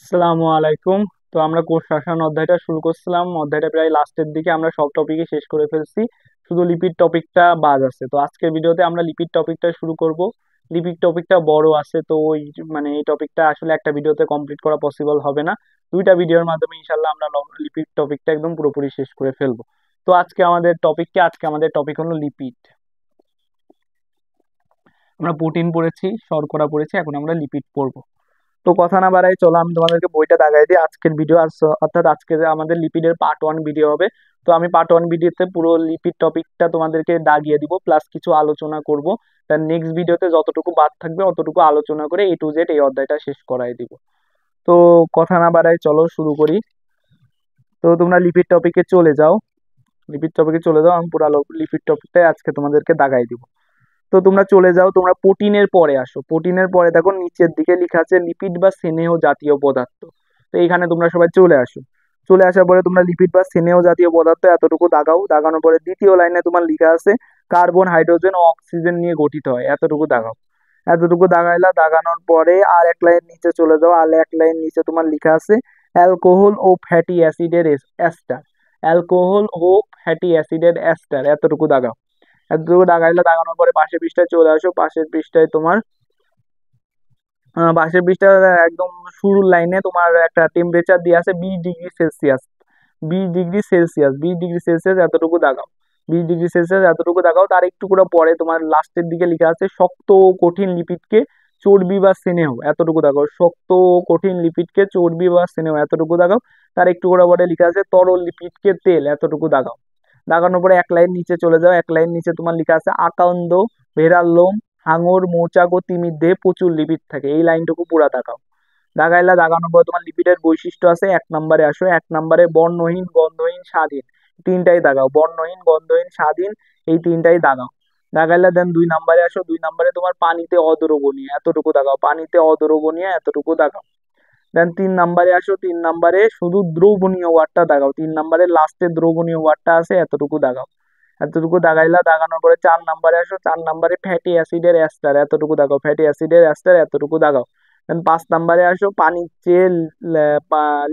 আসসালামু আলাইকুম। তো আমরা কোষ রসায়ন অধ্যায়টা শুরু করছিলাম, অধ্যায়টা প্রায় লাস্টের দিকে, আমরা সব টপিকই শেষ করে ফেলছি, শুধু লিপিড টপিকটা বাদ আছে। তো আজকের ভিডিওতে আমরা লিপিড টপিকটা শুরু করব। লিপিড টপিকটা বড় আছে, তো ওই এই টপিকটা আসলে একটা ভিডিওতে কমপ্লিট করা পসিবল হবে না। দুইটা ভিডিওর মাধ্যমে ইনশাল্লাহ আমরা লিপিড টপিকটা একদম পুরোপুরি শেষ করে ফেলবো। তো আজকে আমাদের টপিক হলো লিপিড। আমরা প্রোটিন পড়েছি, শর্করা পড়েছি, এখন আমরা লিপিড পড়বো। তো কথা না বাড়াই, চলো আমি তোমাদেরকে বইটা দাগাই দিই। আজকের ভিডিও অর্থাৎ আজকে যে আমাদের লিপিডের পার্ট 1 ভিডিও হবে। তো আমি পার্ট 1 ভিডিওতে পুরো লিপিড টপিকটা তোমাদেরকে দাগিয়ে দিব, প্লাস কিছু আলোচনা করব। তার নেক্সট ভিডিওতে যতটুকু বাদ থাকবে অতটুকু আলোচনা করে A to Z এই অধ্যায়টা শেষ করাই দিব। তো কথা না বাড়াই, চলো শুরু করি। তো তোমরা লিপিড টপিকে চলে যাও, আমি পুরো লিপিড টপিকটাই আজকে তোমাদেরকে দাগাই দিব। তো তোমরা চলে যাও, তোমরা প্রোটিনের পরে আসো। প্রোটিনের পরে দেখো নিচের দিকে লেখা আছে লিপিড বা স্নেহ জাতীয় পদার্থ। তো এইখানে তোমরা সবাই চলে আসো। চলে আসার পরে তোমরা লিপিড বা স্নেহ জাতীয় পদার্থ এতটুকু দাগাও। দাগানোর পরে দ্বিতীয় লাইনে তোমার লেখা আছে কার্বন, হাইড্রোজেন ও অক্সিজেন নিয়ে গঠিত হয়, এতটুকু দাগাও। এতটুকু দাগাইলা, দাগানোর পরে আর এক লাইন নিচে চলে যাও। আর এক লাইন নিচে তোমার লেখা আছে অ্যালকোহল ও ফ্যাটি অ্যাসিডের এস্টার। অ্যালকোহল ও ফ্যাটি অ্যাসিডের এস্টার, এতটুকু দাগাও। এতটুকু দাগাইলে, দাগানোর পরে পাশের পৃষ্ঠায় চলে আসো। পাশের পৃষ্ঠায় তোমার পাশের পৃষ্ঠার একদম শুরুর লাইনে তোমার একটা টেম্পারেচার দিয়ে আছে 20 ডিগ্রি সেলসিয়াস। 20 ডিগ্রি সেলসিয়াস এতটুকু দাগাও। 20 ডিগ্রি সেলসিয়াস এতটুকু দাগাও। তার একটু করে পরে তোমার লাস্টের দিকে লেখা আছে শক্ত ও কঠিন লিপিডকে চর্বি বা স্নেহ, এতটুকু দাগাও। শক্ত ও কঠিন লিপিডকে চর্বি বা স্নেহ, এতটুকু দাগাও। তার একটু করে পরে লেখা আছে তরল লিপিডকে তেল, এতটুকু দাগাও। দাগানোর পরে এক লাইন নিচে চলে যাও। এক লাইন নিচে তোমার লেখা আছে আকন্দ, ভেড়ার লোম, হাঙর, মৌচাক ও তিমির দেহে প্রচুর লিপিড থাকে, এই লাইনটুকু পুরা দাগাও। দাগাইলা, দাগানোর পর তোমার লিপিডের বৈশিষ্ট্য আছে, 1 নম্বরে আসো। 1 নম্বরে বর্ণহীন, গন্ধহীন, স্বাদহীন, তিনটাই দাগাও। বর্ণহীন, গন্ধহীন, স্বাদহীন, এই তিনটাই দাগাও। দাগাইলা দেন 2 নম্বরে আসো। 2 নম্বরে তোমার পানিতে অদ্রবণীয়, এতটুকু দাগাও। পানিতে অদ্রবণীয়, এতটুকু দাগাও। দেন 3 নম্বরে আসো। 3 নম্বরে শুধু দ্রবণীয় ওয়ার্ডটা দাগাও। 3 নম্বরে লাস্টে দ্রবণীয় ওয়ার্ডটা আছে, এতটুকু দাগাও। এতটুকু দাগাইলা, দাগানোর পরে 4 নম্বরে আসো। 4 নম্বরে ফ্যাটি অ্যাসিডের এস্টার, এতটুকু দাগাও। ফ্যাটি অ্যাসিডের এস্টার, এতটুকু দাগাও। দেন 5 নম্বরে আসো। পানির চেয়ে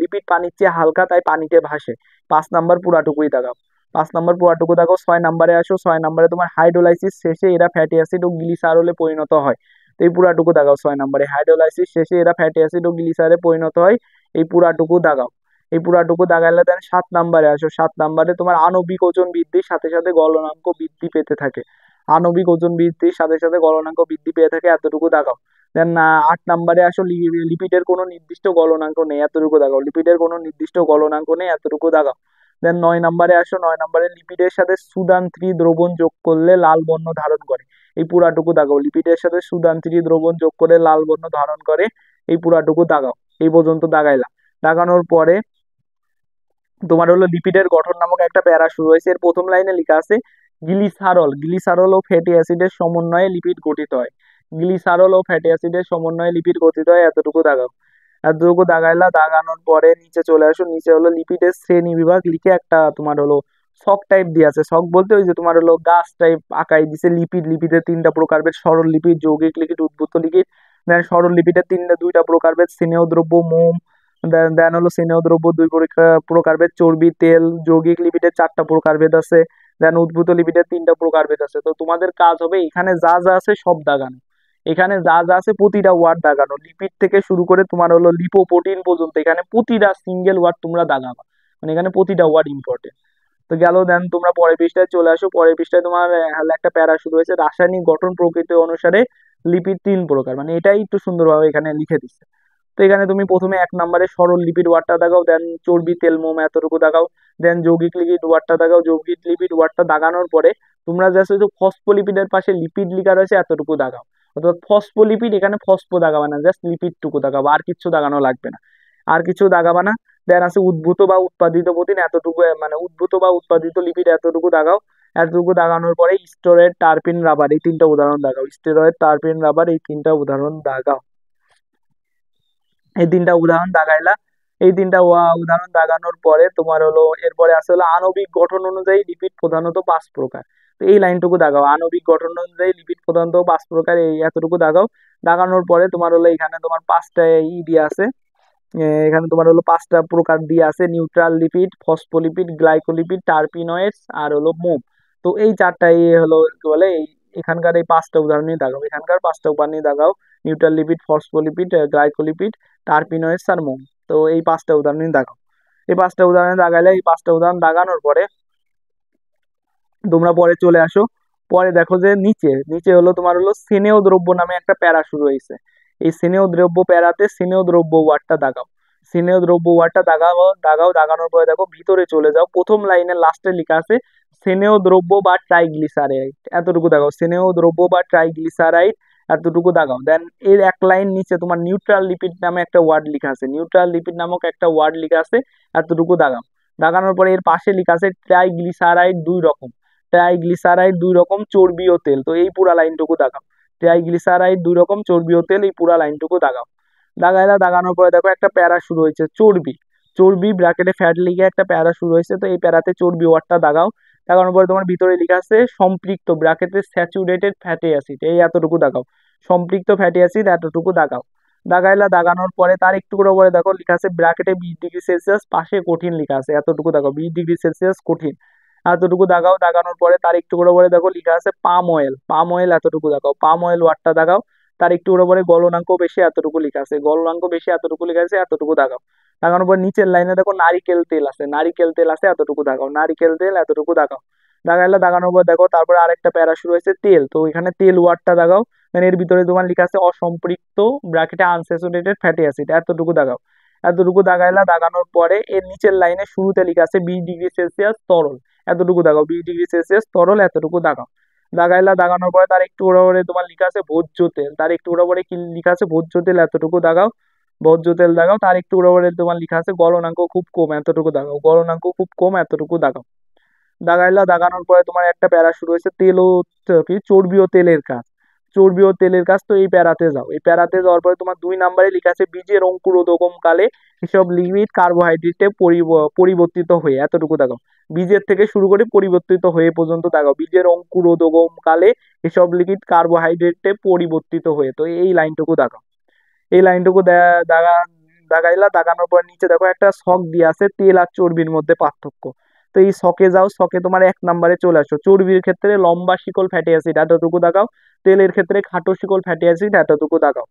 লিপিড পানির চেয়ে হালকা, তাই পানিতে ভাসে, 5 নম্বর পুরাটুকুই দাগাও। 5 নম্বর পুরাটুকু দাগাও। 6 নম্বরে আসো। 6 নম্বরে তোমার হাইড্রোলাইসিস শেষে এরা ফ্যাটি অ্যাসিড ও গ্লিসারলে পরিণত হয়, তো এই পুরাটুকু দাগাও। 6 নম্বরে হাইড্রোলাইসিস শেষে এরা ফ্যাটি অ্যাসিড ও গ্লিসারে পরিণত হয়, এই পুরাটুকু দাগাও। এই পুরাটুকু দাগাইলে দেন 7 নম্বরে আসো। 7 নম্বরে তোমার আণবিক ওজন বৃদ্ধির সাথে সাথে গলনাঙ্ক বৃদ্ধি পেতে থাকে, আণবিক ওজন বৃদ্ধির সাথে সাথে গলনাঙ্ক বৃদ্ধি পেয়ে থাকে, এতটুকু দাগাও। দেন 8 নম্বরে আসো। লিপিডের কোনো নির্দিষ্ট গলনাঙ্ক নেই, এতটুকু দাগাও। লিপিডের কোনো নির্দিষ্ট গলনাঙ্ক নেই, এতটুকু দাগাও। দেন 9 নম্বরে আসো। 9 নম্বরে লিপিডের সাথে সুদান 3 দ্রবণ যোগ করলে লাল বর্ণ ধারণ করে, এই পুরাটুকু দাগাও। লিপিডের সাথে সুদান 3 দ্রবণ যোগ করে লাল বর্ণ ধারণ করে, এই পুরাটুকু দাগাও। এই পর্যন্ত দাগাইলা। দাগানোর পরে তোমার হলো লিপিডের গঠন নামক একটা প্যারা শুরু হয়েছে। এর প্রথম লাইনে লেখা আছে গ্লিসারল, গ্লিসারল ও ফ্যাটি অ্যাসিডের সমন্বয়ে লিপিড গঠিত হয়। গ্লিসারল ও ফ্যাটি অ্যাসিডের সমন্বয়ে লিপিড গঠিত হয়, এতটুকু দাগাও। এতটুকু দাগাইলা। দাগানোর পরে নিচে চলে আসো। নিচে হলো লিপিডের শ্রেণী বিভাগ লিখে একটা তোমার হলো শক টাইপ দিয়ে আছে। শক বলতে ওই যে তোমার হলো গাছ টাইপ আঁকাই দিছে। লিপিডের 3টা প্রকারভেদ, সরল লিপিড, যৌগিক লিপিড, উদ্ভূত লিপিড। দেন সরল লিপিডের 2টা প্রকারভেদ, স্নেহ দ্রব্য, মোম। দেন দেন হলো স্নেহ দ্রব্য 2 প্রকারভেদ, চর্বি, তেল। যৌগিক লিপিডের 4টা প্রকারভেদ আছে। দেন উদ্ভূত লিপিডের 3টা প্রকারভেদ আছে। তো তোমাদের কাজ হবে এখানে যা যা আছে সব দাগানো। এখানে যা যা আছে প্রতিটা ওয়ার্ড দাগানো, লিপিড থেকে শুরু করে তোমার হলো লিপোপ্রোটিন পর্যন্ত, এখানে প্রতিটা সিঙ্গেল ওয়ার্ড তোমরা দাগাবা, এখানে প্রতিটা ওয়ার্ড ইম্পর্টেন্ট। তো গেল। দেন তোমরা পরের পৃষ্ঠায় চলে আসো। পরের পৃষ্ঠায় তোমার হলো একটা প্যারা শুরু হয়েছে রাসায়নিক গঠন প্রকৃতি অনুসারে লিপিড 3 প্রকার, এটাই একটু সুন্দরভাবে এখানে লিখে দিচ্ছে। তো এখানে তুমি প্রথমে 1 নম্বরে সরল লিপিড ওয়ার্ডটা দাগাও। দেন চর্বি, তেল, মোম, এতটুকু দাগাও। দেন যৌগিক লিপিড ওয়ার্ডটা দাগাও। যৌগিক লিপিড ওয়ার্ডটা দাগানোর পরে তোমরা জাস্ট ফসফোলিপিডের পাশে লিপিড লেখা রয়েছে, এতটুকু দাগাও। অর্থাৎ ফসফোলিপিড, এখানে ফসফো দাগাবা না, জাস্ট লিপিডটুকু দাগাবা, আর কিছু দাগানো লাগবে না, আর কিছু দাগাবা না। দেন আছে উদ্ভূত বা উৎপাদিত প্রোটিন, এতটুকু উদ্ভূত বা উৎপাদিত লিপিড, এতটুকু দাগাও। এতটুকু দাগানোর পরে স্টেরয়েড, টারপিন, রাবার, এই 3টা উদাহরণ দাগাও। স্টেরয়েড, টারপিন, রাবার, এই 3টা উদাহরণ দাগাও। এই 3টা উদাহরণ দাগাইলা। এই 3টা উদাহরণ দাগানোর পরে তোমার হলো এরপরে আছে হলো আণবিক গঠন অনুযায়ী লিপিড প্রধানত 5 প্রকার। তো এই লাইনটুকু দাগাও, আণবিক গঠন অনুযায়ী লিপিড প্রধানত 5 প্রকার, এই এতটুকু দাগাও। দাগানোর পরে তোমার হলো এখানে তোমার 5টা ই দিয়ে আছে, এখানে তোমার হলো 5টা প্রকার দিয়ে আছে, নিউট্রাল লিপিড, ফসফোলিপিড, গ্লাইকোলিপিড, টার্পিনয়েডস আর হলো মোম। তো এই চারটাই হলো কি বলে এই এখানকার এই 5টা উদাহরণই দাগাও, এখানকার 5টা উপাদানই দাগাও, নিউট্রাল লিপিড, ফসফোলিপিড, গ্লাইকোলিপিড, টার্পিনয়েডস আর মোম। তো এই 5টা উদাহরণই দাগাও। এই 5টা উদাহরণ দাগাইলে এই 5টা উদাহরণ দাগানোর পরে তোমরা পরে চলে আসো। পরে দেখো যে নিচে নিচে হলো তোমার হলো স্নেহ দ্রব্য নামে একটা প্যারা শুরু হয়েছে। এই স্নেহ দ্রব্য প্যারাতে স্নেহ দ্রব্য ওয়ার্ডটা দাগাও, স্নেহ দ্রব্য ওয়ার্ডটা দাগাও দাগাও। দাগানোর পরে দেখো ভিতরে চলে যাও, প্রথম লাইনের লাস্টে লেখা আছে স্নেহ দ্রব্য বা ট্রাইগ্লিসারাইড, এতটুকু দাগাও, স্নেহ দ্রব্য বা ট্রাইগ্লিসারাইড এতটুকু দাগাও। দেন এর এক লাইন নিচে তোমার নিউট্রাল লিপিড নামে একটা ওয়ার্ড লেখা আছে, নিউট্রাল লিপিড নামক একটা ওয়ার্ড লেখা আছে, এতটুকু দাগাও। দাগানোর পরে এর পাশে লেখা আছে ট্রাইগ্লিসারাইড 2 রকম, ট্রাইগ্লিসারাইড 2 রকম, চর্বি ও তেল। তো এই পুরা লাইনটুকু দাগাও, ট্রাইগ্লিসারাইড 2 রকম, চর্বি ও তেল, এই পুরা লাইনটুকু দাগাও। দাগাইলা দাগানোর পরে দেখো একটা প্যারা শুরু হয়েছে চর্বি, চর্বি ব্র্যাকেটে ফ্যাট লিখে একটা প্যারা শুরু হয়েছে। তো এই প্যারাতে চর্বি ওয়ার্ডটা দাগাও। দাগানোর পরে তোমার ভিতরে লেখা আছে সম্পৃক্ত ব্র্যাকেটে স্যাচুরেটেড ফ্যাটি অ্যাসিড, এই এতটুকু দাগাও, সম্পৃক্ত ফ্যাটি অ্যাসিড এতটুকু দাগাও। দাগাইলা দাগানোর পরে তার একটু করে পরে দেখো লেখা আছে ব্র্যাকেটে 20 ডিগ্রি সেলসিয়াস, পাশে কঠিন লেখা আছে, এতটুকু দাগাও, 20 ডিগ্রি সেলসিয়াস কঠিন, এতটুকু দাগাও। দাগানোর পরে তার একটু করে পরে দেখো লেখা আছে পাম অয়েল, পাম অয়েল এতটুকু দাগাও, পাম অয়েল ওয়াটটা দাগাও। তার একটু করে পরে গলনাঙ্ক বেশি, এতটুকু লেখা আছে, গলনাঙ্ক বেশি এতটুকু লেখা আছে, এতটুকু দাগাও। দাগানোর পর নিচের লাইনে দেখো নারিকেল তেল আছে, নারিকেল তেল আছে, এতটুকু দাগাও, নারিকেল তেল এতটুকু দাগাও। দাগাইলে দাগানোর পর দেখো তারপরে আরেকটা প্যারা শুরু হয়েছে তেল, তো এখানে তেল ওয়াটটা দাগাও। Then এর ভিতরে তোমার লেখা আছে অসম্পৃক্ত ব্র্যাকেটে আনস্যাচুরেটেড ফ্যাটি অ্যাসিড, এতটুকু দাগাও। এতটুকু দাগাইলা দাগানোর পরে এর নিচের লাইনে শুরুতে লেখা আছে 20 ডিগ্রি সেলসিয়াস তরল, এতটুকু দাগাও, 20 ডিগ্রি সেলসিয়াস তরল এতটুকু দাগাও। দাগাইলা দাগানোর পরে তার একটু ওপরে তোমার লেখা আছে ভোজ্য তেল, তার একটু ওপরে কি লেখা আছে ভোজ্য তেল, এতটুকু দাগাও, ভোজ্য তেল দাগাও। তার একটু ওপরে তোমার লেখা আছে গলনাঙ্ক খুব কম, এতটুকু দাগাও, গলনাঙ্ক খুব কম, এতটুকু দাগাও। দাগাইলা দাগানোর পরে তোমার একটা প্যারা শুরু হয়েছে তেল ও কি চর্বি ও তেলের কাজ, চর্বি ও তেলের কাজ। তো এই প্যারাতে যাও, এই প্যারাতে যাওয়ার পরে তোমার 2 নম্বরে লেখা আছে বীজের অঙ্কুরোদ্গম কালে এসব লিপিড কার্বোহাইড্রেটে পরিবর্তিত হয়ে, এতটুকু দাগাও, বীজের থেকে শুরু করে পরিবর্তিত হয়ে পর্যন্ত দাগাও, বীজের অঙ্কুরোদ্গম কালে এসব লিপিড কার্বোহাইড্রেটে পরিবর্তিত হয়ে। তো এই লাইনটুকু দাগাও, এই লাইনটুকু দাগাইলা। দাগানোর পর নিচে দেখো একটা শক দিয়ে আছে তেল আর চর্বির মধ্যে পার্থক্য। তো এই শকে যাও, শকে তোমার 1 নম্বরে চলে আসো, চর্বির ক্ষেত্রে লম্বা শিকল ফ্যাটি অ্যাসিড এতটুকু দাগাও, তেলের ক্ষেত্রে খাটো শিকল ফ্যাটি অ্যাসিড এতটুকু দাগাও।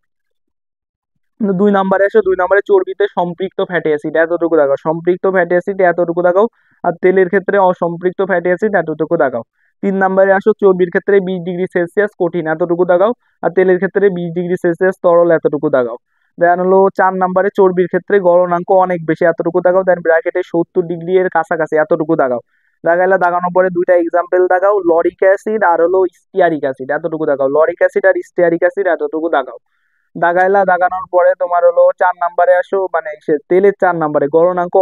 2 নম্বরে আসো, 2 নম্বরে চর্বিতে সম্পৃক্ত ফ্যাটি অ্যাসিড এতটুকু দাগাও, সম্পৃক্ত ফ্যাটি অ্যাসিড এতটুকু দাগাও। আর তেলের ক্ষেত্রে অসম্পৃক্ত ফ্যাটি অ্যাসিড এতটুকু দাগাও। 3 নম্বরে আসো, চর্বির ক্ষেত্রে 20 ডিগ্রি সেলসিয়াস কঠিন এতটুকু দাগাও, আর তেলের ক্ষেত্রে 20 ডিগ্রি সেলসিয়াস তরল এতটুকু দাগাও। দেন হলো 4 নম্বরে চর্বির ক্ষেত্রে গলনাঙ্ক অনেক বেশি এতটুকু দাগাও, দেন ব্র্যাকেটে 70 ডিগ্রি এর কাছাকাছি এতটুকু দাগাও। দাগাইলা দাগানোর পরে 2টা এক্সাম্পল দাগাও, লরিক অ্যাসিড আর হলো স্টিয়ারিক অ্যাসিড এতটুকু দাগাও, লরিক অ্যাসিড আর স্টিয়ারিক অ্যাসিড এতটুকু দাগাও। দাগাইলা দাগানোর পরে তোমার হলো 4 নম্বরে আসো, মানে সে তেলের 4 নম্বরে গলনাঙ্ক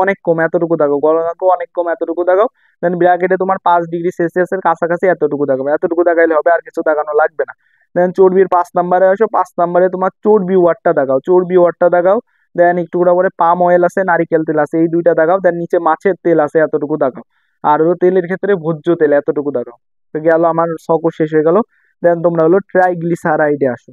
অনেক কম এতটুকু দাগাও, গলনাঙ্ক অনেক কম এতটুকু দাগাও। দেন ব্র্যাকেটে তোমার 5 ডিগ্রি সেলসিয়াসের কাছাকাছি এতটুকু দাগাবে, এতটুকু দাগাইলে হবে, আর কিছু দাগানো লাগবে না। দেন চর্বির 5 নম্বরে আসো, 5 নম্বরে তোমার চর্বি ওয়াটটা দাগাও, চর্বি ওয়াটটা দাগাও। দেন একটু করে পাম অয়েল আছে, নারিকেল তেল আছে, এই দুইটা দাগাও। দেন নিচে মাছের তেল আছে, এতটুকু দাগাও। আর হলো তেলের ক্ষেত্রে ভোজ্য তেল এতটুকু দাগাও। তো গেল আমার সকল শেষ হয়ে গেল। দেন তোমরা হলো ট্রাইগ্লিসারাইডে আসো,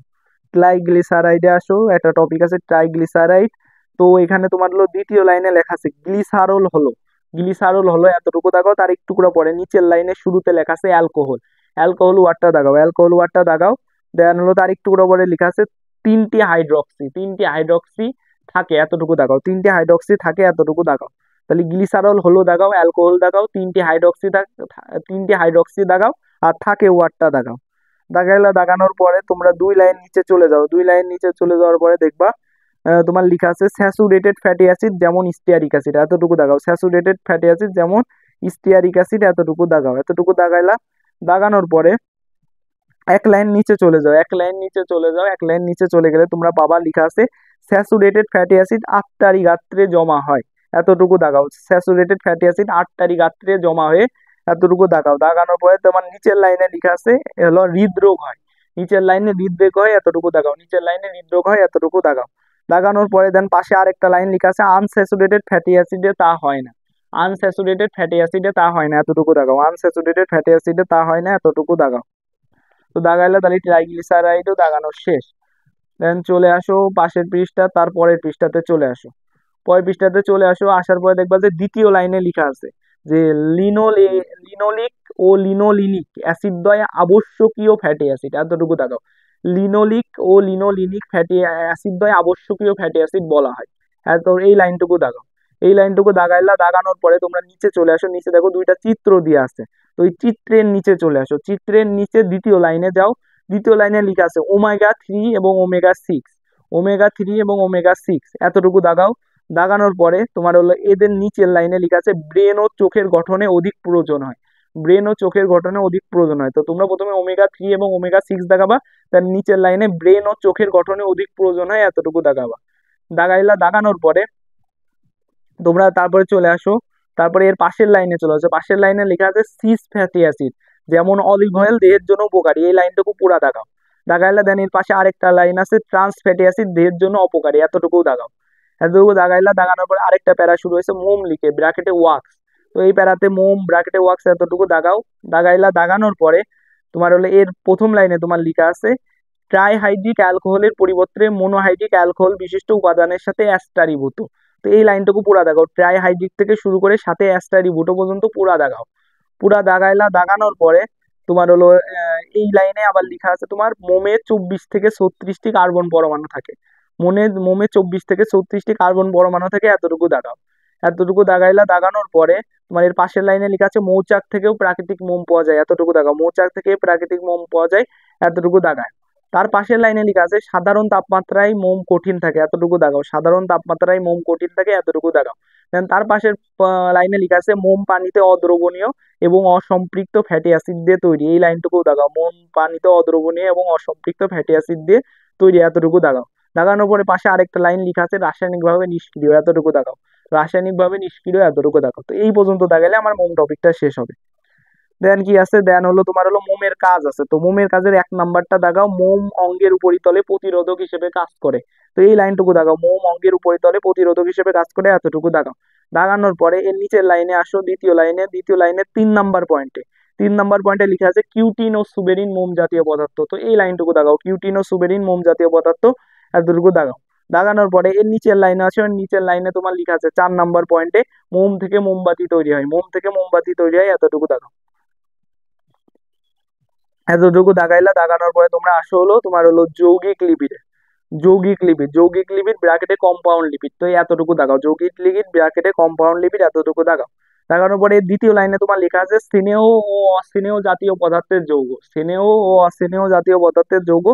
ট্রাইগ্লিসারাইডে আসো, একটা টপিক আছে ট্রাইগ্লিসারাইড। তো এখানে তোমার হলো দ্বিতীয় লাইনে লেখা আছে গ্লিসারল হলো, গ্লিসারল হলো এতটুকু দাগাও। তার একটু করে পরে নিচের লাইনে শুরুতে লেখা আছে অ্যালকোহল, অ্যালকোহল ওয়াটটা দাগাও, অ্যালকোহল ওয়াটটা দাগাও। দেন হলো তার একটু করে পরে লেখা আছে 3টি হাইড্রক্সি, 3টি হাইড্রক্সি থাকে এতটুকু দাগাও, 3টি হাইড্রক্সি থাকে এতটুকু দাগাও। তাহলে গ্লিসারল হলো দাগাও, অ্যালকোহল দাগাও, 3টি হাইড্রক্সি দাগাও, আর থাকে ওয়াটটা দাগাও। দাগাইলা দাগানোর পরে তোমরা 2 লাইন নিচে চলে যাও, 2 লাইন নিচে চলে যাওয়ার পরে দেখবা তোমার লেখা আছে স্যাচুরেটেড ফ্যাটি অ্যাসিড যেমন স্টিয়ারিক অ্যাসিড এতটুকু দাগাও, স্যাচুরেটেড ফ্যাটি অ্যাসিড যেমন স্টিয়ারিক অ্যাসিড এতটুকু দাগাও, এতটুকু দাগাইলা। দাগানোর পরে 1 লাইন নিচে চলে যাও, 1 লাইন নিচে চলে যাও, 1 লাইন নিচে চলে গেলে তোমরা পাবা লেখা আছে স্যাচুরেটেড ফ্যাটি অ্যাসিড আর্টারি গাত্রে জমা হয়, এতটুকু দাগাও, স্যাচুরেটেড ফ্যাটি অ্যাসিড আর্টারি গাত্রে জমা হয়ে এতটুকু দাগাও। দাগানোর পরে তোমার নিচের লাইনে লেখা আছে হলো হৃদরোগ হয়, নিচের লাইনে হৃদরোগ হয় এতটুকু দাগাও, নিচের লাইনে হৃদরোগ হয় এতটুকু দাগাও। দাগানোর পরে দেন পাশে আরেকটা লাইন লেখা আছে আনস্যাচুরেটেড ফ্যাটি অ্যাসিডে তা হয় না, আনস্যাচুরেটেড ফ্যাটি অ্যাসিডে তা হয় না এতটুকু দাগাও, আনস্যাচুরেটেড ফ্যাটি অ্যাসিডে তা হয় না এতটুকু দাগাও। তো দাগাইলে তাহলে ট্রাইগ্লিসারাইডও দাগানো শেষ। দেন চলে আসো পাশের পৃষ্ঠা, তারপরের পৃষ্ঠাতে চলে আসো। পরের পৃষ্ঠাতে চলে আসো, আসার পরে দেখবা যে দ্বিতীয় লাইনে লেখা আছে যে লিনোলিক ও লিনোলিনিক অ্যাসিডদ্বয় আবশ্যকীয় ফ্যাটি অ্যাসিড, এতটুকু দেখাও। লিনোলিক ও লিনোলিনিক ফ্যাটি অ্যাসিডদ্বয় আবশ্যকীয় ফ্যাটি অ্যাসিড বলা হয়। হ্যাঁ, তো এই লাইনটুকু দাগাও। এই লাইনটুকু দাগাইলা, দাগানোর পরে তোমরা নিচে চলে আসো, নিচে দেখো দুইটা চিত্র দিয়ে আছে। তো এই চিত্রের নিচে চলে আসো, চিত্রের নিচে দ্বিতীয় লাইনে যাও। দ্বিতীয় লাইনে লেখা আছে ওমেগা 3 এবং ওমেগা 6, ওমেগা 3 এবং ওমেগা 6, এতটুকু দাগাও। দাগানোর পরে তোমার হলো এদের নিচের লাইনে লেখা আছে ব্রেন ও চোখের গঠনে অধিক প্রয়োজন হয়, ব্রেন ও চোখের গঠনে অধিক প্রয়োজন হয়। তো তোমরা প্রথমে ওমেগা 3 এবং ওমেগা 6 দাগাবা, তার নিচের লাইনে ব্রেন ও চোখের গঠনে অধিক প্রয়োজন হয়, এতটুকু দাগাবা। দাগাইলা, দাগানোর পরে তোমরা তারপরে চলে আসো, তারপরে এর পাশের লাইনে চলে আসো। পাশের লাইনে লেখা আছে সিস ফ্যাটি অ্যাসিড, যেমন অলিভ অয়েল দেহের জন্য উপকারী, এই লাইনটুকু পুরা দাগাও। দাগাইলা, দেন এর পাশে আরেকটা লাইন আছে ট্রান্স ফ্যাটি অ্যাসিড দেহের জন্য অপকারী, এতটুকু দাগাও। এতটুকু দাগাইলা, দাগানোর পরে আরেকটা প্যারা শুরু হয়েছে মোম লিখে ব্র্যাকেটে ওয়াক্স, তো এই প্যারাতে মোম ব্র্যাকেটে ওয়াক্স, এতটুকু দাগাও। দাগাইলা, দাগানোর পরে তোমার হলো এর প্রথম লাইনে তোমার লেখা আছে ট্রাইহাইড্রিক অ্যালকোহলের পরিবর্তে মোনোহাইড্রিক অ্যালকোহল বিশিষ্ট উপাদানের সাথে অ্যাস্টারিভূত, তো এই লাইনটুকু পুরা দাগাও। ট্রাইহাইড্রিক থেকে শুরু করে সাথে অ্যাস্টারিভূত পর্যন্ত পুরা দাগাও। পুরা দাগাইলা, দাগানোর পরে তোমার হলো এই লাইনে আবার লেখা আছে তোমার মোমে 24 থেকে 36টি কার্বন পরমাণু থাকে, মোমে 24 থেকে 36টি কার্বন পরমাণু থাকে, এতটুকু দাগাও। এতটুকু দাগাইলা, দাগানোর পরে তোমার এর পাশের লাইনে লেখা আছে মৌচাক থেকেও প্রাকৃতিক মোম পাওয়া যায়, এতটুকু দাগাও। মৌচাক থেকে প্রাকৃতিক মোম পাওয়া যায়, এতটুকু দাগায়। তার পাশের লাইনে লেখা আছে সাধারণ তাপমাত্রায় মোম কঠিন থাকে, এতটুকু দাগাও। সাধারণ তাপমাত্রায় মোম কঠিন থাকে, এতটুকু দাগাও। দেন তার পাশের লাইনে লেখা আছে মোম পানিতে অদ্রবণীয় এবং অসম্পৃক্ত ফ্যাটি অ্যাসিড দিয়ে তৈরি, এই লাইনটুকু দাগাও। মোম পানিতে অদ্রবণীয় এবং অসম্পৃক্ত ফ্যাটি অ্যাসিড দিয়ে তৈরি, এতটুকু দাগাও। দাগানোর পরে পাশে আরেকটা লাইন লেখা আছে রাসায়নিকভাবে নিষ্ক্রিয়, এতটুকু দাগাও। রাসায়নিকভাবে নিষ্ক্রিয়, এতটুকু দাগাও। তো এই পর্যন্ত দাগালে আমার মোম টপিকটা শেষ হবে। দেন কি আছে, দেন হলো তোমার হলো মোমের কাজ আছে। তো মোমের কাজের 1 নাম্বারটা দাগাও মোম অঙ্গের উপরিতলে প্রতিরোধক হিসেবে কাজ করে, তো এই লাইনটুকু দাগাও। মোম অঙ্গের উপরিতলে প্রতিরোধক হিসেবে কাজ করে, এতটুকু দাগাও। দাগানোর পরে এর নিচের লাইনে আসো, দ্বিতীয় লাইনে 3 নাম্বার পয়েন্টে, 3 নাম্বার পয়েন্টে লিখা আছে কিউটিন ও সুবেরিন মোম জাতীয় পদার্থ, তো এই লাইনটুকু দাগাও। কিউটিন ও সুবেরিন মোম জাতীয় পদার্থ, এতটুকু দাগাও। দাগানোর পরে এর নিচের লাইনে আছে, এর নিচের লাইনে তোমার লিখা আছে 4 নাম্বার পয়েন্টে মোম থেকে মোমবাতি তৈরি হয়, মোম থেকে মোমবাতি তৈরি হয়, এতটুকু দাগাও। এতটুকু দাগাইলা, দাগানোর পরে তোমরা আসো হলো তোমার হলো যৌগিক লিপিড ব্র্যাকেটে কম্পাউন্ড লিপিড, তো এই এতটুকু দাগাও। যৌগিক লিপিড ব্র্যাকেটে কম্পাউন্ড লিপিড, এতটুকু দাগাও। দাগানোর পরে দ্বিতীয় লাইনে তোমার লেখা আছে স্নেহ ও অস্নেহ জাতীয় পদার্থের যৌগ, স্নেহ ও অস্নেহ জাতীয় পদার্থের যৌগ,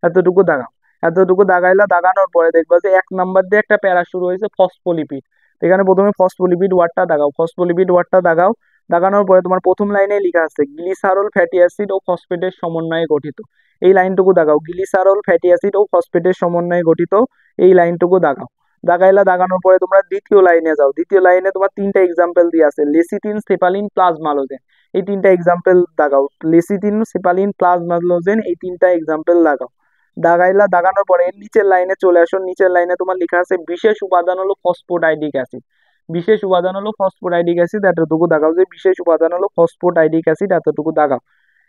এতটুকু দাগাও। এতটুকু দাগাইলা, দাগানোর পরে দেখবা যে 1 নাম্বার দিয়ে একটা প্যারা শুরু হয়েছে ফসফোলিপিড, এখানে প্রথমে ফসফোলিপিড ওয়ার্ডটা দাগাও, ফসফোলিপিড ওয়ার্ডটা দাগাও। দাগানোর পরে তোমার প্রথম লাইনে লেখা আছে গ্লিসারল ফ্যাটি অ্যাসিড ও ফসফেটের সমন্বয়ে গঠিত, এই লাইনটুকু দাগাও। গ্লিসারল ফ্যাটি অ্যাসিড ও ফসফেটের সমন্বয়ে গঠিত, এই লাইনটুকু দাগাও। দাগাইলা, দাগানোর পরে তোমরা দ্বিতীয় লাইনে যাও। দ্বিতীয় লাইনে তোমার 3টা এক্সাম্পল দিয়ে আছে লেসিথিন সেপালিন প্লাজমালোজেন, এই 3টা এক্সাম্পল দাগাও। লেসিথিন সেপালিন প্লাজমালোজেন, এই 3টা এক্সাম্পল দাগাও। দাগাইলা, দাগানোর পরে এর নিচের লাইনে চলে আসো, নিচের লাইনে তোমার লেখা আছে বিশেষ উপাদান হলো ফসফোডাইডিক অ্যাসিড, বিশেষ উপাদান হলো ফসফোডাইডিক অ্যাসিড, এতটুকু দাগাও। যে বিশেষ উপাদান হলো ফসফোডাইডিক অ্যাসিড, এতটুকু দাগাও।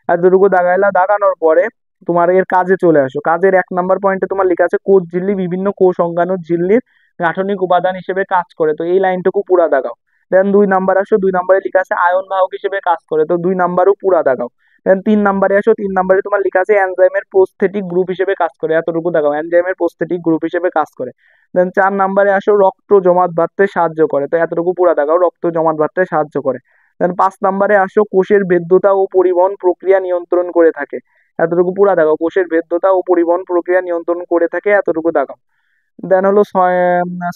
এতটুকু দাগাইলা, দাগানোর পরে তোমার এর কাজে চলে আসো। কাজের 1 নাম্বার পয়েন্টে তোমার লেখা আছে কোষ ঝিল্লি বিভিন্ন কোষ অঙ্গাণু ঝিল্লির গাঠনিক উপাদান হিসেবে কাজ করে, তো এই লাইনটুকু পুরা দাগাও। দেন 2 নাম্বার আসো, 2 নাম্বারে লেখা আছে আয়ন বাহক হিসেবে কাজ করে, তো 2 নাম্বারও পুরা দাগাও। দেন 3 নাম্বারে আসো, 3 নাম্বারে তোমার লেখা আছে এনজাইমের প্রোস্থেটিক গ্রুপ হিসেবে কাজ করে, এতটুকু দাগাও। এনজাইমের প্রোস্থেটিক গ্রুপ হিসেবে কাজ করে। দেন 4 নাম্বারে আসো রক্ত জমাট বাঁধতে সাহায্য করে, তো এতটুকু পুরা দাগাও। রক্ত জমাট বাঁধতে সাহায্য করে। দেন 5 নাম্বারে আসো কোষের ভেদ্যতা ও পরিবহন প্রক্রিয়া নিয়ন্ত্রণ করে থাকে, এতটুকু পুরা দাগাও। কোষের ভেদ্যতা ও পরিবহন প্রক্রিয়া নিয়ন্ত্রণ করে থাকে, এতটুকু দাগাও। দেন হলো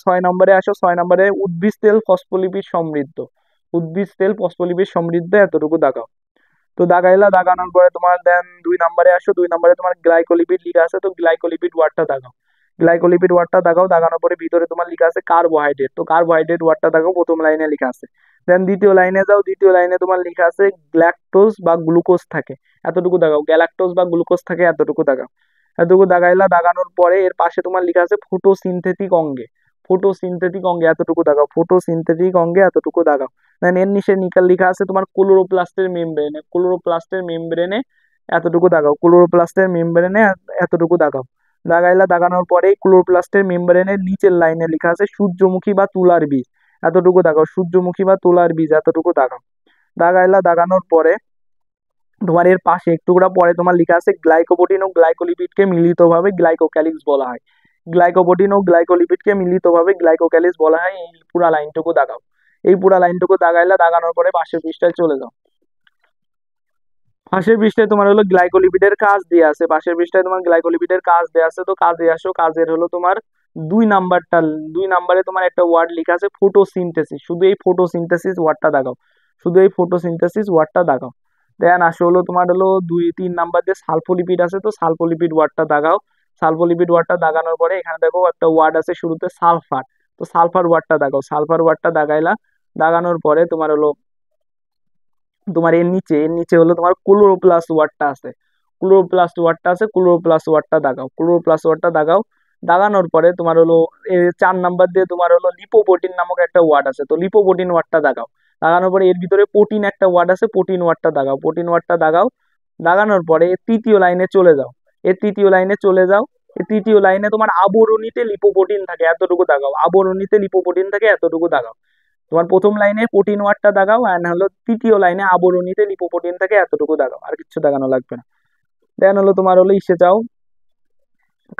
6 নম্বরে আসো, 6 নম্বরে উদ্ভিদ তেল ফসফোলিপিড সমৃদ্ধ, উদ্ভিদ তেল ফসফোলিপিড সমৃদ্ধ, এতটুকু দাগাও। তো দাগাইলা, দাগানোর পরে তোমার দেন 2 নাম্বারে আসো, 2 নাম্বারে তোমার গ্লাইকোলিপিড লেখা আছে, তো গ্লাইকোলিপিড ওয়ার্ডটা দাগাও। গ্লাইকোলিপিড ওয়ার্ডটা দাগাও। দাগানোর পরে ভিতরে তোমার লেখা আছে কার্বোহাইড্রেট, তো কার্বোহাইড্রেট ওয়ার্ডটা দাগাও, প্রথম লাইনে লেখা আছে। দেন দ্বিতীয় লাইনে যাও, দ্বিতীয় লাইনে তোমার লেখা আছে গ্ল্যাকটোজ বা গ্লুকোজ থাকে, এতটুকু দাগাও। গ্যালাক্টোজ বা গ্লুকোজ থাকে, এতটুকু দাগাও। এতটুকু দাগাইলা, দাগানোর পরে এর পাশে তোমার লেখা আছে ফটোসিনথেটিক অঙ্গে, ফটোসিনথেটিক অঙ্গে, এতটুকু দাগাও। ফটোসিনথেটিক অঙ্গে, এতটুকু দাগাও। দেন এর নিচে নিকাল লেখা আছে তোমার ক্লোরোপ্লাস্টের মেমব্রেনে, এতটুকু দাগাও। ক্লোরোপ্লাস্টের মেমব্রেনে, এতটুকু দাগাও। দাগাইলা, দাগানোর পরে ক্লোরোপ্লাস্টের মেমব্রেনের নিচের লাইনে লেখা আছে সূর্যমুখী বা তুলার বীজ, এতটুকু দাগাও। সূর্যমুখী বা তুলার বীজ এতটুকু দাগাও। দাগাইলা, দাগানোর পরে তোমার এর পাশে একটুকুরা পরে তোমার লেখা আছে গ্লাইকোপ্রোটিন ও গ্লাইকোলিপিডকে মিলিতভাবে গ্লাইকোক্যালিক্স বলা হয়। গ্লাইকোপ্রোটিন ও গ্লাইকোলিপিডকে মিলিতভাবে গ্লাইকোক্যালিক্স বলা হয়। এই পুরা লাইনটুকু দাগাও। এই পুরা লাইনটুকু দাগাইলা, দাগানোর পরে পাশের পৃষ্ঠায় চলে যাও। পাশের পৃষ্ঠায় তোমার হলো গ্লাইকোলিপিডের কাজ দেওয়া আছে, পাশের পৃষ্ঠায় তোমার গ্লাইকোলিপিডের কাজ দেওয়া আছে। তো কাজে আসো, কাজের হলো তোমার 2 নাম্বারটা, 2 নাম্বারে তোমার একটা ওয়ার্ড লেখা আছে ফটোসিনথেসিস, শুধু এই ফটোসিনথেসিস ওয়ার্ডটা দাগাও, শুধু এই ফটোসিনথেসিস ওয়ার্ডটা দাগাও। দেন আসো হলো তোমার হলো 2-3 নাম্বার দিয়ে সালফোলিপিড আছে, তো সালফোলিপিড ওয়ার্ডটা দাগাও। সালফোলিপিড ওয়ার্ডটা দাগানোর পরে এখানে দেখো একটা ওয়ার্ড আছে শুরুতে সালফার, তো সালফার ওয়ার্ডটা দাগাও। সালফার ওয়ার্ডটা দাগাইলা, দাগানোর পরে তোমার হলো তোমার এর নিচে হলো তোমার ক্লোরোপ্লাস্ট ওয়ার্ডটা আছে, ক্লোরোপ্লাস্ট ওয়ার্ডটা আছে, ক্লোরোপ্লাস্ট ওয়ার্ডটা দাগাও, ক্লোরোপ্লাস্ট ওয়ার্ডটা দাগাও। দাগানোর পরে তোমার হলো 4 নাম্বার দিয়ে তোমার হলো লিপোপ্রোটিন নামক একটা ওয়ার্ড আছে, তো লিপোপ্রোটিন ওয়ার্ডটা দাগাও। দাগানোর পরে এর ভিতরে প্রোটিন একটা ওয়ার্ড আছে, প্রোটিন ওয়ার্ডটা দাগাও, প্রোটিন ওয়ার্ডটা দাগাও। দাগানোর পরে এর তৃতীয় লাইনে চলে যাও, এর তৃতীয় লাইনে চলে যাও। এর তৃতীয় লাইনে তোমার আবরণীতে লিপোপ্রোটিন থাকে, এতটুকু দাগাও। আবরণীতে লিপোপ্রোটিন থাকে, এতটুকু দাগাও। তোমার প্রথম লাইনে প্রোটিন ওয়ার্ডটা দাগাও, আর হলো তৃতীয় লাইনে আবরণীতে লিপোপ্রোটিন থাকে, এতটুকু দাগাও, আর কিছু দাগানো লাগবে না। দেন হলো তোমার হলো ইসে যাও,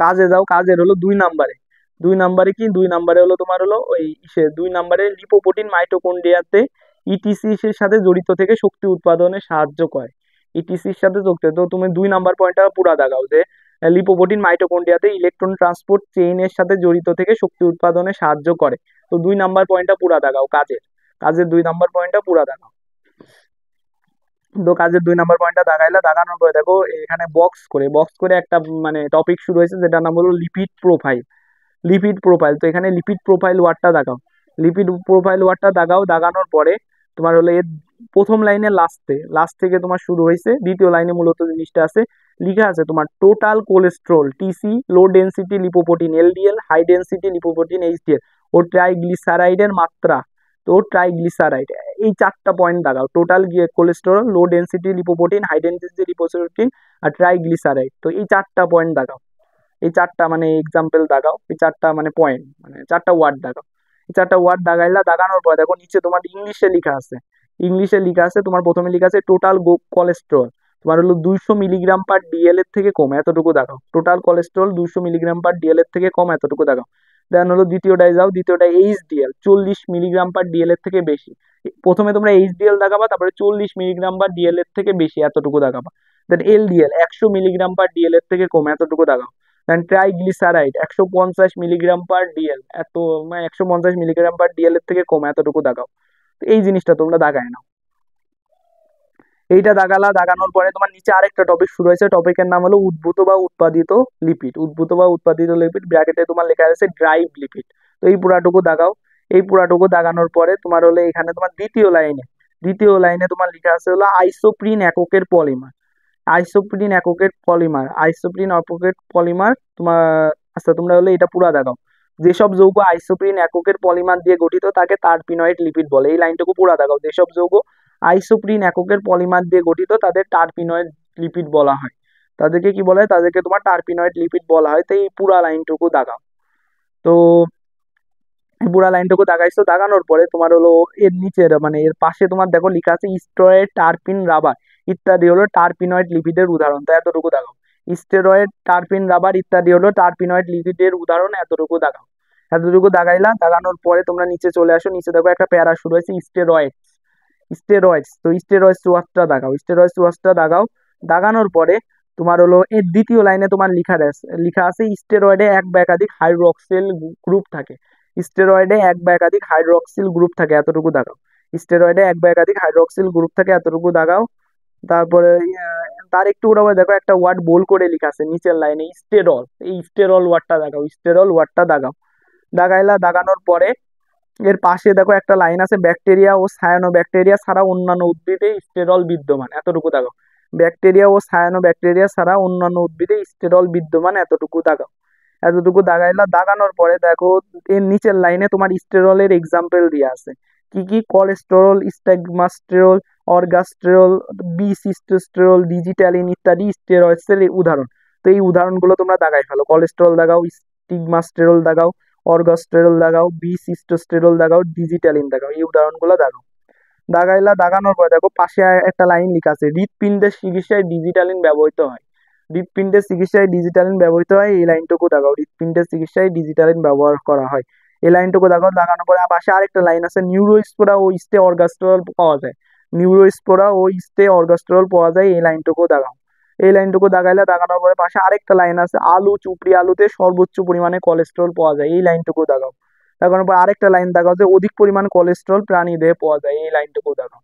কাজে যাও। কাজের হলো 2 নাম্বারে, 2 নাম্বারে কি 2 নাম্বারে হলো তোমার হলো ওই ইসে 2 নাম্বারে লিপোপ্রোটিন মাইটোকন্ড্রিয়াতে ইটিসি এর সাথে জড়িত থেকে শক্তি উৎপাদনে সাহায্য করে, ইটিসির সাথে যুক্ত। তো তুমি 2 নাম্বার পয়েন্টটা পুরা দাগাও যে লিপোপ্রোটিন মাইটোকন্ড্রিয়াতে ইলেকট্রন ট্রান্সপোর্ট চেইনের সাথে জড়িত থেকে শক্তি উৎপাদনে সাহায্য করে। তো 2 নাম্বার পয়েন্টটা পুরা দাগাও কাজের, কাজের 2 নাম্বার পয়েন্টটা পুরা দাগাও। তো কাজের 2 নাম্বার পয়েন্টটা দাগাইলা, দাগানোর পরে দেখো এখানে বক্স করে একটা মানে টপিক শুরু হয়েছে, যেটার নাম হলো লিপিড প্রোফাইল, লিপিড প্রোফাইল। তো এখানে লিপিড প্রোফাইল ওয়ার্ডটা দাগাও, লিপিড প্রোফাইল ওয়ার্ডটা দাগাও। দাগানোর পরে তোমার হলো এর প্রথম লাইনে লাস্ট থেকে তোমার শুরু হয়েছে, দ্বিতীয় লাইনে মূলত জিনিসটা আছে, লিখা আছে তোমার total cholesterol TC, low density lipoprotein LDL, high density lipoprotein HDL ও ট্রাইগ্লিসারাইডের মাত্রা। তো ট্রাইগ্লিসারাইড, এই 4টা পয়েন্ট দাগাও। Total cholesterol, low density lipoprotein, high density lipoprotein আর ট্রাইগ্লিসারাইড, তো এই 4টা পয়েন্ট দাগাও। এই 4টা মানে এক্সাম্পল দাগাও, এই 4টা মানে পয়েন্ট মানে 4টা ওয়ার্ড দাগাও। এই 4টা ওয়ার্ড দাগাইলা, দাগানোর পর দেখো নিচে তোমার ইংলিশে লেখা আছে, ইংলিশে লেখা আছে তোমার প্রথমে লেখা আছে টোটাল কোলেস্টেরল তোমার হলো 200 মিলিগ্রাম/ডিএল এর থেকে কম, এতটুকু দেখাও। টোটাল কোলেস্টেরল 200 মিলিগ্রাম/ডিএল এর থেকে কম, এতটুকু দেখাও। দেন হলো দ্বিতীয়টায় যাও, দ্বিতীয়টায় এইচডিএল 40 মিলিগ্রাম/ডিএল এর থেকে বেশি। প্রথমে তোমরা এইচডিএল দেখাবা, তারপরে 40 মিলিগ্রাম/ডিএল এর থেকে বেশি, এতটুকু দেখাবা। দেন এলডিএল 100 মিলিগ্রাম/ডিএল এর থেকে কম, এতটুকু দেখাও। দেন ট্রাইগ্লিসারাইড 150 মিলিগ্রাম/ডিএল, এত মানে 150 মিলিগ্রাম/ডিএল এর থেকে কম, এতটুকু দেখাও। তো এই জিনিসটা তোমরা দাগায় নাও। এইটা দাগালা, দাগানোর পরে তোমার নিচে আরেকটা টপিক শুরু হয়েছে, টপিকের নাম হলো উদ্ভূত বা উৎপাদিত লিপিড, উদ্ভূত বা উৎপাদিত লিপিড, ব্র্যাকেটে তোমার লেখা আছে ড্রাইভ লিপিড। তো এই পুরাটুকু দাগাও। এই পুরাটুকু দাগানোর পরে তোমার হলো এখানে তোমার দ্বিতীয় লাইনে তোমার লেখা আছে হলো আইসোপ্রিন এককের পলিমার, আইসোপ্রিন এককের পলিমার, আইসোপ্রিন এককের পলিমার তোমার। আচ্ছা তোমরা হলো এটা পুরা দাগাও। যেসব যৌগ আইসোপ্রিন এককের পলিমার দিয়ে গঠিত তাকে টারপিনয়েড লিপিড বলে, এই লাইনটুকু পুরা দাগাও। যেসব যৌগ আইসোপ্রিন এককের পলিমার দিয়ে গঠিত তাদের টারপিনয়েড লিপিড বলা হয়, তাদেরকে কি বলা হয়, তাদেরকে তোমার টারপিনয়েড লিপিড বলা হয়। তো এই পুরা লাইনটুকু দাগাও। তো এই পুরা লাইনটুকু দাগাইছো, দাগানোর পরে তোমার হলো এর নিচের মানে এর পাশে তোমার দেখো লেখা আছে স্টেরয়েড, টারপিন, রাবার ইত্যাদি হলো টারপিনয়েড লিপিডের উদাহরণ, তো এতটুকু দাগাও। স্টেরয়েড, টারপিন, রাবার ইত্যাদি হলো টারপিনয়েড লিপিডের উদাহরণ, এতটুকু দাগাও। এতটুকু দাগাইলা, দাগানোর পরে তোমরা নিচে চলে আসো, নিচে দেখো একটা প্যারা শুরু হয়েছে স্টেরয়েডস, স্টেরয়েডস। তো স্টেরয়েডস ওয়ার্ডটা দাগাও, স্টেরয়েডস ওয়ার্ডটা দাগাও। দাগানোর পরে তোমার হলো এর দ্বিতীয় লাইনে তোমার লেখা আছে স্টেরয়েডে এক বা একাধিক হাইড্রোক্সিল গ্রুপ থাকে, স্টেরয়েডে এক বা একাধিক হাইড্রোক্সিল গ্রুপ থাকে, এতটুকু দাগাও। স্টেরয়েডে এক বা একাধিক হাইড্রোক্সিল গ্রুপ থাকে, এতটুকু দাগাও। তারপরে তার একটু ওরা দেখো একটা ওয়ার্ড বোল্ড করে লেখা আছে নিচের লাইনে স্টেরল, এই স্টেরল ওয়ার্ডটা দাগাও, স্টেরল ওয়ার্ডটা দাগাও। দাগাইলা, দাগানোর পরে এর পাশে দেখো একটা লাইন আছে ব্যাকটেরিয়া ও সায়ানোব্যাকটেরিয়া ছাড়া অন্যান্য উদ্ভিদে স্টেরল বিদ্যমান, এতটুকু দাগাও। ব্যাকটেরিয়া ও সায়ানোব্যাকটেরিয়া ছাড়া অন্যান্য উদ্ভিদে স্টেরল বিদ্যমান, এতটুকু দাগাও। এতটুকু দাগাইলা, দাগানোর পরে দেখো এর নিচের লাইনে তোমার স্টেরলের এক্সাম্পল দিয়ে আছে, কি কি কোলেস্টেরল, স্ট্যাগমাস্টেরল, অর্গাস্টেরল, বিসিস্টোস্টেরল, ডিজিটালিন ইত্যাদি স্টেরয়েডস এর উদাহরণ। তো এই উদাহরণগুলো তোমরা দাগাই ফেলো, কোলেস্টেরল দাগাও, স্টিগমাস্টেরল দাগাও, অর্গাস্টেরল দাগাও, বিসিস্টোস্টেরল দাগাও, ডিজিটালিন দাগাও, এই উদাহরণগুলো দাগাও। দাগাইলা, দাগানোর পর দেখো পাশে একটা লাইন লেখা আছে, হৃৎপিণ্ডের চিকিৎসায় ডিজিটালিন ব্যবহৃত হয়। হৃৎপিণ্ডের চিকিৎসায় ডিজিটালিন ব্যবহৃত হয়, এই লাইনটুকু দাগাও। হৃৎপিণ্ডের চিকিৎসায় ডিজিটালিন ব্যবহার করা হয়, এই লাইনটুকু দাগাও। দাগানোর পরে পাশে আরেকটা লাইন আছে, নিউরোস্পোরা ও ইস্টে অর্গাস্টেরল পাওয়া যায়। নিউরোস্পোরা ও ইস্টে অর্গাস্টেরল পাওয়া যায়, এই লাইনটুকু দাগাও। এই লাইনটুকু দাগাইলে, দাগানোর পরে পাশে আরেকটা লাইন আছে, আলু চুপড়ি আলুতে সর্বোচ্চ পরিমাণে কোলেস্টেরল পাওয়া যায়, এই লাইনটুকু দাগাও। দাগানোর পর আরেকটা লাইন দাগাও যে অধিক পরিমাণ কোলেস্টেরল প্রাণী দেহে পাওয়া যায়, এই লাইনটুকু দাগাও।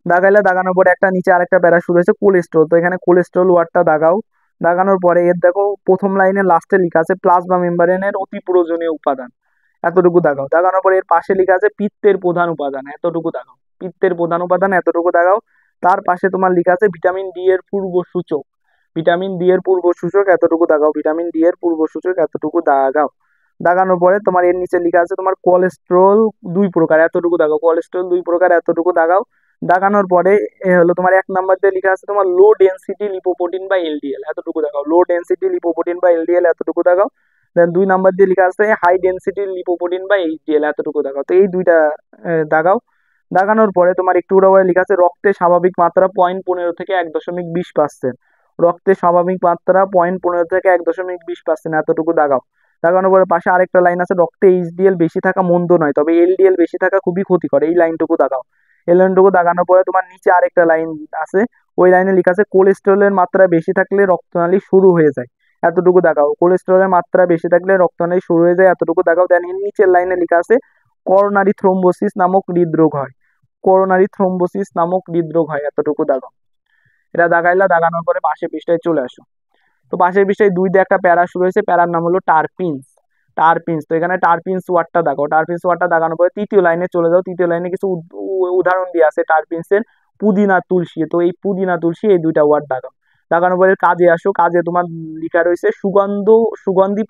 দাগাইলে, দাগানোর পরে একটা নিচে আরেকটা প্যারা শুরু হয়েছে কোলেস্টেরল, তো এখানে কোলেস্টেরল ওয়ার্ডটা দাগাও। দাগানোর পরে এর দেখো প্রথম লাইনের লাস্টে লেখা আছে প্লাজমা মেমব্রেনের অতি প্রয়োজনীয় উপাদান, এতটুকু দাগাও। দাগানোর পরে এর পাশে লেখা আছে পিত্তের প্রধান উপাদান, এতটুকু দাগাও। পিত্তের প্রধান উপাদান, এতটুকু দাগাও। তার পাশে তোমার লেখা আছে ভিটামিন ডি এর পূর্ব সূচক, ভিটামিন ডি এর পূর্ব সূচক, এতটুকু দাগাও। ভিটামিন ডি এর পূর্ব সূচক, এতটুকু দাগাও। দাগানোর পরে তোমার এর নিচে লেখা আছে তোমার কোলেস্টেরল দুই প্রকার, এতটুকু দাগাও। কোলেস্টেরল দুই প্রকার, এতটুকু দাগাও। দাগানোর পরে এ হলো তোমার এক নাম্বার দিয়ে লেখা আছে তোমার লো ডেনসিটি লিপোপ্রোটিন বা এলডিএল, এতটুকু দাগাও। লো ডেনসিটি লিপোপ্রোটিন বা এলডিএল, এতটুকু দাগাও। দেন দুই নাম্বার দিয়ে লেখা আছে হাই ডেনসিটি লিপোপ্রোটিন বা এইচডিএল, এতটুকু দাগাও। তো এই দুইটা দাগাও। দাগানোর পরে তোমার একটু করে লেখা আছে রক্তে স্বাভাবিক মাত্রা 0.15 থেকে 1.20%, রক্তে স্বাভাবিক মাত্রা 0.15 থেকে 1.20%, এতটুকু দাগাও। দাগানোর পরে পাশে আরেকটা লাইন আছে রক্তে এইচডিএল বেশি থাকা মন্দ নয়, তবে এলডিএল বেশি থাকা খুবই ক্ষতিকর, এই লাইনটুকু দাগাও। এই লাইনটুকু দাগানোর পরে তোমার নিচে আরেকটা লাইন আছে, ওই লাইনে লেখা আছে কোলেস্টেরলের মাত্রা বেশি থাকলে রক্তনালী শুরু হয়ে যায়, এতটুকু দাগাও। কোলেস্টেরলের মাত্রা বেশি থাকলে রক্তনালী শুরু হয়ে যায়, এতটুকু দাগাও। দেন এর নিচের লাইনে লেখা আছে করোনারি থ্রোম্বোসিস নামক হৃদরোগ হয়, করোনারি থ্রোম্বোসিস নামক হৃদরোগ হয়, এতটুকু দাগাও। এটা দাগাইলা, দাগানোর পরে পাশের পৃষ্ঠায় চলে আসো। তো পাশের পৃষ্ঠায় দুই দিয়ে একটা প্যারা শুরু হয়েছে, প্যারার নাম হলো টারপিনস, টারপিনস। তো এখানে টারপিনস ওয়ার্ডটা দাগাও। টারপিনস ওয়ার্ডটা দাগানোর পরে তৃতীয় লাইনে চলে যাও। তৃতীয় লাইনে কিছু উদাহরণ দিয়ে আছে টারপিনসের, পুদিনা তুলসী, তো এই পুদিনা তুলসী এই দুইটা ওয়ার্ড দাগাও। দাগানোর পরে কাজে আসো। কাজে তোমার লেখা রয়েছে সুগন্ধি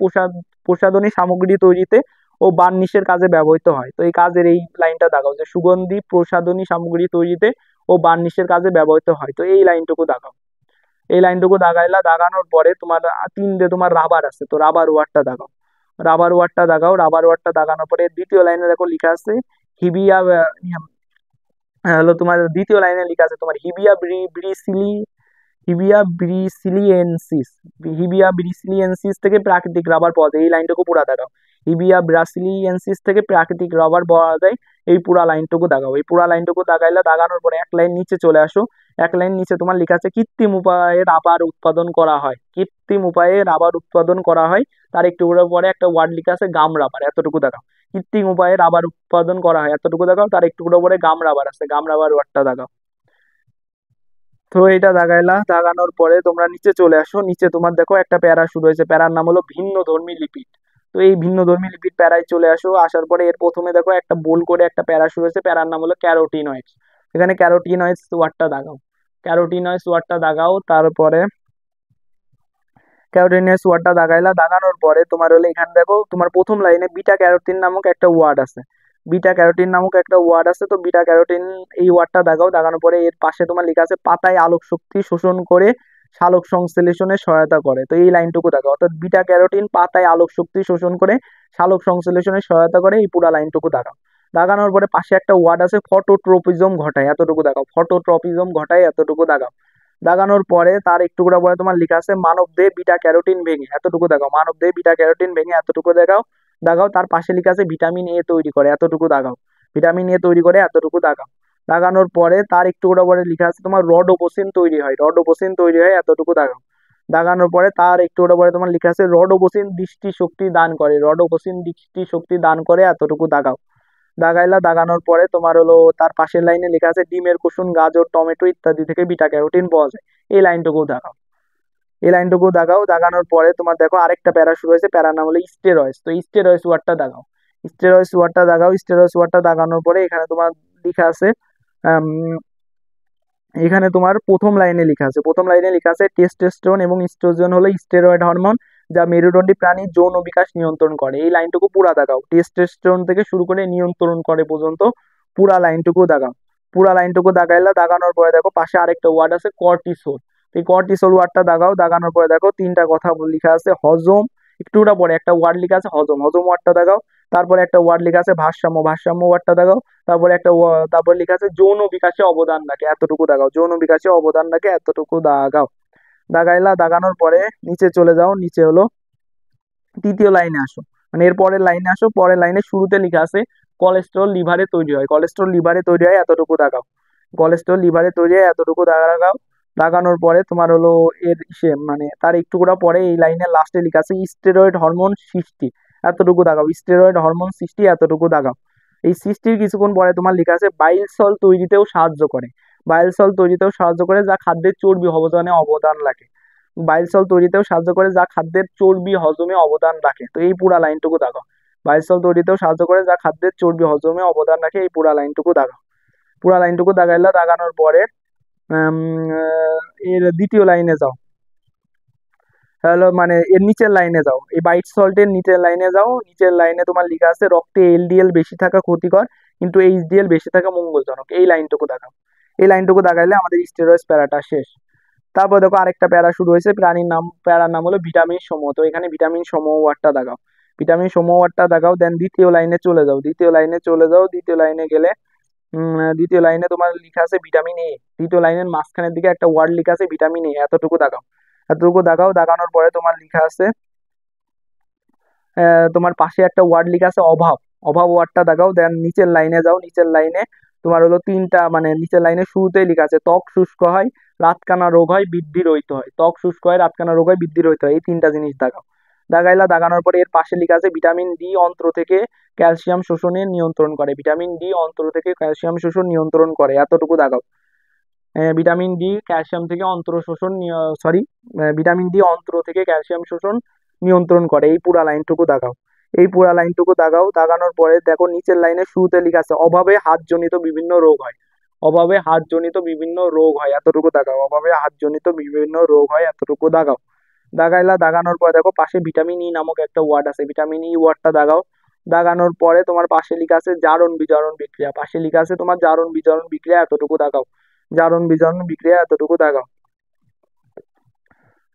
প্রসাধনী সামগ্রী তৈরিতে ও বার্নিশের কাজে ব্যবহৃত হয়, তো এই কাজের এই লাইনটা দাগাও যে সুগন্ধি প্রসাধনী সামগ্রী তৈরিতে ও বার্নিশের কাজে ব্যবহৃত হয়, তো এই লাইনটুকু দাগাও। এই লাইনটুকু দাগাইলা, দাগানোর পরে তোমার তিন দিয়ে তোমার রাবার আছে, তো রাবার ওয়ার্ডটা দাগাও। রাবার ওয়ার্ডটা দাগাও। রাবার ওয়ার্ডটা দাগানোর পরে দ্বিতীয় লাইনে দেখো লেখা আছে হিবিয়া হলো তোমার দ্বিতীয় লাইনে লেখা আছে তোমার হিবিয়া ব্রিসিলিয়েন্সিস, হিবিয়া ব্রিসিলিয়েন্সিস থেকে প্রাকৃতিক রাবার পাওয়া যায়, এই লাইনটুকু পুরা দাগাও। হিবিয়া ব্রাসিলিয়েন্সিস থেকে প্রাকৃতিক রাবার পাওয়া যায়, এই পুরা লাইনটুকু দাগাও। এই পুরা লাইনটুকু দাগাইলা, দাগানোর পরে এক লাইন নিচে চলে আসো। এক লাইন নিচে তোমার লেখা আছে কৃত্রিম উপায়ে রাবার উৎপাদন করা হয়, কৃত্রিম উপায়ে রাবার উৎপাদন করা হয়। তার একটু পরে একটা ওয়ার্ড লেখা আছে গাম রাবার, এতটুকু দাগাও। কৃত্রিম উপায়ে রাবার উৎপাদন করা হয়, এতটুকু দাগাও। তার একটু পরে গাম রাবার আছে, গাম রাবার ওয়ার্ডটা দাগাও। তো এটা দাগাইলা, দাগানোর পরে তোমরা নিচে চলে আসো। নিচে তোমার দেখো একটা প্যারা শুরু হয়েছে, প্যারার নাম হলো ভিন্ন ধর্মী লিপিড, তো এই ভিন্ন ধর্মী লিপিড প্যারায় চলে আসো। আসার পরে এর প্রথমে দেখো একটা বোল করে একটা প্যারা শুরু হয়েছে, প্যারার নাম হলো ক্যারোটিনয়েডস, এখানে ক্যারোটিনয়েডস ওয়ার্ডটা দাগাও। ক্যারোটিনয়েডস ওয়ার্ডটা দাগাও। তারপরে ক্যারোটিনয়েডস ওয়ার্ডটা দাগাইলা, দাগানোর পরে তোমার হলো এখানে দেখো তোমার প্রথম লাইনে বিটা ক্যারোটিন নামক একটা ওয়ার্ড আছে, বিটা ক্যারোটিন নামক একটা ওয়ার্ড আছে, তো বিটা ক্যারোটিন এই ওয়ার্ডটা দাগাও। দাগানোর পরে এর পাশে তোমার লেখা আছে পাতায় আলোক শক্তি শোষণ করে সালোক সংশ্লেষণে সহায়তা করে, তো এই লাইনটুকু দাগাও। অর্থাৎ বিটা ক্যারোটিন পাতায় আলোক শক্তি শোষণ করে সালোক সংশ্লেষণে সহায়তা করে, এই পুরা লাইনটুকু দাগাও। দাগানোর পরে পাশে একটা ওয়ার্ড আছে ফটোট্রপিজম ঘটায়, এতটুকু দাগাও। ফটোট্রপিজম ঘটায়, এতটুকু দাগাও। দাগানোর পরে তার একটু করে পরে তোমার লেখা আছে মানব দেহে বিটা ক্যারোটিন ভেঙে, এতটুকু দেখাও। মানব দেহে বিটা ক্যারোটিন ভেঙে, এতটুকু দেখাও। দাগাও। তার পাশে লেখা আছে ভিটামিন এ তৈরি করে, এতটুকু দাগাও। ভিটামিন এ তৈরি করে, এতটুকু দাগাও। দাগানোর পরে তার একটু করে পরে লেখা আছে তোমার রডোপসিন তৈরি হয়, রডোপসিন তৈরি হয়, এতটুকু দাগাও। দাগানোর পরে তার একটু করে পরে তোমার লেখা আছে রডোপসিন দৃষ্টি শক্তি দান করে, রডোপসিন দৃষ্টি শক্তি দান করে, এতটুকু দাগাও। দাগাইলা, দাগানোর পরে তোমার হলো তার পাশের লাইনে লেখা আছে ডিমের কুসুম গাজর টমেটো ইত্যাদি থেকে বিটা ক্যারোটিন পাওয়া যায়, এই লাইনটুকু দাগাও। এই লাইনটুকু দাগাও। দাগানোর পরে তোমার দেখো আরেকটা প্যারা শুরু হয়েছে, প্যারার নাম হলো স্টেরয়েডস, তো স্টেরয়েডস ওয়ার্ডটা দাগাও। স্টেরয়েডস ওয়ার্ডটা দাগাও। স্টেরয়েডস ওয়ার্ডটা দাগানোর পরে এখানে তোমার লেখা আছে আম, এখানে তোমার প্রথম লাইনে লেখা আছে, প্রথম লাইনে লেখা আছে টেস্টোস্টেরন এবং ইস্ট্রোজেন হলো স্টেরয়েড হরমোন যা মেরুদণ্ডী প্রাণীর যৌন বিকাশ নিয়ন্ত্রণ করে, এই লাইনটুকু পুরা দাগাও। টেস্টোস্টেরন থেকে শুরু করে নিয়ন্ত্রণ করে পর্যন্ত পুরা লাইনটুকু দাগাও। পুরা লাইনটুকু দাগাইলা, দাগানোর পরে দেখো পাশে আরেকটা ওয়ার্ড আছে কর্টিসোল, এই কর্টিসল ওয়ার্ডটা দাগাও, দাগানোর পরে দেখো তিনটা কথা লেখা আছে হজম, একটুটা পরে একটা ওয়ার্ড লেখা আছে হজম, হজম ওয়ার্ডটা দাগাও। তারপরে একটা ওয়ার্ড লেখা আছে ভারসাম্য, ভারসাম্য ওয়ার্ডটা দাগাও। তারপরে তারপর লেখা আছে যৌন বিকাশে অবদান রাখে, এতটুকু দাগাও, যৌন বিকাশে অবদান রাখে, এতটুকু দাগাও। দাগাইলা, দাগানোর পরে নিচে চলে যাও, নিচে হলো তৃতীয় লাইনে আসো, মানে এর পরের লাইনে আসো, পরের লাইনে শুরুতে লেখা আছে কোলেস্টেরল লিভারে তৈরি হয়, কোলেস্টেরল লিভারে তৈরি হয়, এতটুকু দাগাও। কোলেস্টেরল লিভারে তৈরি হয়, এতটুকু দাগাও। দাগানোর পরে তোমার হলো মানে তার একটুকুটা পরে এই লাইনের লাস্টে লেখা আছে স্টেরয়েড হরমোন সৃষ্টি, এতটুকু দাগাও, স্টেরয়েড হরমোন সৃষ্টি, এতটুকু দাগাও। এই সৃষ্টির কিছুক্ষণ পরে তোমার লেখা আছে বাইল সল তৈরিতেও সাহায্য করে, বাইল সল তৈরিতেও সাহায্য করে যা খাদ্যের চর্বি হজমে অবদান রাখে, বাইল সল তৈরিতেও সাহায্য করে যা খাদ্যের চর্বি হজমে অবদান রাখে, তো এই পুরা লাইনটুকু দাগাও। বাইল সল তৈরিতেও সাহায্য করে যা খাদ্যের চর্বি হজমে অবদান রাখে, এই পুরা লাইনটুকু দাগাও। পুরা লাইনটুকু দাগাইলা, দাগানোর পরে এর দ্বিতীয় লাইনে যাও, হ্যালো মানে এর নিচের লাইনে যাও, এই বাইট সল্টের নিচের লাইনে যাও, নিচের লাইনে তোমার লেখা আছে রক্তে এলডিএল বেশি থাকা ক্ষতিকর কিন্তু এইচডিএল বেশি থাকা মঙ্গলজনক, এই লাইনটুকু দাগাও। এই লাইনটুকু দাগাইলে আমাদের স্টেরয়েড প্যারাটা শেষ। তারপর দেখো আরেকটা প্যারা শুরু হয়েছে, প্যারার নাম হলো ভিটামিন সমূহ, তো এখানে ভিটামিন সমূহ ওয়ার্ডটা দাগাও, ভিটামিন সমূহ ওয়ার্ডটা দাগাও। দেন দ্বিতীয় লাইনে চলে যাও, দ্বিতীয় লাইনে চলে যাও, দ্বিতীয় লাইনে গেলে দ্বিতীয় লাইনে তোমার লেখা আছে ভিটামিন এ, দ্বিতীয় লাইনের মাঝখানের দিকে একটা ওয়ার্ড লেখা আছে ভিটামিন এ, এতটুকু দাগাও। এতটুকু দাগাও, দাগানোর পরে তোমার লেখা আছে তোমার পাশে একটা ওয়ার্ড লেখা আছে অভাব, অভাব ওয়ার্ডটা দাগাও। দেন নিচের লাইনে যাও, নিচের লাইনে তোমার হলো তিনটা, মানে নিচের লাইনে শুরুতেই লেখা আছে ত্বক শুষ্ক হয়, রাতকানা রোগ হয়, বৃদ্ধি রহিত হয়, ত্বক শুষ্ক হয়, রাতকানা রোগ হয়, বৃদ্ধি রহিত হয়, এই তিনটা জিনিস দাগাও। দাগাইলা, দাগানোর পরে এর পাশে লেখা আছে ভিটামিন ডি অন্ত্র থেকে ক্যালসিয়াম শোষণে নিয়ন্ত্রণ করে, ভিটামিন ডি অন্ত্র থেকে ক্যালসিয়াম শোষণ নিয়ন্ত্রণ করে, এতটুকু দাগাও। ভিটামিন ডি ক্যালসিয়াম থেকে অন্ত্র শোষণ, সরি, ভিটামিন ডি অন্ত্র থেকে ক্যালসিয়াম শোষণ নিয়ন্ত্রণ করে, এই পুরা লাইনটুকু দাগাও। এই পুরা লাইনটুকু দাগাও। দাগানোর পরে দেখো নিচের লাইনে শুরুতে লেখা আছে অভাবে হাতজনিত বিভিন্ন রোগ হয়, অভাবে হাতজনিত বিভিন্ন রোগ হয়, এতটুকু দাগাও, অভাবে হাতজনিত বিভিন্ন রোগ হয়, এতটুকু দাগাও। দাগাইলা, দাগানোর পরে দেখো পাশে ভিটামিন ই নামক একটা ওয়ার্ড আছে, ভিটামিন ই ওয়ার্ডটা দাগাও। দাগানোর পরে তোমার পাশে লেখা আছে জারণ বিজারণ বিক্রিয়া, পাশে লেখা আছে তোমার জারণ বিজারণ বিক্রিয়া, এতটুকু দাগাও, জারণ বিজারণ বিক্রিয়া, এতটুকু দাগাও।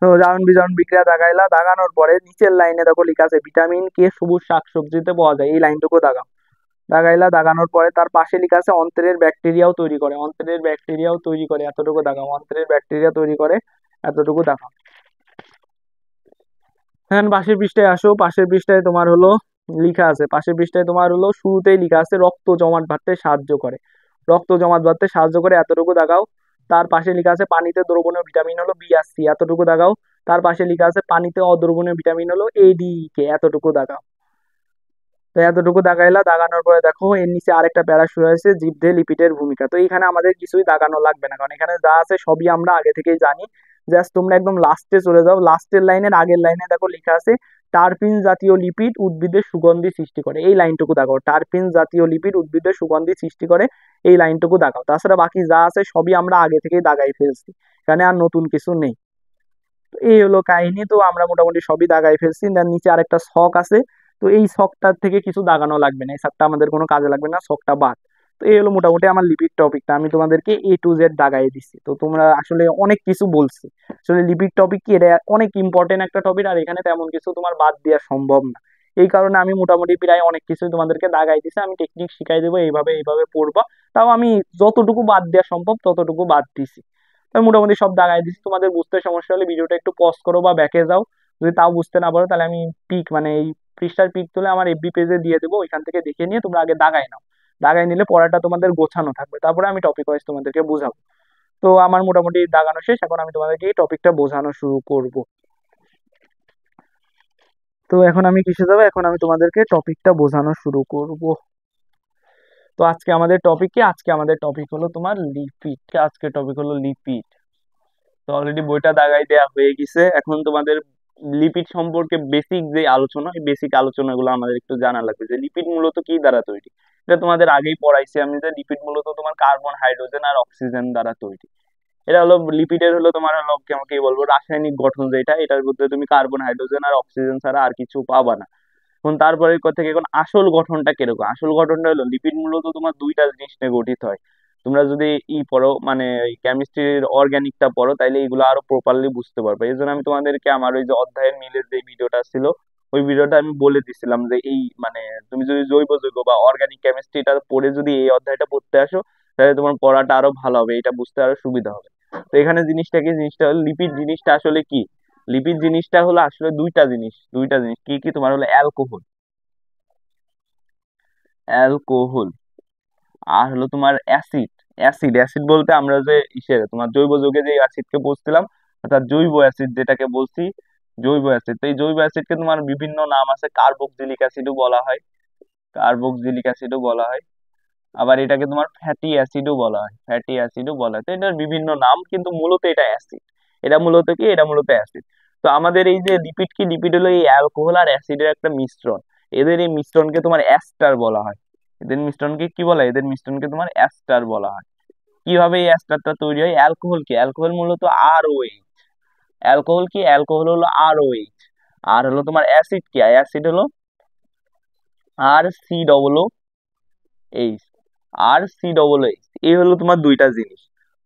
তো জারণ বিজারণ বিক্রিয়া দাগাইলা, দাগানোর পরে নিচের লাইনে দেখো লেখা আছে ভিটামিন কে সবুজ শাকসবজিতে পাওয়া যায়, এই লাইনটুকু দাগাও। দাগাইলা, দাগানোর পরে তার পাশে লেখা আছে অন্ত্রের ব্যাকটেরিয়াও তৈরি করে, অন্ত্রের ব্যাকটেরিয়াও তৈরি করে, এতটুকু দাগাও, অন্ত্রের ব্যাকটেরিয়া তৈরি করে, এতটুকু দাগাও। এখন পাশের পৃষ্ঠায় আসো, পাশের পৃষ্ঠায় তোমার হলো লেখা আছে, পাশের পৃষ্ঠায় তোমার হলো শুরুতেই লেখা আছে রক্ত জমাট বাঁধতে সাহায্য করে, রক্ত জমাট বাঁধতে সাহায্য করে, এতটুকু দাগাও। তার পাশে লেখা আছে পানিতে দ্রবণীয় ভিটামিন হলো বি আর সি, এতটুকু দাগাও। তার পাশে লেখা আছে পানিতে অদ্রবণীয় ভিটামিন হলো এ ডি ই কে, এতটুকু দাগাও। তো এতটুকু দাগাইলা, দাগানোর পরে দেখো এর নিচে আরেকটা প্যারা শুরু হয়েছে জীবদেহে লিপিডের ভূমিকা, তো এখানে আমাদের কিছুই দাগানো লাগবে না, কারণ এখানে যা আছে সবই আমরা আগে থেকেই জানি। জাস্ট তোমরা একদম লাস্টে চলে যাও, লাস্টের লাইনের আগের লাইনে দেখো লেখা আছে টারপিন জাতীয় লিপিড উদ্ভিদের সুগন্ধি সৃষ্টি করে, এই লাইনটুকু দাগাও, টারপিন জাতীয় লিপিড উদ্ভিদের সুগন্ধি সৃষ্টি করে, এই লাইনটুকু দাগাও। তাছাড়া বাকি যা আছে সবই আমরা আগে থেকেই দাগাই ফেলছি, এখানে আর নতুন কিছু নেই। তো এই হলো কাহিনী, তো আমরা মোটামুটি সবই দাগাই ফেলছি। তার নিচে আরেকটা ছক আছে, তো এই ছকটার থেকে কিছু দাগানো লাগবে না, এই ছকটা আমাদের কোনো কাজে লাগবে না, ছকটা বাদ। তো এই হলো মোটামুটি আমার লিপিড টপিকটা, আমি তোমাদেরকে A to Z দাগাই দিচ্ছি। তো তোমরা আসলে অনেক কিছু বলছি, আসলে লিপিড টপিক কি এটা অনেক ইম্পর্টেন্ট একটা টপিক, আর এখানে তেমন কিছু তোমার বাদ দেওয়া সম্ভব না। এই কারণে আমি মোটামুটি প্রায় অনেক কিছু তোমাদেরকে দাগাই দিছি, আমি টেকনিক শিখাই দেবো এইভাবে এইভাবে পড়বা, তাও আমি যতটুকু বাদ দেওয়া সম্ভব ততটুকু বাদ দিছি। আমি মোটামুটি সব দাগাই দিচ্ছি, তোমাদের বুঝতে সমস্যা হলে ভিডিওটা একটু পজ করো বা ব্যাকে যাও, যদি তাও বুঝতে না পারো তাহলে আমি পিক মানে এই পৃষ্ঠার পিক তুলে আমার এফবি পেজে দিয়ে দেবো, ওইখান থেকে দেখে নিয়ে তোমরা আগে দাগাই নাও, দাগাই নিলে পড়াটা তোমাদের গোছানো থাকবে, তারপরে আমি টপিক ওয়াইজ তোমাদেরকে বোঝাবো। তো আমার মোটামুটি দাগানো শেষ, এখন আমি তোমাদেরকে এই টপিকটা বোঝানো শুরু করব। তো এখন আমি কিসে যাবো, এখন আমি তোমাদেরকে টপিকটা বোঝানো শুরু করব। তো আজকে আমাদের টপিক কি, আজকে আমাদের টপিক হলো তোমার লিপিড, আজকে টপিক হলো লিপিড। তো অলরেডি বইটা দাগাই দেয়া হয়ে গেছে, এখন তোমাদের লিপিড সম্পর্কে বেসিক যে আলোচনা, এই বেসিক আলোচনাগুলো আমাদের একটু জানা লাগবে, যে লিপিড মূলত কি দ্বারা তৈরি। এটা তোমাদের আগেই পড়াইছি আমি, যে লিপিড মূলত তোমার কার্বন হাইড্রোজেন আর অক্সিজেন দ্বারা তৈরি। এটা হলো লিপিডের হলো তোমার হলো কেমন কি বলবো রাসায়নিক গঠন, যেটা এটার মধ্যে তুমি কার্বন হাইড্রোজেন আর অক্সিজেন ছাড়া আর কিছু পাবা না। এখন তারপরে থেকে এখন আসল গঠনটা কিরকম, আসল গঠনটা হলো লিপিড মূলত তোমার দুইটা জিনিস নিয়ে গঠিত হয়। তোমরা যদি পড়ো মানে কেমিস্ট্রির অর্গানিকটা পড়ো, তাইলে এগুলো আরো প্রপারলি বুঝতে পারবে। এই জন্য আমি তোমাদেরকে আমার ওই যে অধ্যায়ের মিলের যে ভিডিওটা ছিল, ওই ভিডিওটা আমি বলে দিছিলাম যে এই মানে তুমি যদি জৈব যৌগ বা অর্গানিক কেমিস্ট্রিটা পড়ে যদি এই অধ্যায়টা পড়তে আসো, তাহলে তোমার পড়াটা আরো ভালো হবে, এটা বুঝতে আরো সুবিধা হবে। তো এখানে জিনিসটা কি, জিনিসটা হলো লিপিড জিনিসটা আসলে কি। লিপিড জিনিসটা হলো আসলে দুইটা জিনিস কি কি, তোমার হলো অ্যালকোহল, অ্যালকোহল আর হলো তোমার অ্যাসিড। অ্যাসিড বলতে আমরা যে তোমার জৈব যৌগে যে অ্যাসিডকে বলছিলাম, অর্থাৎ জৈব অ্যাসিড যেটাকে বলছি, জৈব অ্যাসিড। তো এই জৈব অ্যাসিডকে তোমার বিভিন্ন নাম আছে, কার্বক্সিলিক অ্যাসিডও বলা হয়, কার্বক্সিলিক অ্যাসিডও বলা হয়, আবার এটাকে তোমার ফ্যাটি অ্যাসিডও বলা হয়, ফ্যাটি অ্যাসিডও বলা হয়। তো এটার বিভিন্ন নাম, কিন্তু মূলত এটা অ্যাসিড। এটা মূলত কি, এটা মূলত অ্যাসিড। তো আমাদের এই যে লিপিড কি, লিপিড হলো এই অ্যালকোহল আর অ্যাসিডের একটা মিশ্রণ। এদের এই মিশ্রণকে তোমার অ্যাস্টার বলা হয়। এদের মিশ্রণকে কি বলা হয়, এদের মিশ্রণকে তোমার অ্যাস্টার বলা হয়। কিভাবে এই অ্যাস্টারটা তৈরি হয়, অ্যালকোহল কি, অ্যালকোহল মূলত আর ও এইচ। অ্যালকোহল কি, অ্যালকোহল হলো আর ও এইচ। আর হলো তোমার অ্যাসিড কি, অ্যাসিড হলো আর সি ডবল এইচ, আর সি ডবল এইচ। এই হলো তোমার দুইটা জিনিস।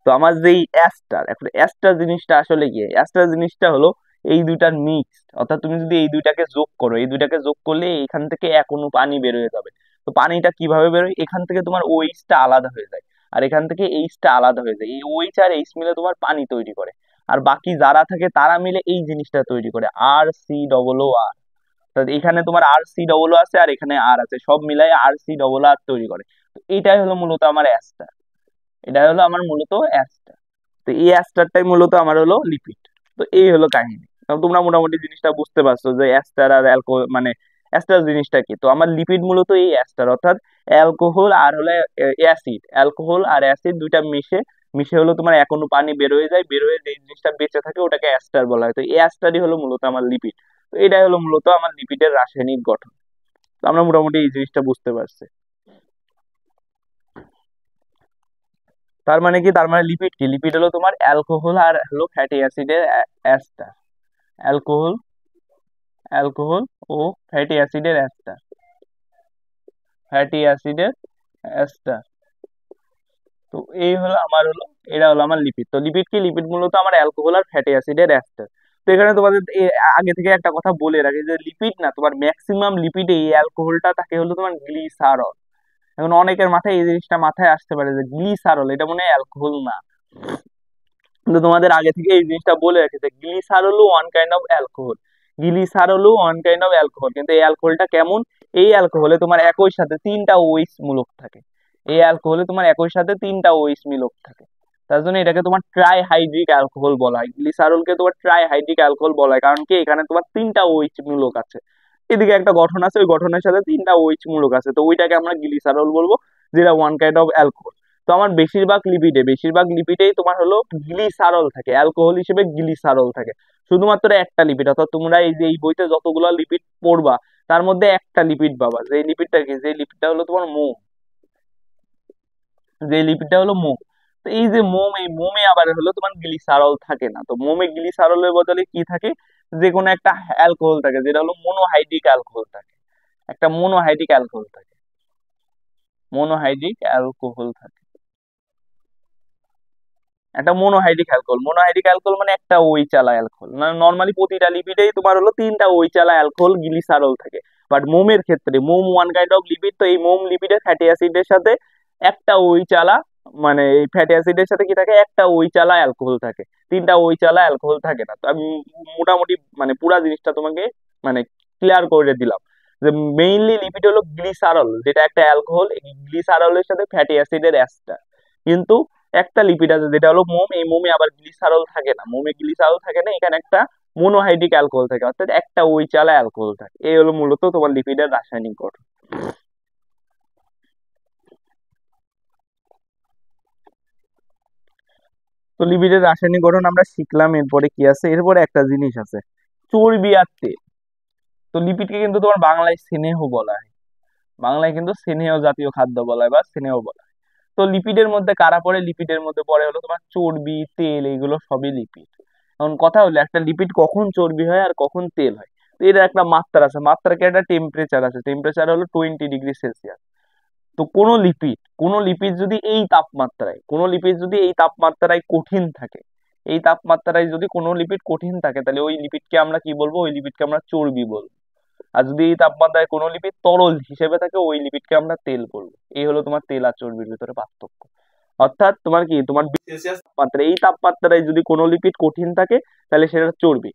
তো আমার যে অ্যাস্টার, এখন অ্যাস্টার জিনিসটা আসলে কি, অ্যাস্টার জিনিসটা হলো এই দুইটার মিক্স। অর্থাৎ তুমি যদি এই দুইটাকে যোগ করো, এই দুইটাকে যোগ করলে এখান থেকে এক অণু পানি বের হয়ে যাবে। তো পানিটা কিভাবে বেরোয়, এখান থেকে তোমার ওইচটা আলাদা হয়ে যায়, আর এখান থেকে এইচটা আলাদা হয়ে যায়। এই ওইচ আর এইচ মিলে তোমার পানি তৈরি করে, আর বাকি যারা থাকে তারা মিলে এই জিনিসটা তৈরি করে, আর সি ডবল ও আর। এখানে তোমার আর সি ডবল আছে আর এখানে আর আছে, সব মিলাই আর সি ডবল আর তৈরি করে। তো এটাই হলো মূলত আমার অ্যাস্টার, এটা হলো আমার মূলত অ্যাস্টার। তো এই অ্যাস্টারটাই মূলত আমার হলো লিপিড। তো এই হলো কাহিনী। তো তোমরা মোটামুটি জিনিসটা বুঝতে পারছো যে অ্যাস্টার আর অ্যালকোহল মানে অ্যাস্টার জিনিসটা কি। তো আমার লিপিড মূলত এই অ্যাস্টার, অর্থাৎ অ্যালকোহল আর হলো অ্যাসিড, অ্যালকোহল আর অ্যাসিড দুইটা মিশে মিশে হলো তোমার এক অণু পানি বের হয়ে যায়, বের হয়ে যে জিনিসটা বেঁচে থাকে ওটাকে অ্যাস্টার বলা হয়। তো এই অ্যাস্টারই হলো মূলত আমার লিপিড। তো এটাই হলো মূলত আমার লিপিডের রাসায়নিক গঠন। তো আমরা মোটামুটি এই জিনিসটা বুঝতে পারছি। তার মানে কি, তার মানে লিপিড কি, লিপিড হলো তোমার অ্যালকোহল আর হলো ফ্যাটি অ্যাসিডের অ্যাস্টার। অ্যালকোহল, অ্যালকোহল ও ফ্যাটি অ্যাসিডের অ্যাস্টার, ফ্যাটি অ্যাসিডের অ্যাস্টার। তো এই হলো আমার হলো, এটা হলো আমার লিপিড। তো লিপিড কি, লিপিড মূলত আমার অ্যালকোহল আর ফ্যাটি অ্যাসিডের অ্যাস্টার। তো এখানে তোমাদের আগে থেকে একটা কথা বলে রাখি যে লিপিড না, তোমার ম্যাক্সিমাম লিপিডে এই অ্যালকোহলটা থাকে হলো তোমার গ্লিসারল। এখন অনেকের মাথায় এই জিনিসটা মাথায় আসতে পারে যে গ্লিসারল এটা মনে হয় অ্যালকোহল না, কিন্তু তোমাদের আগে থেকে এই জিনিসটা বলে রেখেছে গ্লিসারলও ওয়ান কাইন্ড অফ অ্যালকোহল, গ্লিসারলও ওয়ান কাইন্ড অফ অ্যালকোহল। কিন্তু এই অ্যালকোহলটা কেমন, এই অ্যালকোহলে তোমার একই সাথে তিনটা ওইস মূলক থাকে, এই অ্যালকোহলে তোমার একই সাথে তিনটা ওইস মূলক থাকে। তার জন্য এটাকে তোমার ট্রাইহাইড্রিক অ্যালকোহল বলা হয়, গ্লিসারলকে তোমার ট্রাইহাইড্রিক অ্যালকোহল বলা হয়, কারণ কি এখানে তোমার তিনটা ওইচ মূলক আছে। এদিকে একটা গঠন আছে, ওই গঠনের সাথে তিনটা ওইচ মূলক আছে, তো ওইটাকে আমরা গ্লিসারল বলবো, যেটা ওয়ান কাইন্ড অফ অ্যালকোহল। তো আমার বেশিরভাগ লিপিডেই তোমার হলো গ্লিসারল থাকে, অ্যালকোহল হিসেবে গ্লিসারল থাকে। শুধুমাত্র একটা লিপিড, অর্থাৎ তোমরা এই যে এই বইতে যতগুলো লিপিড পড়বা তার মধ্যে একটা লিপিড পাবা, যে লিপিডটা কি, যে লিপিডটা হলো তোমার মোম, যে লিপিডটা হলো মোম। তো এই যে মোম, এই মোমে আবার হলো তোমার গ্লিসারল থাকে না। তো মোমে গ্লিসারলের বদলে কি থাকে, যে কোনো একটা অ্যালকোহল থাকে, যেটা হলো মোনোহাইড্রিক অ্যালকোহল থাকে, একটা মোনোহাইড্রিক অ্যালকোহল থাকে, মোনোহাইড্রিক অ্যালকোহল থাকে, একটা মোনোহাইড্রিক অ্যালকোহল মানে একটা ওই চালা অ্যালকোহল। মানে নর্মালি প্রতিটা লিপিডেই তোমার হলো তিনটা ওই চালা অ্যালকোহল গ্লিসারল থাকে, বাট মোমের ক্ষেত্রে, মোম ওয়ান কাইন্ড অফ লিপিড, তো এই মোম লিপিডের ফ্যাটি অ্যাসিডের সাথে একটা ওই চালা, মানে এই ফ্যাটি অ্যাসিডের সাথে কি থাকে, একটা ওই চালা অ্যালকোহল থাকে, তিনটা ওই চালা অ্যালকোহল থাকে না। তো আমি মোটামুটি মানে পুরা জিনিসটা তোমাকে মানে ক্লিয়ার করে দিলাম যে মেইনলি লিপিড হলো গ্লিসারল, যেটা একটা অ্যালকোহল, এই গ্লিসারলের সাথে ফ্যাটি অ্যাসিডের অ্যাস্টার। কিন্তু একটা লিপিড আছে যেটা হলো মোম, এই মোমে আবার গ্লিসারল থাকে না, মোমে গ্লিসারল থাকে না, এখানে একটা মোনোহাইড্রিক অ্যালকোহল থাকে, অর্থাৎ একটা ওই চালা অ্যালকোহল থাকে। এই হলো মূলত তোমার লিপিডের রাসায়নিক গঠন। তো লিপিডের রাসায়নিক গঠন আমরা শিখলাম, এরপরে কি আছে, এরপরে একটা জিনিস আছে, চর্বি আর তেল। তো লিপিডকে কিন্তু তোমার বাংলায় স্নেহ বলা হয়, বাংলায় কিন্তু স্নেহ জাতীয় খাদ্য বলা হয় বা স্নেহ বলা হয়। তো লিপিডের মধ্যে কারা পড়ে, লিপিডের মধ্যে পড়ে হলো তোমার চর্বি, তেল, এইগুলো সবই লিপিড। এখন কথা হলো একটা লিপিড কখন চর্বি হয় আর কখন তেল হয়। তো এর একটা মাত্রা আছে, মাত্রাকে একটা টেম্পারেচার আছে, টেম্পারেচার হলো 20 ডিগ্রি সেলসিয়াস। তো কোনো লিপিড যদি এই তাপমাত্রায় কঠিন থাকে, এই তাপমাত্রায় যদি কোনো লিপিড কঠিন থাকে, তাহলে ওই লিপিডকে আমরা কি বলবো? ওই লিপিডকে আমরা চর্বি বলবো। আর যদি এই তাপমাত্রায় কোনো লিপিড তরল হিসেবে থাকে, ওই লিপিডকে আমরা তেল বলবো। এই হলো তোমার তেল আর চর্বির ভিতরে পার্থক্য। অর্থাৎ তোমার 20 সেলসিয়াস তাপমাত্রা, এই তাপমাত্রায় যদি কোনো লিপিড কঠিন থাকে তাহলে সেটা চর্বি,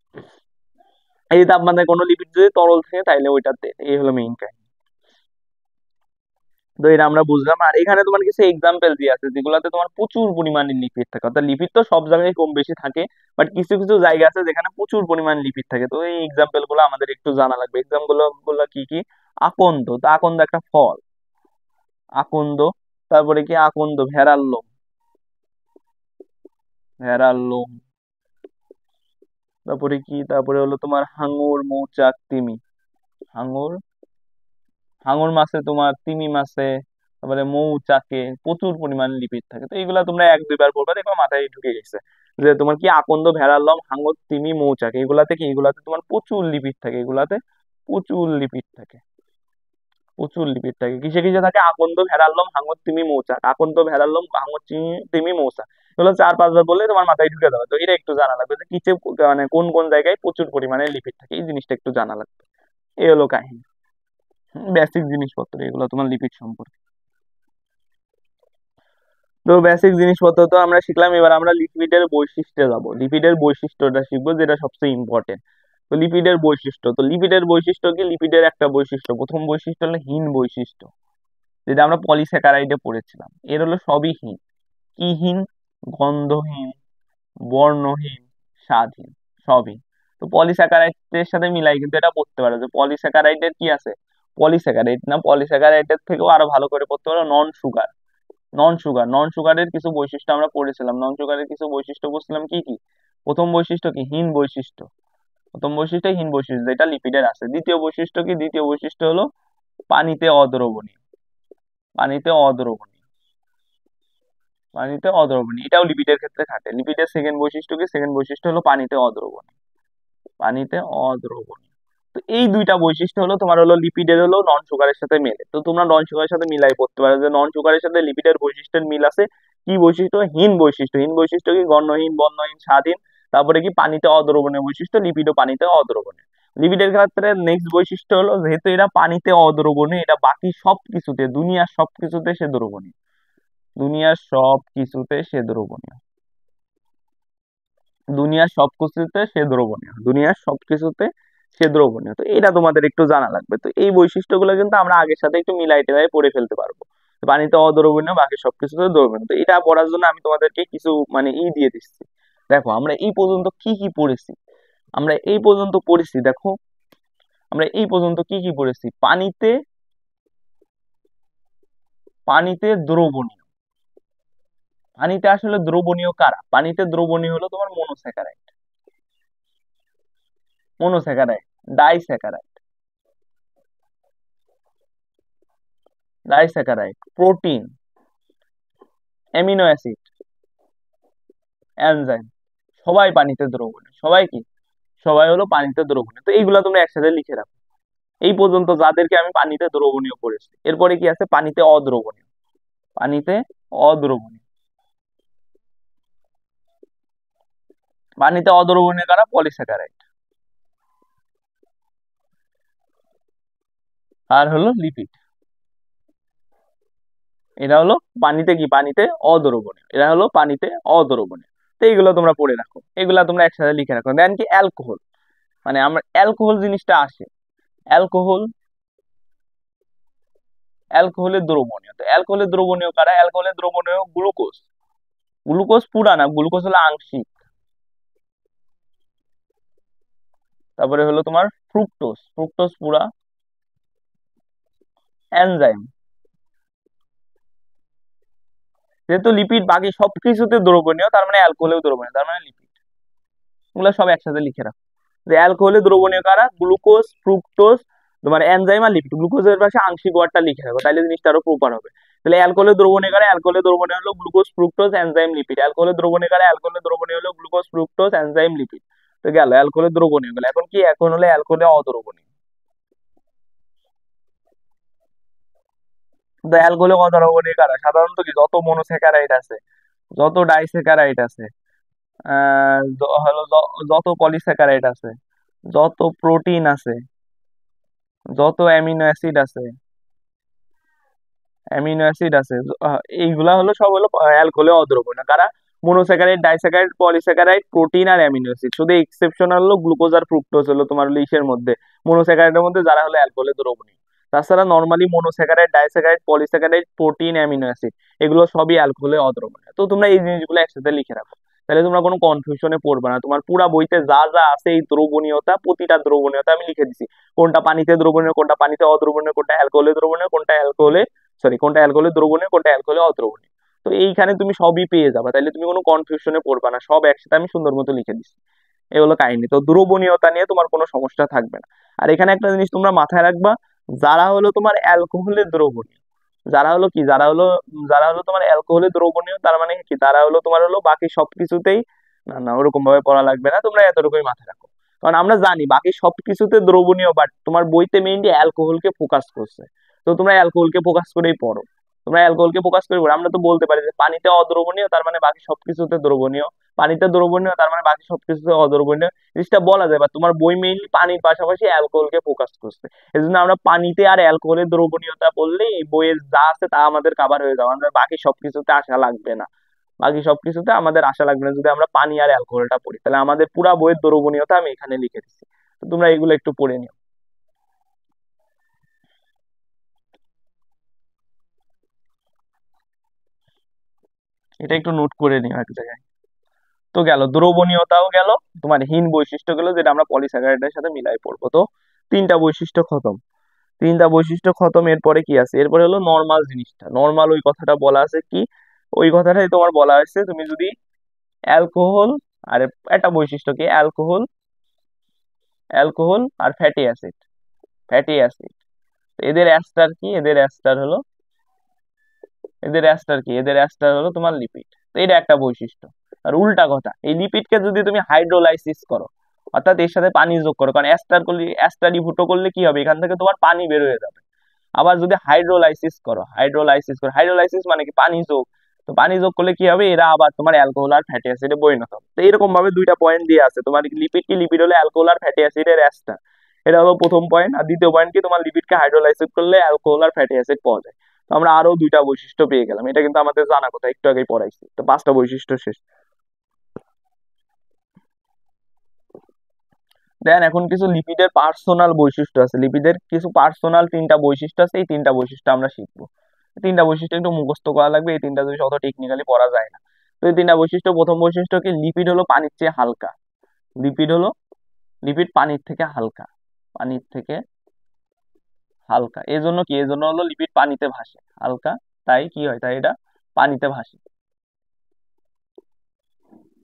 এই তাপমাত্রায় কোনো লিপিড যদি তরল থাকে তাহলে ওইটা তেল। এই হলো মেইন কাহিনী। তো এটা আমরা বুঝলাম। আর এখানে তোমার কিছু এক্সাম্পল দিয়ে আছে যেগুলোতে তোমার প্রচুর পরিমাণে লিপিড থাকে। অর্থাৎ লিপিড তো সব জায়গায় কম বেশি থাকে, বাট কিছু কিছু জায়গা আছে যেখানে প্রচুর পরিমাণ লিপিড থাকে। তো এই এক্সাম্পল গুলো আমাদের একটু জানা লাগবে। এক্সাম্পল গুলো কি কি? আকন্দ, তো আকন্দ একটা ফল, আকন্দ। তারপরে কি? আকন্দ, ভেড়ার লোম, ভেড়ার লোম। তারপরে কি? তারপরে হলো তোমার হাঙর, মৌচাক, তিমি। হাঙর, হাঙর মাছে, তোমার তিমি মাছে, তারপরে মৌচাকে প্রচুর পরিমাণে লিপিড থাকে। তো এইগুলা তোমরা 1-2 বার পড়বা, দেখবা মাথায় ঢুকে গেছে যে তোমার কি আকন্দ, ভেড়ার লোম, হাঙর, তিমি, মৌচাক, এগুলাতে তোমার প্রচুর লিপিড থাকে। এগুলাতে প্রচুর লিপিড থাকে, প্রচুর লিপিড থাকে। কিসে কিসে থাকে? আকন্দ, ভেড়ার লোম, হাঙর, তিমি, মৌচাক। আকন্দ, ভেড়ার লোম, হাঙর, তিমি, মৌচাক। এগুলো 4-5 বার বললে তোমার মাথায় ঢুকে যাবে। তো এটা একটু জানা লাগবে যে কিসে, মানে কোন কোন জায়গায় প্রচুর পরিমাণে লিপিড থাকে, এই জিনিসটা একটু জানা লাগবে। এই হলো কাহিনী, বেসিক জিনিসপত্র এগুলো তোমার লিপিড সম্পর্কে। তো বেসিক জিনিসপত্র তো আমরা শিখলাম। এবার আমরা লিপিডের বৈশিষ্ট্যে যাব, লিপিডের বৈশিষ্ট্যটা শিখবো, যেটা সবচেয়ে ইম্পর্টেন্ট। তো লিপিডের বৈশিষ্ট্য কি? লিপিডের একটা বৈশিষ্ট্য, প্রথম বৈশিষ্ট্য হলো হীন বৈশিষ্ট্য, যেটা আমরা পলিস্যাকারাইডে পড়েছিলাম। এর হলো সবই হীন। কি হীন? গন্ধহীন, বর্ণহীন, স্বাদহীন, সবই। তো পলিস্যাকারাইডের সাথে মিলাই কিন্তু এটা পড়তে পারো যে পলিস্যাকারাইডের কি আছে, পলিস্যাকারাইড না, পলিস্যাকারাইডের থেকেও আরো ভালো করে পড়তে পারো নন সুগারের কিছু বৈশিষ্ট্য আমরা পড়েছিলাম। নন সুগারের কিছু বৈশিষ্ট্য বলছিলাম কি কি? প্রথম বৈশিষ্ট্য কি? হীন বৈশিষ্ট্য। প্রথম বৈশিষ্ট্য হীন বৈশিষ্ট্য, যেটা লিপিডের আছে। দ্বিতীয় বৈশিষ্ট্য কি? দ্বিতীয় বৈশিষ্ট্য হলো পানিতে অদ্রবণীয়, পানিতে অদ্রবণীয়, পানিতে অদ্রবণীয়। এটাও লিপিডের ক্ষেত্রে খাটে। লিপিডের সেকেন্ড বৈশিষ্ট্য কি? সেকেন্ড বৈশিষ্ট্য হলো পানিতে অদ্রবণীয়, পানিতে অদ্রবণীয়। তো এই দুইটা বৈশিষ্ট্য হলো তোমার হলো লিপিডের হলো নন সুগারের সাথে মেলে। তো তোমরা নন সুগারের সাথে মিলাই পড়তে পারো যে নন সুগারের সাথে লিপিডের বৈশিষ্ট্যের মিল আছে। কি বৈশিষ্ট্য? হীন বৈশিষ্ট্য। হীন বৈশিষ্ট্য কি? গণ্যহীন, বর্ণহীন, স্বাদহীন। তারপরে কি? পানিতে অদ্রবণীয় বৈশিষ্ট্য, লিপিডও পানিতে অদ্রবণীয়। লিপিডের ক্ষেত্রে নেক্সট বৈশিষ্ট্য হলো, যেহেতু এরা পানিতে অদ্রবণীয়, এটা বাকি সবকিছুতে, দুনিয়ার সবকিছুতে সে দ্রবণীয়, দুনিয়ার সবকিছুতে সে দ্রবণীয়, দুনিয়ার সবকিছুতে সে দ্রবণীয়, দুনিয়ার সবকিছুতে সে দ্রবণীয়। তো এটা তোমাদের একটু জানা লাগবে। তো এই বৈশিষ্ট্যগুলো কিন্তু আমরা আগের সাথে একটু মিলাই টেলাই পড়ে ফেলতে পারবো। পানিতে অদ্রবণীয়, বাকি সবকিছুতে দ্রবণীয়। তো এটা পড়ার জন্য আমি তোমাদেরকে কিছু মানে দিয়ে দিচ্ছি। দেখো আমরা এই পর্যন্ত কি কি পড়েছি, আমরা এই পর্যন্ত পড়েছি, দেখো আমরা এই পর্যন্ত কি কি পড়েছি। পানিতে, পানিতে দ্রবণীয়, পানিতে আসলে দ্রবণীয় কারা? পানিতে দ্রবণীয় হলো তোমার monosaccharide, monosaccharide, disaccharide, disaccharide, protein, amino acid, enzyme, সবাই পানিতে দ্রবণীয়। সবাই কি? সবাই হলো পানিতে দ্রবণীয়। তো এইগুলা তোমরা একসাথে লিখে রাখো। এই পর্যন্ত যাদেরকে আমি পানিতে দ্রবণীয় করেছি। এরপরে কি আছে? পানিতে অদ্রবণীয়, পানিতে অদ্রবণীয়, পানিতে অদ্রবণীয় কারা? পলিস্যাকারাইড। আর হলো লিপিড, এরা হলো পানিতে কি? পানিতে অদ্রবণীয়, এরা হলো পানিতে অদ্রবণীয়। তো এইগুলো তোমরা পড়ে রাখো, এগুলা তোমরা একসাথে লিখে রাখো। দেন কি? অ্যালকোহল, মানে আমরা অ্যালকোহল জিনিসটা আসে, অ্যালকোহল, অ্যালকোহলের দ্রবণীয়। তো অ্যালকোহলের দ্রবণীয় কারা? অ্যালকোহলের দ্রবণীয় গ্লুকোজ, গ্লুকোজ পুরা না, গ্লুকোজ হলো আংশিক। তারপরে হলো তোমার ফ্রুক্টোজ, ফ্রুক্টোজ পুরা। এনজাইম, যেহেতু লিপিড বাকি সবকিছুতে দ্রবণীয়, তার মানে অ্যালকোহলেও দ্রবণীয়, তার মানে লিপিড। এগুলো সব একসাথে লিখে রাখো যে অ্যালকোহলে দ্রবণীয় কারা? গ্লুকোজ, ফ্রুক্টোজ, তোমার এনজাইম আর লিপিড। গ্লুকোজের পাশে আংশিক ওয়ার্ডটা লিখে রাখো, তাহলে জিনিসটা আরো প্রপার হবে। তাহলে অ্যালকোহলে দ্রবণীয় কারা? অ্যালকোহলে দ্রবণীয় হলো গ্লুকোজ, ফ্রুক্টোজ, এনজাইম, লিপিড। অ্যালকোহলে দ্রবণীয় কারা? অ্যালকোহলে দ্রবণীয় হলো গ্লুকোজ, ফ্রুক্টোজ, এনজাইম, লিপিড। তো গেল অ্যালকোহলে দ্রবণীয় গেল। এখন কি? এখন হলো অ্যালকোহলে অদ্রবণীয়। তো অ্যালকোহলিক অদ্রবণীয় কারা? সাধারণত কি যত মনোস্যাকারাইড আছে, যত ডাইস্যাকারাইড আছে, যত পলিস্যাকারাইড আছে, যত প্রোটিন আছে, যত অ্যামিনো অ্যাসিড আছে, এইগুলা হলো সব হলো অ্যালকোহলে অদ্রবণীয় কারা? মনোস্যাকারাইড, ডাইস্যাকারাইড, পলিস্যাকারাইড, প্রোটিন আর অ্যামিনো অ্যাসিড। শুধু এক্সেপশনাল হলো গ্লুকোজ আর ফ্রুক্টোজ হলো তোমার হলো ইসের মধ্যে, মনোস্যাকারাইডের মধ্যে, যারা হলো অ্যালকোহলে দ্রবণীয়। তাছাড়া normally monosaccharide, disaccharide, polysaccharide, protein, amino acid এগুলো সবই অ্যালকোহলে অদ্রবণীয়। তো তোমরা এই জিনিসগুলো একসাথে লিখে রাখো, তাহলে তোমরা কোনো কনফিউশনে পড়বে না। তোমার পুরা বইতে যা যা আছে এই দ্রবণীয়তা, প্রতিটা দ্রবণীয়তা আমি লিখে দিছি, কোনটা পানিতে দ্রবণীয়, কোনটা পানিতে অদ্রবণীয়, কোনটা অ্যালকোহলে দ্রবণীয়, কোনটা অ্যালকোহলে দ্রবণীয়, কোনটা অ্যালকোহলে অদ্রবণীয়। তো এইখানে তুমি সবই পেয়ে যাবে, তাহলে তুমি কোনো কনফিউশনে পড়বে না, সব একসাথে আমি সুন্দর মতো লিখে দিচ্ছি। এই হলো কাহিনী। তো দ্রবণীয়তা নিয়ে তোমার কোনো সমস্যা থাকবে না। আর এখানে একটা জিনিস তোমরা মাথায় রাখবা, যারা হলো তোমার অ্যালকোহলে দ্রবণীয়, যারা হলো কি, যারা হলো তোমার অ্যালকোহলে দ্রবণীয়, তার মানে কি, তারা হলো তোমার হলো বাকি সবকিছুতেই, না না ওরকম ভাবে পড়া লাগবে না, তোমরা এতটুকুই মাথায় রাখো। কারণ আমরা জানি বাকি সবকিছুতে দ্রবণীয়, বাট তোমার বইতে মেইনলি অ্যালকোহলকে ফোকাস করছে। তো তোমরা অ্যালকোহলকে ফোকাস করেই পড়ো, তোমরা অ্যালকোহলকে ফোকাস করে পড়ো। আমরা তো বলতে পারি যে পানিতে অদ্রবণীয়, তার মানে বাকি সবকিছুতে দ্রবণীয়, পানিতে দ্রবণীয়, তার মানে বাকি সবকিছুতে অদ্রবণীয়। জিনিসটা বলা যায়, বা তোমার বই মেইনলি পানির পাশাপাশি অ্যালকোহলকে ফোকাস করছে। এই জন্য আমরা পানিতে আর অ্যালকোহলের দ্রবণীয়তা বললে এই বইয়ের যা আছে তা আমাদের কাভার হয়ে যাবে, আমাদের বাকি সবকিছুতে আসা লাগবে না। বাকি সবকিছুতে আমাদের আশা লাগবে না যদি আমরা পানি আর অ্যালকোহলটা পড়ি, তাহলে আমাদের পুরা বইয়ের দ্রবণীয়তা আমি এখানে লিখে দিচ্ছি। তো তোমরা এগুলো একটু পড়ে নিও, এটা একটু নোট করে নিও এক জায়গায়। তো গেল দ্রবণীয়তাও গেল, তোমার হীন বৈশিষ্ট্য গেল, যেটা আমরা পলিস্যাকারাইডের সাথে মিলাই পড়বো। তো তিনটা বৈশিষ্ট্য খতম, তিনটা বৈশিষ্ট্য খতম। এরপরে কি আছে? এরপরে হলো নর্মাল জিনিসটা। নর্মাল ওই কথাটা বলা আছে কি, ওই কথাটাই তোমার বলা হয়েছে, তুমি যদি অ্যালকোহল আর একটা বৈশিষ্ট্য কি, অ্যালকোহল, অ্যালকোহল আর ফ্যাটি অ্যাসিড, ফ্যাটি অ্যাসিড, এদের অ্যাস্টার কি, এদের অ্যাস্টার হলো তোমার লিপিড। তো এটা একটা বৈশিষ্ট্য। আর উল্টা কথা, এই লিপিডকে যদি তুমি হাইড্রোলাইসিস করো, অর্থাৎ এর সাথে পানি যোগ করো, কারণ অ্যাস্টারিভুটো করলে কি হবে, এখান থেকে তোমার পানি বের হয়ে যাবে। আবার যদি হাইড্রোলাইসিস মানে কি, পানি যোগ। তো পানি যোগ করলে কি হবে, এরা আবার তোমার অ্যালকোহল আর ফ্যাটি অ্যাসিডে পরিণত হবে। তো এরকম ভাবে দুইটা পয়েন্ট দিয়ে আছে তোমার, লিপিড কি, লিপিড হলো অ্যালকোহল আর ফ্যাটি অ্যাসিডের অ্যাস্টার, এটা হলো প্রথম পয়েন্ট। আর দ্বিতীয় পয়েন্ট কি, তোমার লিপিডকে হাইড্রোলাইসিস করলে অ্যালকোহল আর ফ্যাটি অ্যাসিড পাওয়া যায়। তো আমরা আরো দুইটা বৈশিষ্ট্য পেয়ে গেলাম, এটা কিন্তু আমাদের জানা কথা, একটু আগেই পড়াইছি। তো পাঁচটা বৈশিষ্ট্য শেষ। দেন এখন কিছু লিপিডের পার্সোনাল বৈশিষ্ট্য আছে, লিপিডের কিছু পার্সোনাল তিনটা বৈশিষ্ট্য আছে, এই তিনটা বৈশিষ্ট্য আমরা শিখবো। তিনটা বৈশিষ্ট্য একটু মুখস্থ করা লাগবে, এই তিনটা জিনিস অত টেকনিক্যালি পড়া যায় না। তো এই তিনটা বৈশিষ্ট্য, প্রথম বৈশিষ্ট্য কি, লিপিড হলো পানির চেয়ে হালকা। লিপিড হলো, লিপিড পানির থেকে হালকা, পানির থেকে হালকা। এই জন্য কি, এই জন্য হলো লিপিড পানিতে ভাসে, হালকা, তাই কি হয়, তাই এটা পানিতে ভাসে,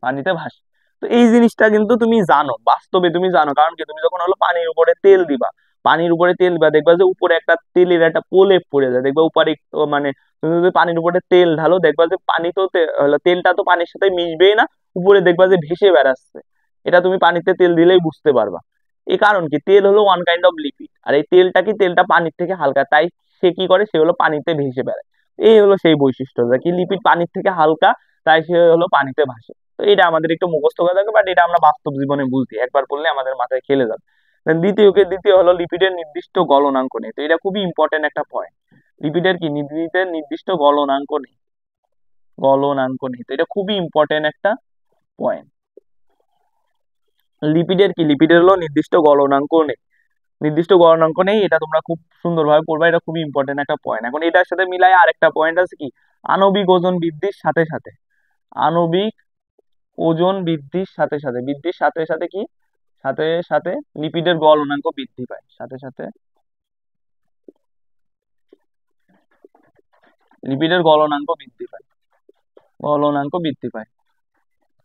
পানিতে ভাসে। তো এই জিনিসটা কিন্তু তুমি জানো, বাস্তবে তুমি জানো, কারণ কি, তুমি যখন হলো পানির উপরে তেল দিবা, পানির উপরে তেল দিবা, দেখবা যে উপরে একটা তেলের একটা প্রলেপ পড়ে যায়, দেখবা উপরে মানে তুমি যদি পানির উপরে তেল ঢালো, দেখবা যে পানি তো হলো তেলটা তো পানির সাথে মিশবেই না, উপরে দেখবা যে ভেসে বেড়াচ্ছে। এটা তুমি পানিতে তেল দিলেই বুঝতে পারবা। এই কারণ কি, তেল হলো ওয়ান কাইন্ড অফ লিপিড, আর এই তেলটা কি, তেলটা পানির থেকে হালকা, তাই সে কি করে, সে হলো পানিতে ভেসে বেড়ায়। এই হলো সেই বৈশিষ্ট্য, যে কি লিপিড পানির থেকে হালকা, তাই সে হলো পানিতে ভাসে। তো এটা আমাদের একটু মুখস্থ করা থাকে, বাট এটা আমরা বাস্তব জীবনে বুঝি, একবার পড়লে আমাদের মাথায় খেলে যাবে। Then দ্বিতীয় হলো লিপিডের নির্দিষ্ট গলনাঙ্ক নেই। তো এটা খুবই ইম্পর্টেন্ট একটা পয়েন্ট, লিপিডের কি, লিপিডের নির্দিষ্ট গলনাঙ্ক নেই। তো এটা খুবই ইম্পর্টেন্ট একটা পয়েন্ট। লিপিডের কি, লিপিডের হলো নির্দিষ্ট গলনাঙ্ক নেই, এটা তোমরা খুব সুন্দরভাবে পড়বা, এটা খুবই ইম্পর্টেন্ট একটা পয়েন্ট। এখন এটার সাথে মিলাই আরেকটা পয়েন্ট আছে কি, আণবিক ওজন বৃদ্ধির সাথে সাথে, আণবিক ওজন বৃদ্ধির সাথে সাথে কি, সাথে সাথে লিপিডের গলনাঙ্ক বৃদ্ধি পায়, সাথে সাথে লিপিডের গলনাঙ্ক বৃদ্ধি পায়।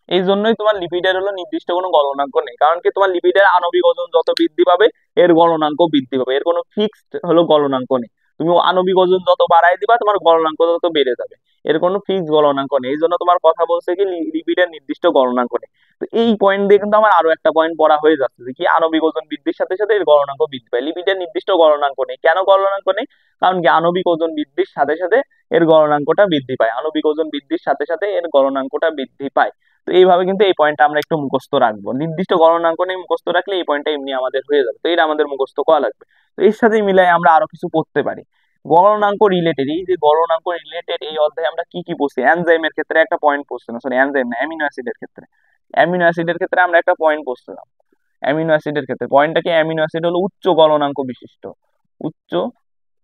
এই জন্যই তোমার লিপিডের হলো নির্দিষ্ট কোনো গলনাঙ্ক নেই, কারণ কি, তোমার লিপিডের আণবিক ওজন যত বৃদ্ধি পাবে এর গলনাঙ্ক বৃদ্ধি পাবে, এর কোনো ফিক্সড হলো গলনাঙ্ক নেই। তুমি আণবিক ওজন যত বাড়াই দিবা তোমার গলনাঙ্ক তত বেড়ে যাবে, এর কোনো ফিক্সড গলনাঙ্ক নেই। এই জন্য তোমার কথা বলছে কি, লিপিডের নির্দিষ্ট গলনাঙ্ক নেই। তো এই পয়েন্ট দিয়ে কিন্তু আমার আরো একটা পয়েন্ট পড়া হয়ে যাচ্ছে, যে কি, আণবিক ওজন বৃদ্ধির সাথে সাথে এর গলনাঙ্ক বৃদ্ধি পায়, লিপিডের নির্দিষ্ট গলনাঙ্ক নেই। কেন গলনাঙ্ক নেই? কারণ কি আণবিক ওজন বৃদ্ধির সাথে সাথে এর গলনাঙ্কটা বৃদ্ধি পায়, আণবিক ওজন বৃদ্ধির সাথে সাথে এর গলনাঙ্কটা বৃদ্ধি পায়। তো এইভাবে কিন্তু এই পয়েন্টটা আমরা একটু মুখস্থ রাখবো, নির্দিষ্ট গলনাঙ্ক নিয়ে মুখস্থ রাখলে এই পয়েন্টটা এমনি আমাদের হয়ে যাবে, তো এটা আমাদের মুখস্থ করা লাগবে। তো এর সাথে মিলাই আমরা আরো কিছু পড়তে পারি গলনাঙ্ক রিলেটেড। এই যে গলনাঙ্ক রিলেটেড এই অধ্যায়ে আমরা কি কি পড়ছি, এনজাইমের ক্ষেত্রে একটা পয়েন্ট পড়ছিলাম, সরি এনজাইম না, অ্যামিনো অ্যাসিডের ক্ষেত্রে, অ্যামিনো অ্যাসিডের ক্ষেত্রে আমরা একটা পয়েন্ট পড়ছিলাম। অ্যামিনো অ্যাসিডের ক্ষেত্রে পয়েন্টটা কি, অ্যামিনো অ্যাসিড হলো উচ্চ গলনাঙ্ক বিশিষ্ট, উচ্চ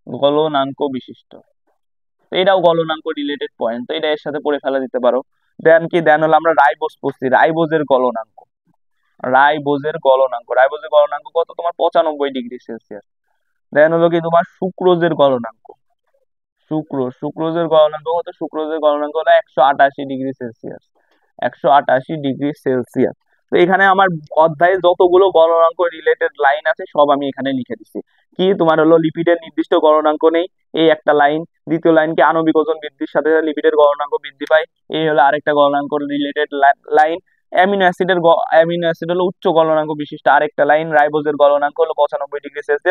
গলনাঙ্ক বিশিষ্ট। তো এটাও গলনাঙ্ক রিলেটেড পয়েন্ট, তো এটা এর সাথে পড়ে ফেলা দিতে পারো। দেন কি, দেন হলো আমরা রাইবোজ পড়ছি, রাইবোজের গলনাঙ্ক, রাইবোজের গলনাঙ্ক, রাইবোজের গলনাঙ্ক কত তোমার 95°C। দেন হলো কি তোমার সুক্রোজের গলনাঙ্ক, সুক্রোজের গলনাঙ্ক কত, সুক্রোজের গলনাঙ্ক হলো 188°C, 188°C। তো এখানে আমার অধ্যায়ে যতগুলো গলনাঙ্ক রিলেটেড লাইন আছে সব আমি এখানে লিখে দিচ্ছি। কি তোমার হলো লিপিডের নির্দিষ্ট গলনাঙ্ক নেই, এই একটা লাইন। দ্বিতীয় লাইন কি, আণবিক ওজন বৃদ্ধির সাথে সাথে লিপিডের গলনাঙ্ক বৃদ্ধি পায়, এই হলো আরেকটা গলনাঙ্ক রিলেটেড লাইন। অ্যামিনো অ্যাসিড হলো উচ্চ গলনাঙ্ক বিশিষ্ট আরেকটা লাইন। রাইবোজের গলনাঙ্ক হলো 95°C,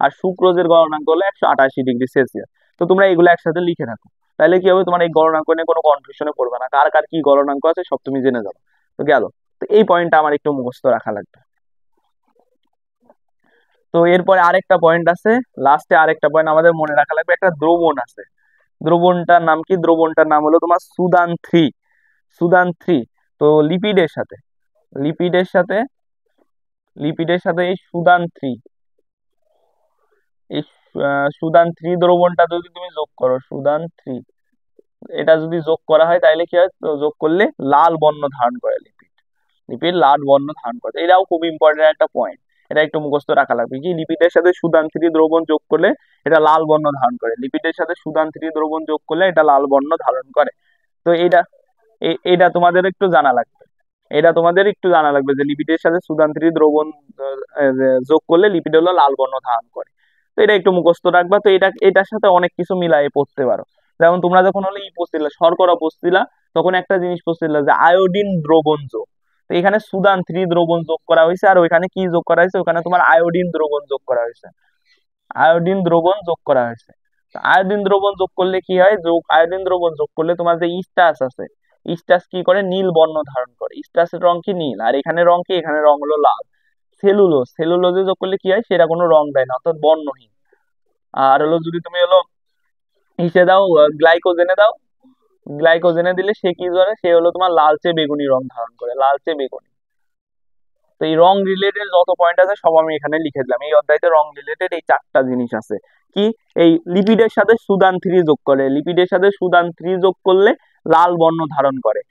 আর সুক্রোজের গলনাঙ্ক হলো 188°C। তো তোমরা এগুলো একসাথে লিখে রাখো, তাহলে কি হবে, তোমার এই গলনাঙ্ক নিয়ে কোনো কনফিউশনে পড়বে না, কার কার কি গলনাঙ্ক আছে সব তুমি জেনে যাবে। তো গেল, তো এই পয়েন্টটা আমার একটু মুখস্থ রাখা লাগবে। তো এরপরে আরেকটা পয়েন্ট আছে, লাস্টে আরেকটা পয়েন্ট আমাদের মনে রাখা লাগবে, একটা দ্রবণ আছে, দ্রবণটার নাম কি, দ্রবণটার নাম হলো তোমার সুদান 3, সুদান 3। তো লিপিডের সাথে, লিপিডের সাথে, লিপিডের সাথে এই সুদান 3, এই সুদান 3 দ্রবণটা যদি তুমি যোগ করো, সুদান 3 এটা যদি যোগ করা হয় তাহলে কি হয়, তো যোগ করলে লাল বর্ণ ধারণ করে লিপিড, লিপিড লাল বর্ণ ধারণ করে, এটাও খুব ইম্পর্টেন্ট একটা পয়েন্ট, এটা একটু মুখস্থ রাখা লাগবে। কি, লিপিডের সাথে সুদান 3 দ্রবণ যোগ করলে এটা লাল বর্ণ ধারণ করে, লিপিডের সাথে সুদান 3 দ্রবণ যোগ করলে এটা লাল বর্ণ ধারণ করে। তো এটা এটা তোমাদের একটু জানা লাগবে, এটা তোমাদের একটু জানা লাগবে যে লিপিডের সাথে সুদান 3 দ্রবণ যোগ করলে লিপিড হলো লাল বর্ণ ধারণ করে। তো এটা একটু মুখস্থ রাখবা। তো এটা এটার সাথে অনেক কিছু মিলাই পড়তে পারো, যেমন তোমরা যখন হলো পড়ছিলা শর্করা পড়ছিলা, তখন একটা জিনিস পড়ছিলা যে আয়োডিন দ্রবণ যোগ। তো এখানে সুদান 3 দ্রবণ যোগ করা হয়েছে, আর ওইখানে কি যোগ করা হয়েছে, ওখানে তোমার আয়োডিন দ্রবণ যোগ করা হয়েছে, আয়োডিন দ্রবণ যোগ করা হয়েছে। আয়োডিন দ্রবণ যোগ করলে কি হয়, আয়োডিন দ্রবণ যোগ করলে তোমার যে স্টাচ আছে, স্টাচ কি করে, নীল বর্ণ ধারণ করে, স্টাচের রং কি নীল, আর এখানে রং কি, এখানে রং হলো লাল। সেলুলোজ, সেলুলোজে যোগ করলে কি হয়, সেটা কোনো রং দেয় না, অর্থাৎ বর্ণহীন। আর হলো যদি তুমি হলো ইসে দাও, গ্লাইকোজেনে দাও, গ্লাইকোজেনে দিলে সে কি করে, সে হলো তোমার লালচে বেগুনি রং ধারণ করে, লালচে বেগুনি। তো এই রং রিলেটেড যত পয়েন্ট আছে সব আমি এখানে লিখে দিলাম, এই অধ্যায়তে রং রিলেটেড এই 4টা জিনিস আছে। কি, এই লিপিডের সাথে সুদান 3 যোগ করে, লিপিডের সাথে সুদান 3 যোগ করলে লাল বর্ণ ধারণ করে।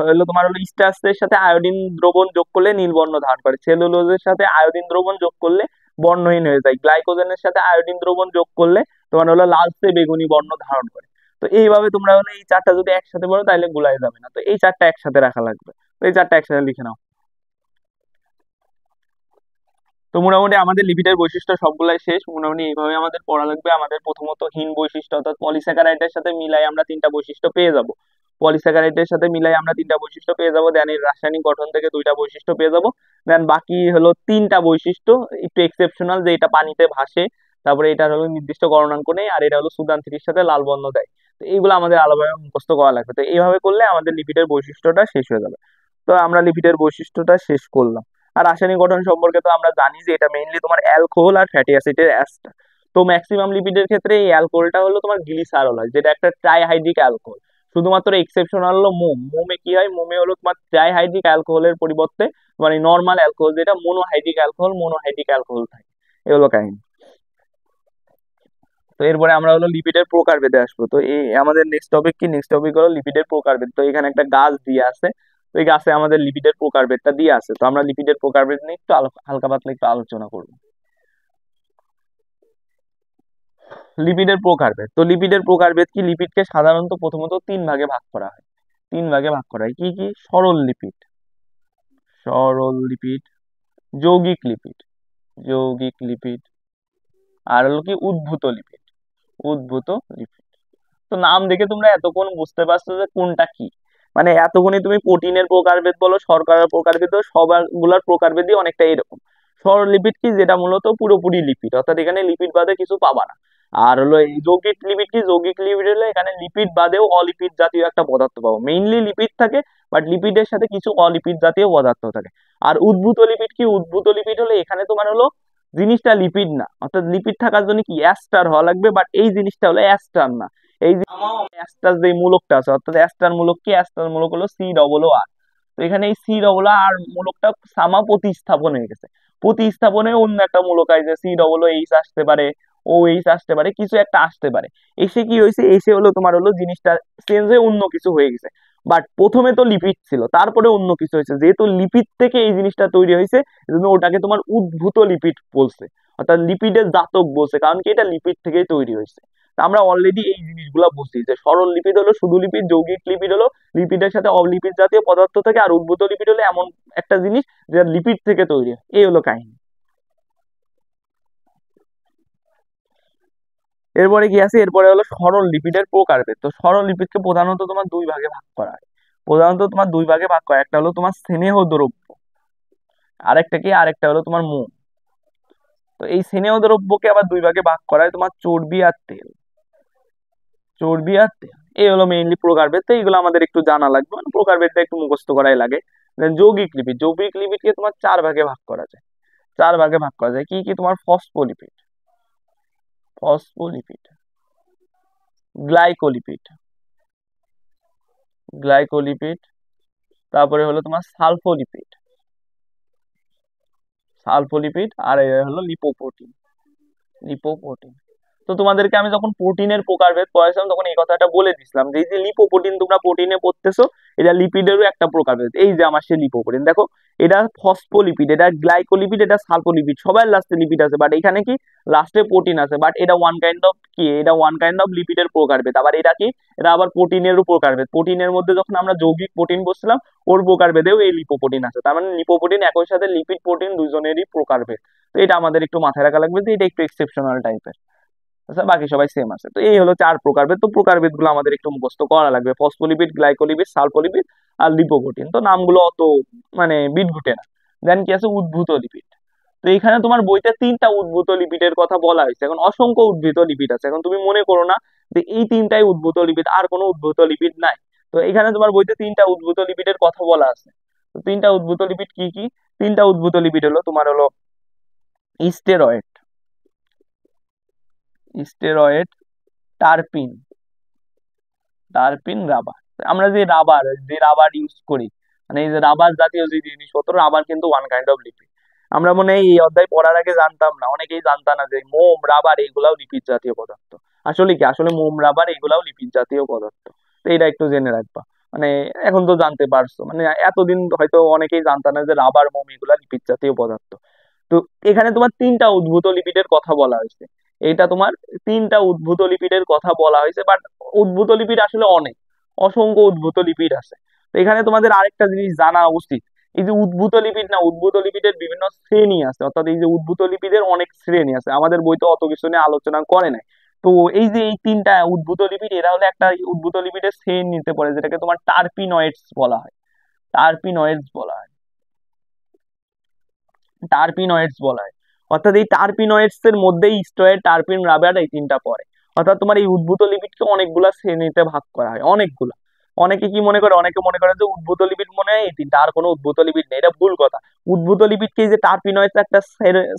হলো তোমার হলো স্টার্চের সাথে আয়োডিন দ্রবণ যোগ করলে নীল বর্ণ ধারণ করে, সেলুলোজের সাথে আয়োডিন দ্রবণ যোগ করলে বর্ণহীন হয়ে যায়, গ্লাইকোজেনের সাথে আয়োডিন দ্রবণ যোগ করলে তোমার হলো লালচে বেগুনি বর্ণ ধারণ করে। তো এইভাবে তোমরা হলো এই 4টা যদি একসাথে পড়ো তাহলে গুলাই যাবে না, তো এই 4টা একসাথে রাখা লাগবে, তো এই 4টা একসাথে লিখে নাও। তো মোটামুটি আমাদের লিপিডের বৈশিষ্ট্য সবগুলাই শেষ, মোটামুটি এইভাবে আমাদের পড়া লাগবে। আমাদের প্রথমত হীন বৈশিষ্ট্য অর্থাৎ পলিস্যাকারাইডের সাথে মিলাই আমরা 3টা বৈশিষ্ট্য পেয়ে যাব, পলিস্যাকারাইডের সাথে মিলাই আমরা 3টা বৈশিষ্ট্য পেয়ে যাব, দেন এর রাসায়নিক গঠন থেকে 2টা বৈশিষ্ট্য পেয়ে যাব, দেন বাকি হলো 3টা বৈশিষ্ট্য একটু এক্সেপশনাল, যে এটা পানিতে ভাসে, তারপরে এটা হলো নির্দিষ্ট গলনাঙ্ক নেই, আর এটা হলো সুদান 3 সাথে লাল বর্ণ দেয়। তো এইগুলো আমাদের আলাদাভাবে মুখস্থ করা লাগবে, তো এইভাবে করলে আমাদের লিপিডের বৈশিষ্ট্যটা শেষ হয়ে যাবে। তো আমরা লিপিডের বৈশিষ্ট্যটা শেষ করলাম। আর রাসায়নিক গঠন সম্পর্কে তো আমরা জানি যে এটা মেইনলি তোমার অ্যালকোহল আর ফ্যাটি অ্যাসিডের অ্যাস্টার। তো ম্যাক্সিমাম লিপিডের ক্ষেত্রে এই অ্যালকোহলটা হলো তোমার গ্লিসারল হয়, যেটা একটা ট্রাইহাইড্রিক অ্যালকোহল। শুধুমাত্র এক্সেপশনাল হলো মোম, মোমে কি হয়, মোমে হলো তোমার ট্রাইহাইড্রিক অ্যালকোহলের পরিবর্তে মানে নর্মাল অ্যালকোহল যেটা মোনোহাইড্রিক অ্যালকোহল, মোনোহাইড্রিক অ্যালকোহল থাকে, এগুলো কাহিনী। তো এরপরে আমরা হলো লিপিডের প্রকারভেদে আসবো। তো এই আমাদের নেক্সট টপিক কি, নেক্সট টপিক হলো লিপিডের প্রকারভেদ। তো এখানে একটা গাছ দিয়ে আছে, তো এই গাছে আমাদের লিপিডের প্রকারভেদটা দিয়ে আছে, তো আমরা লিপিডের প্রকারভেদ নিয়ে একটু হালকা পাতলা একটু আলোচনা করবো। লিপিডের প্রকারভেদ, তো লিপিডের প্রকারভেদ কি, লিপিডকে সাধারণত প্রথমত 3 ভাগে ভাগ করা হয়, 3 ভাগে ভাগ করা হয়। কি কি, সরল লিপিড, সরল লিপিড, যৌগিক লিপিড, যৌগিক লিপিড, আর হলো কি উদ্ভূত লিপিড, উদ্ভূত লিপিড। তো নাম দেখে তোমরা এতক্ষণ বুঝতে পারছো যে কোনটা কি, মানে এতক্ষণে তুমি প্রোটিনের প্রকারভেদ বলো, শর্করার প্রকারভেদ বলো, সবগুলার প্রকারভেদই অনেকটা এরকম। সরল লিপিড কি, যেটা মূলত পুরোপুরি লিপিড, অর্থাৎ এখানে লিপিড বাদে কিছু পাবা না। আর হলো এই যৌগিক লিপিড কি, যৌগিক লিপিড হলো এখানে লিপিড বাদেও অলিপিড জাতীয় একটা পদার্থ পাবো, মেইনলি লিপিড থাকে বাট লিপিডের সাথে কিছু অলিপিড জাতীয় পদার্থ থাকে। আর উদ্ভূত লিপিড কি, উদ্ভূত লিপিড হলো এখানে তোমার হলো জিনিসটা লিপিড না, অর্থাৎ লিপিড থাকার জন্য কি অ্যাস্টার হওয়া লাগবে, বাট এই জিনিসটা হলো অ্যাস্টার না। এই যে অ্যাস্টার যে মূলকটা আছে, অর্থাৎ অ্যাস্টার মূলক কি, অ্যাস্টার মূলক হলো COO। তো এখানে এই COO মূলকটা সামা প্রতিস্থাপন হয়ে গেছে, প্রতিস্থাপনে অন্য একটা মূলক আছে, COOH আসতে পারে, OH আসতে পারে, কিছু একটা আসতে পারে। এসে কি হয়েছে, এসে হলো তোমার হলো জিনিসটা চেঞ্জ হয়ে অন্য কিছু হয়ে গেছে। বাট প্রথমে তো লিপিড ছিল, তারপরে অন্য কিছু হয়েছে, যেহেতু লিপিড থেকে এই জিনিসটা তৈরি হয়েছে এজন্য ওটাকে তোমার উদ্ভূত লিপিড বলছে, অর্থাৎ লিপিডের জাতক বলছে, কারণ কি এটা লিপিড থেকেই তৈরি হয়েছে। তা আমরা অলরেডি এই জিনিসগুলা বুঝছি যে সরল লিপিড হলো শুধু লিপিড, যৌগিক লিপিড হলো লিপিডের সাথে অলিপিড জাতীয় পদার্থ থাকে, আর উদ্ভূত লিপিড হলো এমন একটা জিনিস যেটা লিপিড থেকে তৈরি হয়। এই হলো কাহিনী। এরপরে কি আছে, এরপরে হলো সরল লিপিডের প্রকারভেদ। তো সরল লিপিডকে প্রধানত তোমার দুই ভাগে ভাগ করা হয়, প্রধানত তোমার দুই ভাগে ভাগ করা, একটা হলো তোমার স্নেহ দ্রব্য, আরেকটা কি, আরেকটা হলো তোমার মোম। তো এই স্নেহ দ্রব্যকে আবার দুই ভাগে ভাগ করা হয়, তোমার চর্বি আর তেল, চর্বি আর তেল। এই হলো মেইনলি প্রকারভেদ। তো এইগুলো আমাদের একটু জানা লাগবে, মানে প্রকারভেদটা একটু মুখস্থ করাই লাগে। Then যৌগিক লিপিড, যৌগিক লিপিডকে তোমার চার ভাগে ভাগ করা যায়, চার ভাগে ভাগ করা যায়। কি কি, তোমার ফসফোলিপিড, ফসফোলিপিড, গ্লাইকোলিপিড, গ্লাইকোলিপিড, তারপরে হলো তোমার সালফোলিপিড, সালফোলিপিড, আর এই হলো লিপোপ্রোটিন, লিপোপ্রোটিন। তো তোমাদেরকে আমি যখন প্রোটিনের প্রকারভেদ পড়াইছিলাম তখন এই কথাটা বলে দিছিলাম যে এই যে লিপোপ্রোটিন তোমরা প্রোটিনে পড়তেছো, এটা লিপিডেরও একটা প্রকারভেদ। এই যে আমার সে লিপোপ্রোটিন দেখো, এটা ফসফোলিপিড, এটা গ্লাইকোলিপিড, এটা সালফোলিপিড, সবার লাস্টে লিপিড আছে, বাট এখানে কি লাস্টে প্রোটিন আছে, বাট এটা ওয়ান কাইন্ড অফ কি, এটা ওয়ান কাইন্ড অফ লিপিডের প্রকারভেদ। আবার এটা কি, এটা আবার প্রোটিনেরও প্রকারভেদ। প্রোটিনের মধ্যে যখন আমরা যৌগিক প্রোটিন বলছিলাম, ওর প্রকারভেদেও এই লিপোপ্রোটিন আছে, তার মানে লিপোপ্রোটিন একই সাথে লিপিড প্রোটিন দুজনেরই প্রকারভেদ। তো এটা আমাদের একটু মাথায় রাখা লাগবে যে এটা একটু এক্সেপশনাল টাইপের, আচ্ছা বাকি সবাই সেম আছে। তো এই হলো চার প্রকারভেদ। তো প্রকারভেদ গুলো আমাদের একটু মুখস্থ করা লাগবে, ফসফোলিপিড, গ্লাইকোলিপিড, সালফোলিপিড আর লিপোপ্রোটিন। তো নামগুলো অত মানে বিটঘুটে না। দেন কি আছে, উদ্ভূত লিপিড। তো এখানে তোমার বইতে তিনটা উদ্ভূত লিপিডের কথা বলা হয়েছে, এখন অসংখ্য উদ্ভূত লিপিড আছে, এখন তুমি মনে করো না যে এই তিনটাই উদ্ভূত লিপিড, আর কোনো উদ্ভূত লিপিড নাই। তো এখানে তোমার বইতে তিনটা উদ্ভূত লিপিডের কথা বলা আছে। তো তিনটা উদ্ভূত লিপিড কি কি, তিনটা উদ্ভূত লিপিড হলো তোমার হলো steroid, steroid, terpene, terpene, rubber. আমরা যে রাবার ইউজ করি, মানে এই যে রাবার জাতীয় যে জিনিসপত্র, রাবার কিন্তু ওয়ান কাইন্ড অফ লিপিড। আমরা মনে হয় এই অধ্যায় পড়ার আগে জানতাম না, অনেকেই জানতাম না যে মোম, রাবার এগুলাও লিপিড জাতীয় পদার্থ। আসলে কি, আসলে মোম, রাবার এগুলাও লিপিড জাতীয় পদার্থ। তো এটা একটু জেনে রাখবা, মানে এখন তো জানতে পারছো, মানে এতদিন হয়তো অনেকেই জানতাম না যে রাবার, মোম এগুলা লিপিড জাতীয় পদার্থ। তো এখানে তোমার তিনটা উদ্ভূত লিপিডের কথা বলা হয়েছে, এটা তোমার তিনটা উদ্ভূত লিপিডের কথা বলা হয়েছে, বাট উদ্ভূত লিপিড আসলে অনেক, অসংখ্য উদ্ভূত লিপিড আছে। তো এখানে তোমাদের আরেকটা জিনিস জানা উচিত, এই যে উদ্ভূত লিপিড না, উদ্ভূত লিপিডের বিভিন্ন শ্রেণী আছে, অর্থাৎ এই যে উদ্ভূত লিপিডের অনেক শ্রেণী আছে, আমাদের বইতে অত কিছু নিয়ে আলোচনা করে নাই। তো এই যে এই তিনটা উদ্ভূত লিপিড, এরা হলো একটা উদ্ভূত লিপিডের শ্রেণী নিতে পারে, যেটাকে তোমার টার্পিনয়েডস বলা হয়, টার্পিনয়েডস বলা হয়, টার্পিনয়েডস বলা হয়। অর্থাৎ এই টার্পিনয়েডস এর মধ্যেই স্টেরয়েড, টার্পিন, রাবার এই তিনটা পড়ে। অর্থাৎ তোমার এই উদ্ভূত লিপিডকে অনেকগুলা শ্রেণীতে ভাগ করা হয়, অনেকগুলা। অনেকে কি মনে করে, অনেকে মনে করে যে উদ্ভূত লিপিড মনে হয় এই তিনটা, আর কোনো উদ্ভূত লিপিড নেই, এটা ভুল কথা। উদ্ভূত লিপিডকে যে টার্পিনয়েডস একটা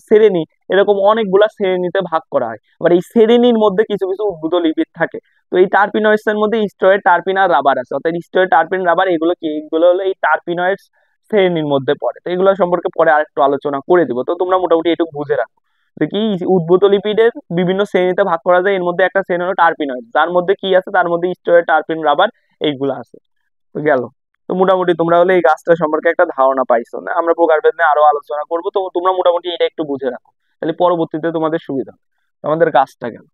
শ্রেণী, এরকম অনেকগুলা শ্রেণীতে ভাগ করা হয়। আবার এই শ্রেণীর মধ্যে কিছু কিছু উদ্ভূত লিপিড থাকে। তো এই টার্পিনয়েডস এর মধ্যে স্টেরয়েড, টার্পিন আর রাবার আছে, অর্থাৎ স্টেরয়েড, টার্পিন, রাবার এগুলো কি, এগুলো হলো এই টার্পিনয়েডস শ্রেণীর মধ্যে পড়ে। তো এগুলো সম্পর্কে পরে আরেকটু আলোচনা করে দিব। তো তোমরা মোটামুটি এটুকু বুঝে রাখো যে কি উদ্ভূত লিপিডের বিভিন্ন শ্রেণীতে ভাগ করা যায়, এর মধ্যে একটা শ্রেণী হলো টার্পিনয়েড, যার মধ্যে কি আছে, তার মধ্যে স্টেরয়েড, টার্পিন, রাবার এইগুলো আছে। তো গেল। তো মোটামুটি তোমরা হলে এই গাছটা সম্পর্কে একটা ধারণা পাইছো না, আমরা প্রকারভেদ নিয়ে আরো আলোচনা করবো। তো তোমরা মোটামুটি এটা একটু বুঝে রাখো, তাহলে পরবর্তীতে তোমাদের সুবিধা হবে। আমাদের গাছটা গেল।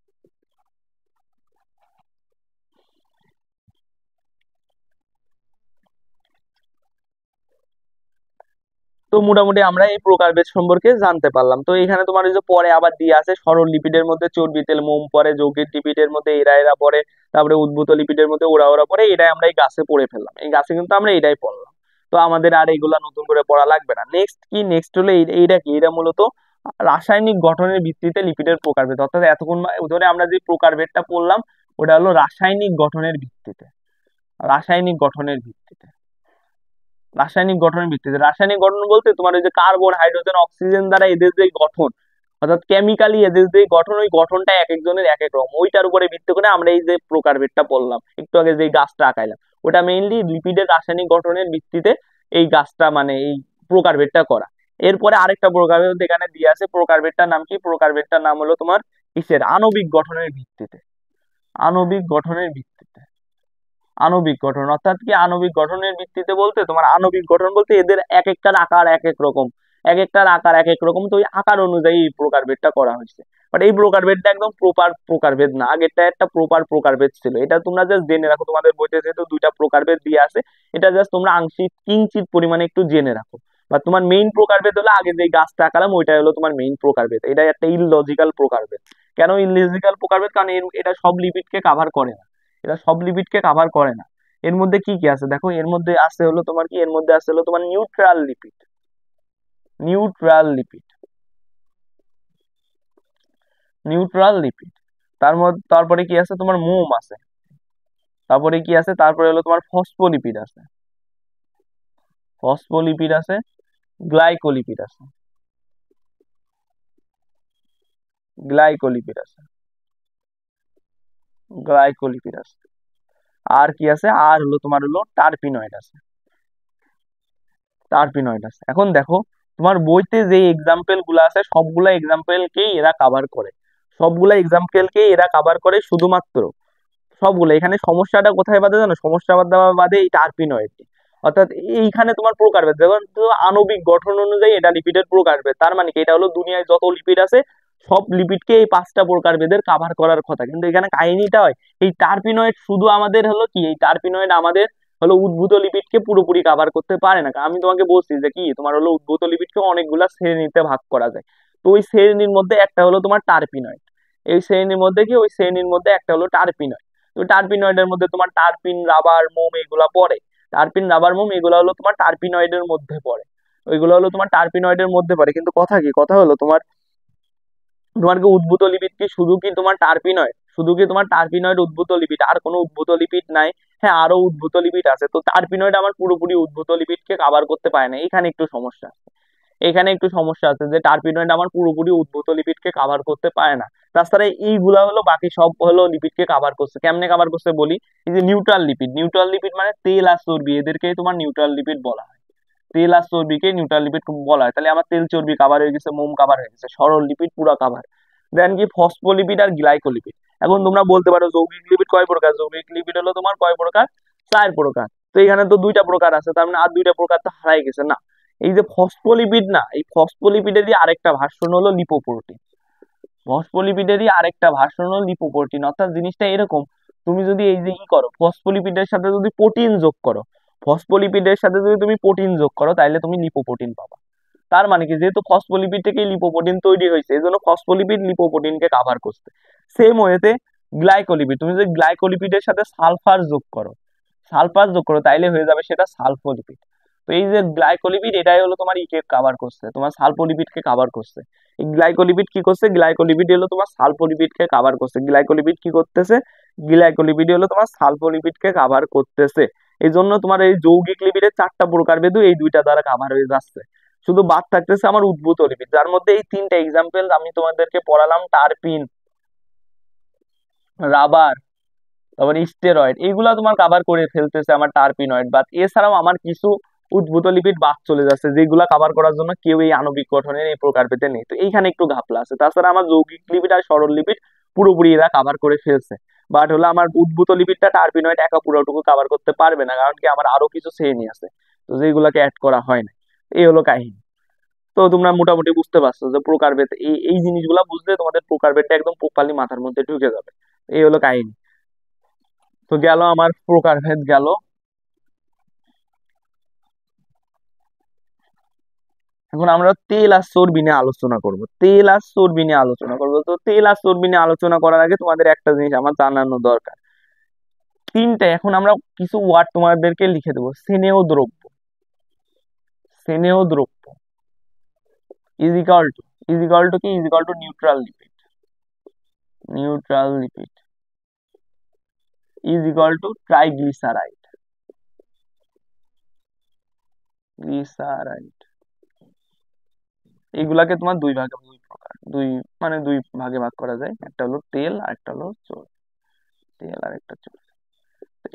তো মোটামুটি আমরা এই প্রকারভেদ সম্পর্কে জানতে পারলাম। তো এখানে তোমার ওই যে পরে আবার দিয়ে আছে, সরল লিপিডের মধ্যে চর্বি, তেল, মোম পড়ে, যৌগিক লিপিডের মধ্যে এরা এরা পড়ে, তারপরে উদ্ভূত লিপিডের মধ্যে ওরা ওরা পড়ে। এটাই আমরা এই গাছে পড়ে ফেললাম, এই গাছে কিন্তু আমরা এটাই পড়লাম। তো আমাদের আর এগুলা নতুন করে পড়া লাগবে না। নেক্সট কি, নেক্সট হলো এইটা কি, এটা মূলত রাসায়নিক গঠনের ভিত্তিতে লিপিডের প্রকারভেদ, অর্থাৎ এতক্ষণ ধরে আমরা যে প্রকারভেদটা পড়লাম ওটা হলো রাসায়নিক গঠনের ভিত্তিতে। রাসায়নিক গঠনের ভিত্তিতে রাসায়নিক গঠনের ভিত্তিতে রাসায়নিক গঠন বলতে তোমার ওই যে কার্বন, হাইড্রোজেন, অক্সিজেন দ্বারা এদের যে গঠন, অর্থাৎ কেমিক্যালি এদের যে গঠন, ওই গঠনটা এক একজনের এক এক রকম, ওইটার উপরে ভিত্তি করে আমরা এই যে প্রকারভেদটা পড়লাম একটু আগে, যে গাছটা আঁকাইলাম, ওটা মেইনলি লিপিডের রাসায়নিক গঠনের ভিত্তিতে এই গাছটা মানে এই প্রকারভেদটা করা। এরপরে আরেকটা প্রকারভেদ এখানে দিয়ে আছে, প্রকারভেদটার নাম কি? প্রকারভেদটার নাম হলো তোমার কিসের? আণবিক গঠনের ভিত্তিতে। আণবিক গঠনের ভিত্তিতে আণবিক গঠন অর্থাৎ কি? আণবিক গঠনের ভিত্তিতে বলতে তোমার আণবিক গঠন বলতে এদের এক একটার আকার এক এক রকম, এক একটার আকার এক এক রকম, তো ওই আকার অনুযায়ী এই প্রকারভেদটা করা হয়েছে। বাট এই প্রকারভেদটা একদম প্রপার প্রকারভেদ না, আগেরটা একটা প্রপার প্রকারভেদ ছিল। এটা তোমরা জাস্ট জেনে রাখো, তোমাদের বইতে যেহেতু দুইটা প্রকারভেদ দিয়ে আছে, এটা জাস্ট তোমরা আংশিক কিঞ্চিত পরিমাণে একটু জেনে রাখো। বা তোমার মেইন প্রকারভেদ হলো আগে যে গাছটা আঁকালাম ওইটাই হলো তোমার মেইন প্রকারভেদ। এটা একটা ইললজিক্যাল প্রকারভেদ। কেন ইললজিক্যাল প্রকারভেদ? কারণ এটা সব লিপিডকে কাভার করে না, এটা সব লিপিডকে কাভার করে না। এর মধ্যে কি কি আছে দেখো, এর মধ্যে আছে হলো তোমার কি, এর মধ্যে আছে হলো তোমার neutral lipid. Neutral lipid neutral lipid তারপরে কি আছে তোমার? মোম আছে। তারপরে কি আছে? তারপরে হলো তোমার ফসফোলিপিড আছে। ফসফোলিপিড আছে, গ্লাইকোলিপিড আছে। গ্লাইকোলিপিড আছে। গ্লাইকোলিপিড আছে। আর কি আছে? আর হলো তোমার হলো টার্পিনয়েড আছে। টার্পিনয়েড আছে। এখন দেখো, তোমার বইতে যে এক্সাম্পল গুলো আছে সবগুলা এক্সাম্পলকেই এরা কাভার করে, সবগুলা এক্সাম্পলকেই এরা কাভার করে, শুধুমাত্র সবগুলো। এখানে সমস্যাটা কোথায় বাদে জানো? সমস্যা বাদে এই টার্পিনয়েড। অর্থাৎ এইখানে তোমার প্রকারভেদ, যেমন তো আণবিক গঠন অনুযায়ী এটা লিপিডের প্রকারভেদ, তার মানে কি? এটা হলো দুনিয়ায় যত লিপিড আছে সব লিপিডকে এই 5টা প্রকারভেদের কাভার করার কথা, কিন্তু এখানে কাহিনীটা হয় এই টার্পিনয়েড শুধু আমাদের হলো কি, এই টার্পিনয়েড আমাদের হলো উদ্ভূত লিপিডকে পুরোপুরি কাভার করতে পারে না। আমি তোমাকে বলছি যে কি, তোমার হলো উদ্ভূত লিপিডকে অনেকগুলা শ্রেণীতে ভাগ করা যায়, তো ওই শ্রেণীর মধ্যে একটা হলো তোমার টার্পিনয়েড। এই শ্রেণীর মধ্যে কি, ওই শ্রেণীর মধ্যে একটা হলো টার্পিনয়েড। তো টার্পিনয়েডের মধ্যে তোমার টার্পিন, রাবার, মোম এগুলা পড়ে। টার্পিন, রাবার, মোম এগুলো হলো তোমার টার্পিনয়েডের মধ্যে পড়ে। ওইগুলো হলো তোমার টার্পিনয়েডের মধ্যে পড়ে, কিন্তু কথা কি, কথা হলো তোমার তোমার কি উদ্ভূত লিপিড কি শুধু কি তোমার টার্পিনয়েড? শুধু কি তোমার টার্পিনয়েড উদ্ভূত লিপিড, আর কোনো উদ্ভূত লিপিড নাই? হ্যাঁ, আরো উদ্ভূত লিপিড আছে, তো টার্পিনয়েড আমার পুরোপুরি উদ্ভূত লিপিডকে কভার করতে পারে না। এখানে একটু সমস্যা আছে, এখানে একটু সমস্যা আছে যে টার্পিনয়েড আমার পুরোপুরি উদ্ভূত লিপিডকে কভার করতে পারে না। তাছাড়া এইগুলা হলো বাকি সব হলো লিপিডকে কভার করছে। কেমনে কভার করছে বলি, এই যে নিউট্রাল লিপিড, নিউট্রাল লিপিড মানে তেল আর চর্বি, এদেরকেই তোমার নিউট্রাল লিপিড বলা হয়। তেল আর চর্বিকে নিউট্রাল লিপিড বলা হয়। তাহলে আমার তেল চর্বি কাভার হয়ে গেছে, মোম কাভার হয়ে গেছে, সরল লিপিড পুরো কাভার। দেন কি ফসফোলিপিড আর গ্লাইকোলিপিড। এখন তোমরা বলতে পারো যৌগিক লিপিড কয় প্রকার? যৌগিক লিপিড হলো তোমার কয় প্রকার? 4 প্রকার। তো এখানে তো 2টা প্রকার আছে, তার মানে আর 2টা প্রকার তো হারাই গেছে না। এই যে ফসফোলিপিড না, এই ফসফোলিপিডেরই আরেকটা ভার্সন হলো লিপোপ্রোটিন। ফসফোলিপিডেরই আরেকটা ভার্সন হলো লিপোপ্রোটিন। অর্থাৎ জিনিসটা এরকম, তুমি যদি এই যে করো, ফসফোলিপিডের সাথে যদি প্রোটিন যোগ করো, ফসফোলিপিডের সাথে যদি তুমি প্রোটিন যোগ করো তাহলে তুমি লিপোপ্রোটিন পাবা। তার মানে কি, যেহেতু ফসফোলিপিড থেকে লিপোপ্রোটিন তৈরি হয়েছে, এই জন্য ফসফোলিপিড লিপোপ্রোটিনকে কাভার করছে। সেম ওয়েতে গ্লাইকোলিপিড, তুমি যদি গ্লাইকোলিপিডের সাথে সালফার যোগ করো, সালফার যোগ করো তাইলে হয়ে যাবে সেটা সালফোলিপিড। তো এই যে গ্লাইকোলিপিড, এটাই হলো তোমার ইকে কাভার করছে, তোমার সালফোলিপিডকে কাভার করছে। এই গ্লাইকোলিপিড কি করছে? গ্লাইকোলিপিড হলো তোমার সালফোলিপিডকে কাভার করছে। গ্লাইকোলিপিড কি করতেছে? গ্লাইকোলিপিড হলো তোমার সালফোলিপিডকে কাভার করতেছে। এই জন্য তোমার এই যৌগিক লিপিডের 4টা প্রকারভেদ এই 2টা দ্বারা কাভার হয়ে যাচ্ছে। শুধু বাদ থাকতেছে আমার উদ্ভূত লিপিড, যার মধ্যে এই 3টা এক্সাম্পল আমি তোমাদেরকে পড়ালাম, টার্পিন, রাবার, তারপরে স্টেরয়েড, এইগুলা তোমার কাভার করে ফেলতেছে আমার টার্পিনয়েড বাদ। এছাড়াও আমার কিছু উদ্ভূত লিপিড বাদ চলে যাচ্ছে, যেগুলা কাভার করার জন্য কেউ এই আণবিক গঠনের এই প্রকারভেদে নেই। তো এইখানে একটু ঘাপলা আছে। তাছাড়া আমার যৌগিক লিপিড আর সরল লিপিড পুরোপুরি এরা কাভার করে ফেলছে। বাট হলো আমার উদ্ভূত লিপিডটা টার্পিনয়েড একা পুরোটুকু কাভার করতে পারবে না, কারণ কি আমার আরো কিছু শ্রেণী আছে, তো যেগুলাকে অ্যাড করা হয় না। এই হলো কাহিনী। তো তোমরা মোটামুটি বুঝতে পারছো যে প্রকারভেদ, এই এই জিনিসগুলা বুঝলে তোমাদের প্রকারভেদটা একদম প্রপারলি মাথার মধ্যে ঢুকে যাবে। এই হলো কাহিনী। তো গেল আমার প্রকারভেদ গেল। এখন আমরা তেল আর চর্বি নিয়ে আলোচনা করব। তেল আর চর্বি নিয়ে আলোচনা করব। তো তেল আর চর্বি নিয়ে আলোচনা করার আগে তোমাদের একটা জিনিস আমার জানানো দরকার। 3টা, এখন আমরা কিছু ওয়ার্ড তোমাদেরকে লিখে দেবো। স্নেহ দ্রব্য, স্নেহ দ্রব্য is equal to, is equal to কি, is equal to neutral lipid, neutral lipid is equal to triglyceride, glyceride. এইগুলাকে তোমার দুই ভাগে, দুই প্রকার, দুই মানে দুই ভাগে ভাগ করা যায়, একটা হলো তেল আর একটা হলো চর্বি, তেল আর একটা চর্বি।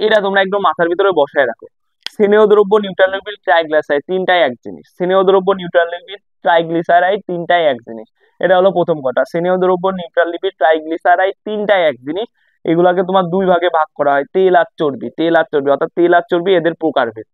এটা তোমরা একদম মাথার ভিতরে বসায় রাখো। স্নেহ দ্রব্য, নিউট্রাল লিপিড, ট্রাইগ্লিসারাইড তিনটাই এক জিনিস। স্নেহ দ্রব্য, নিউট্রাল লিপিড, ট্রাইগ্লিসারাইড তিনটাই এক জিনিস। এটা হলো প্রথম কথা। স্নেহ দ্রব্য, নিউট্রাল লিপিড, ট্রাইগ্লিসারাইড তিনটাই এক জিনিস। এগুলাকে তোমার দুই ভাগে ভাগ করা হয়, তেল আর চর্বি, তেল আর চর্বি, অর্থাৎ তেল আর চর্বি এদের প্রকারভেদ।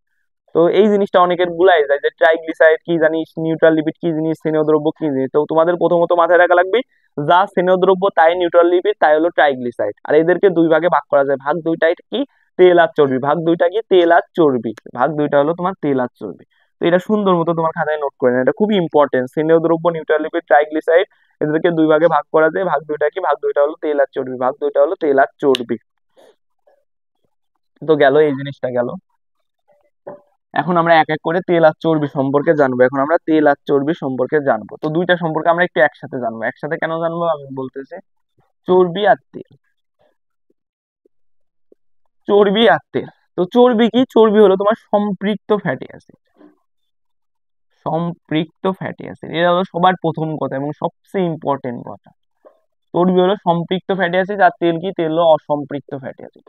তো এই জিনিসটা অনেকের গুলাই যায় যে ট্রাইগ্লিসারাইড কি জিনিস, নিউট্রাল লিপিড কি জিনিস, স্নেহ দ্রব্য কি জিনিস। তো তোমাদের প্রথমত মাথায় রাখা লাগবে যা স্নেহ দ্রব্য তাই নিউট্রাল লিপিড তাই হলো ট্রাইগ্লিসারাইড। আর এদেরকে দুই ভাগে ভাগ করা যায়, ভাগ দুইটাই কি, তেল আর চর্বি, ভাগ দুইটা কি, তেল আর চর্বি, ভাগ দুইটা হলো তোমার তেল আর চর্বি। তো এটা সুন্দর মতো তোমার খাতায় নোট করে নেয়, এটা খুবই ইম্পর্টেন্ট। স্নেহ দ্রব্য, নিউট্রাল লিপিড, ট্রাইগ্লিসারাইড এদেরকে দুই ভাগে ভাগ করা যায়, ভাগ দুইটা কি, ভাগ দুইটা হলো তেল আর চর্বি, ভাগ দুইটা হলো তেল আর চর্বি। তো গেল এই জিনিসটা গেল। এখন আমরা এক এক করে তেল আর চর্বি সম্পর্কে জানবো। এখন আমরা তেল আর চর্বি সম্পর্কে জানবো। তো দুইটা সম্পর্কে আমরা একটু একসাথে জানবো। একসাথে কেন জানবো আমি বলতেছি। চর্বি আর তেল, চর্বি আর তেল। তো চর্বি কি, চর্বি হলো তোমার সম্পৃক্ত ফ্যাটি অ্যাসিড, সম্পৃক্ত ফ্যাটি অ্যাসিড। এটা হলো সবার প্রথম কথা এবং সবচেয়ে ইম্পর্টেন্ট কথা। চর্বি হলো সম্পৃক্ত ফ্যাটি অ্যাসিড আর তেল কি, তেল হলো অসম্পৃক্ত ফ্যাটি অ্যাসিড,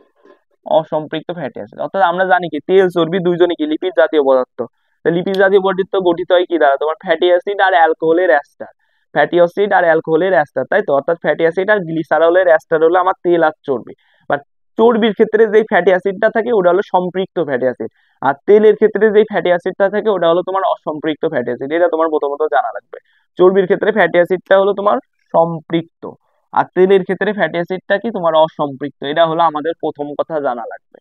অসম্পৃক্ত ফ্যাটি অ্যাসিড। অর্থাৎ আমরা জানি কি তেল চর্বি দুইজনই কি লিপিড জাতীয় পদার্থ। লিপিড জাতীয় পদার্থ গঠিত হয় কি দ্বারা, তোমার ফ্যাটি অ্যাসিড আর অ্যালকোহলের এস্টার, ফ্যাটি অ্যাসিড আর অ্যালকোহলের এস্টার, তাই তো। অর্থাৎ ফ্যাটি অ্যাসিড আর গ্লিসারলের এস্টার হলো আমার তেল আর চর্বি। বাট চর্বির ক্ষেত্রে যেই ফ্যাটি অ্যাসিডটা থাকে ওটা হলো সম্পৃক্ত ফ্যাটি অ্যাসিড, আর তেলের ক্ষেত্রে যেই ফ্যাটি অ্যাসিডটা থাকে ওটা হলো তোমার অসম্পৃক্ত ফ্যাটি অ্যাসিড। এটা তোমার প্রথমত জানা লাগবে। চর্বির ক্ষেত্রে ফ্যাটি অ্যাসিডটা হলো তোমার সম্পৃক্ত, আর তেলের ক্ষেত্রে ফ্যাটি অ্যাসিডটা কি তোমার অসম্পৃক্ত। এটা হলো আমাদের প্রথম কথা জানা লাগবে।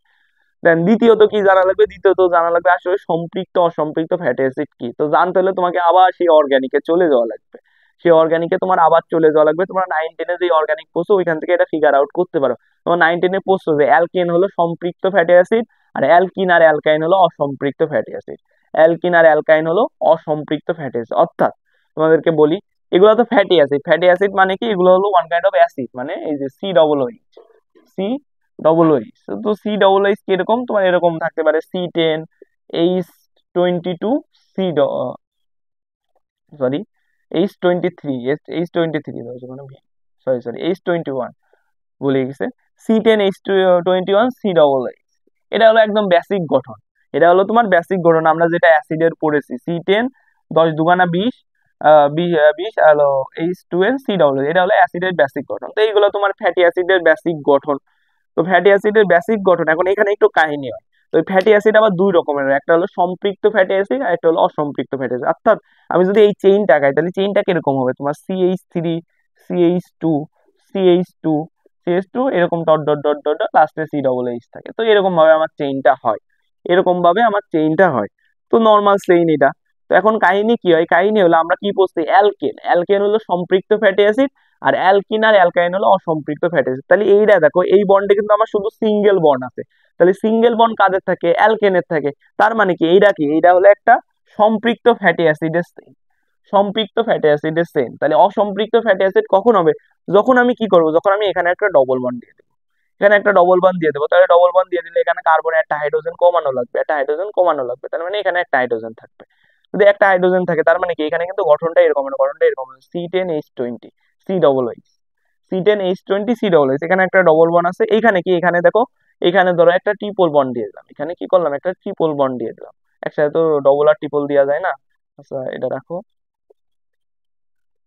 দেন দ্বিতীয়ত কি জানা লাগবে, দ্বিতীয়ত জানা লাগবে আসলে সম্পৃক্ত অসম্পৃক্ত ফ্যাটি অ্যাসিড কি। তো জানতে হলে তোমাকে আবার সেই অর্গানিকে চলে যাওয়া লাগবে, সেই অর্গানিকে তোমার আবার চলে যাওয়া লাগবে। তোমরা 9-10 যে অর্গানিক পড়ছো ওইখান থেকে এটা ফিগার আউট করতে পারো। তোমার 9-10 পড়ছো যে অ্যালকেন হলো সম্পৃক্ত ফ্যাটি অ্যাসিড, আর অ্যালকিন আর অ্যালকাইন হলো অসম্পৃক্ত ফ্যাটি অ্যাসিড, অ্যালকিন আর অ্যালকাইন হলো অসম্পৃক্ত ফ্যাটি অ্যাসিড। অর্থাৎ তোমাদেরকে বলি এগুলো তো ফ্যাটি অ্যাসিড, ফ্যাটি অ্যাসিড মানে কি, এগুলো হলো ওয়ান কাইন্ড অফ অ্যাসিড, মানে এই যে C double H, C double H. তো সি ডবল ওইচ কিরকম, তোমার এরকম থাকতে পারে C10H22 C, sorry H23, H23, sorry sorry H21 ভুলে গেছে, C10H21 সি ডবল এইচ। এটা হলো একদম বেসিক গঠন, এটা হলো তোমার বেসিক গঠন। আমরা যেটা অ্যাসিডের পড়েছি C10 10 দুগুণা 20, 20 হলো H2N সি ডবল এইচ, এটা হলো অ্যাসিডের বেসিক গঠন। তো এইগুলো তোমার ফ্যাটি অ্যাসিডের বেসিক গঠন। তো ফ্যাটি অ্যাসিডের বেসিক গঠন, এখন এখানে একটু কাহিনী হয়। তো ফ্যাটি অ্যাসিড আবার দুই রকমের হয়, একটা হলো সম্পৃক্ত ফ্যাটি অ্যাসিড আর একটা হলো অসম্পৃক্ত ফ্যাটি অ্যাসিড। অর্থাৎ আমি যদি এই চেইনটা আঁকাই তাহলে চেইনটা কিরকম হবে, তোমার CH3 CH2 CH2 CH2 এরকম ডট ডট ডট ডট লাস্টে সি ডবল এইচ থাকে। তো এরকম ভাবে আমার চেইনটা হয়, এরকম ভাবে আমার চেইনটা হয়। তো নর্মাল চেইন এটা। তো এখন কাহিনী কি হয়, কাহিনী হলো আমরা কি বলছি, অ্যালকেন, অ্যালকেন হলো সম্পৃক্ত ফ্যাটি অ্যাসিড, আর অ্যালকিন আর অ্যালকাইন হলো অসম্পৃক্ত ফ্যাটি অ্যাসিড। তাহলে এইটা দেখো এই বন্ডে কিন্তু আমার শুধু সিঙ্গেল বন্ড আছে, তাহলে সিঙ্গেল বন্ড কাদের থাকে, অ্যালকেনের থাকে। তার মানে কি এইটা কি, এইটা হলো একটা সম্পৃক্ত ফ্যাটি অ্যাসিডের চেইন, সম্পৃক্ত ফ্যাটি অ্যাসিডের চেইন। তাহলে অসম্পৃক্ত ফ্যাটি অ্যাসিড কখন হবে, যখন আমি কি করবো, যখন আমি এখানে একটা ডবল বন্ড দিয়ে দেবো, এখানে একটা ডবল বন্ড দিয়ে দেবো। তাহলে ডবল বন্ড দিয়ে দিলে এখানে কার্বনে একটা হাইড্রোজেন কমানো লাগবে, একটা হাইড্রোজেন কমানো লাগবে, তার মানে এখানে একটা হাইড্রোজেন থাকবে। যদি একটা হাইড্রোজেন থাকে তার মানে কি এখানে কিন্তু গঠনটা এরকম হবে, গঠনটা এরকম হবে C10H20 C double H, C10H20 C double H. এখানে একটা ডবল বন্ড আছে, এখানে কি, এখানে দেখো এখানে ধরো একটা ট্রিপল বন্ড দিয়ে দিলাম, এখানে কি করলাম একটা ট্রিপল বন্ড দিয়ে দিলাম। একসাথে তো ডবল আর ট্রিপল দেওয়া যায় না। আচ্ছা এটা রাখো,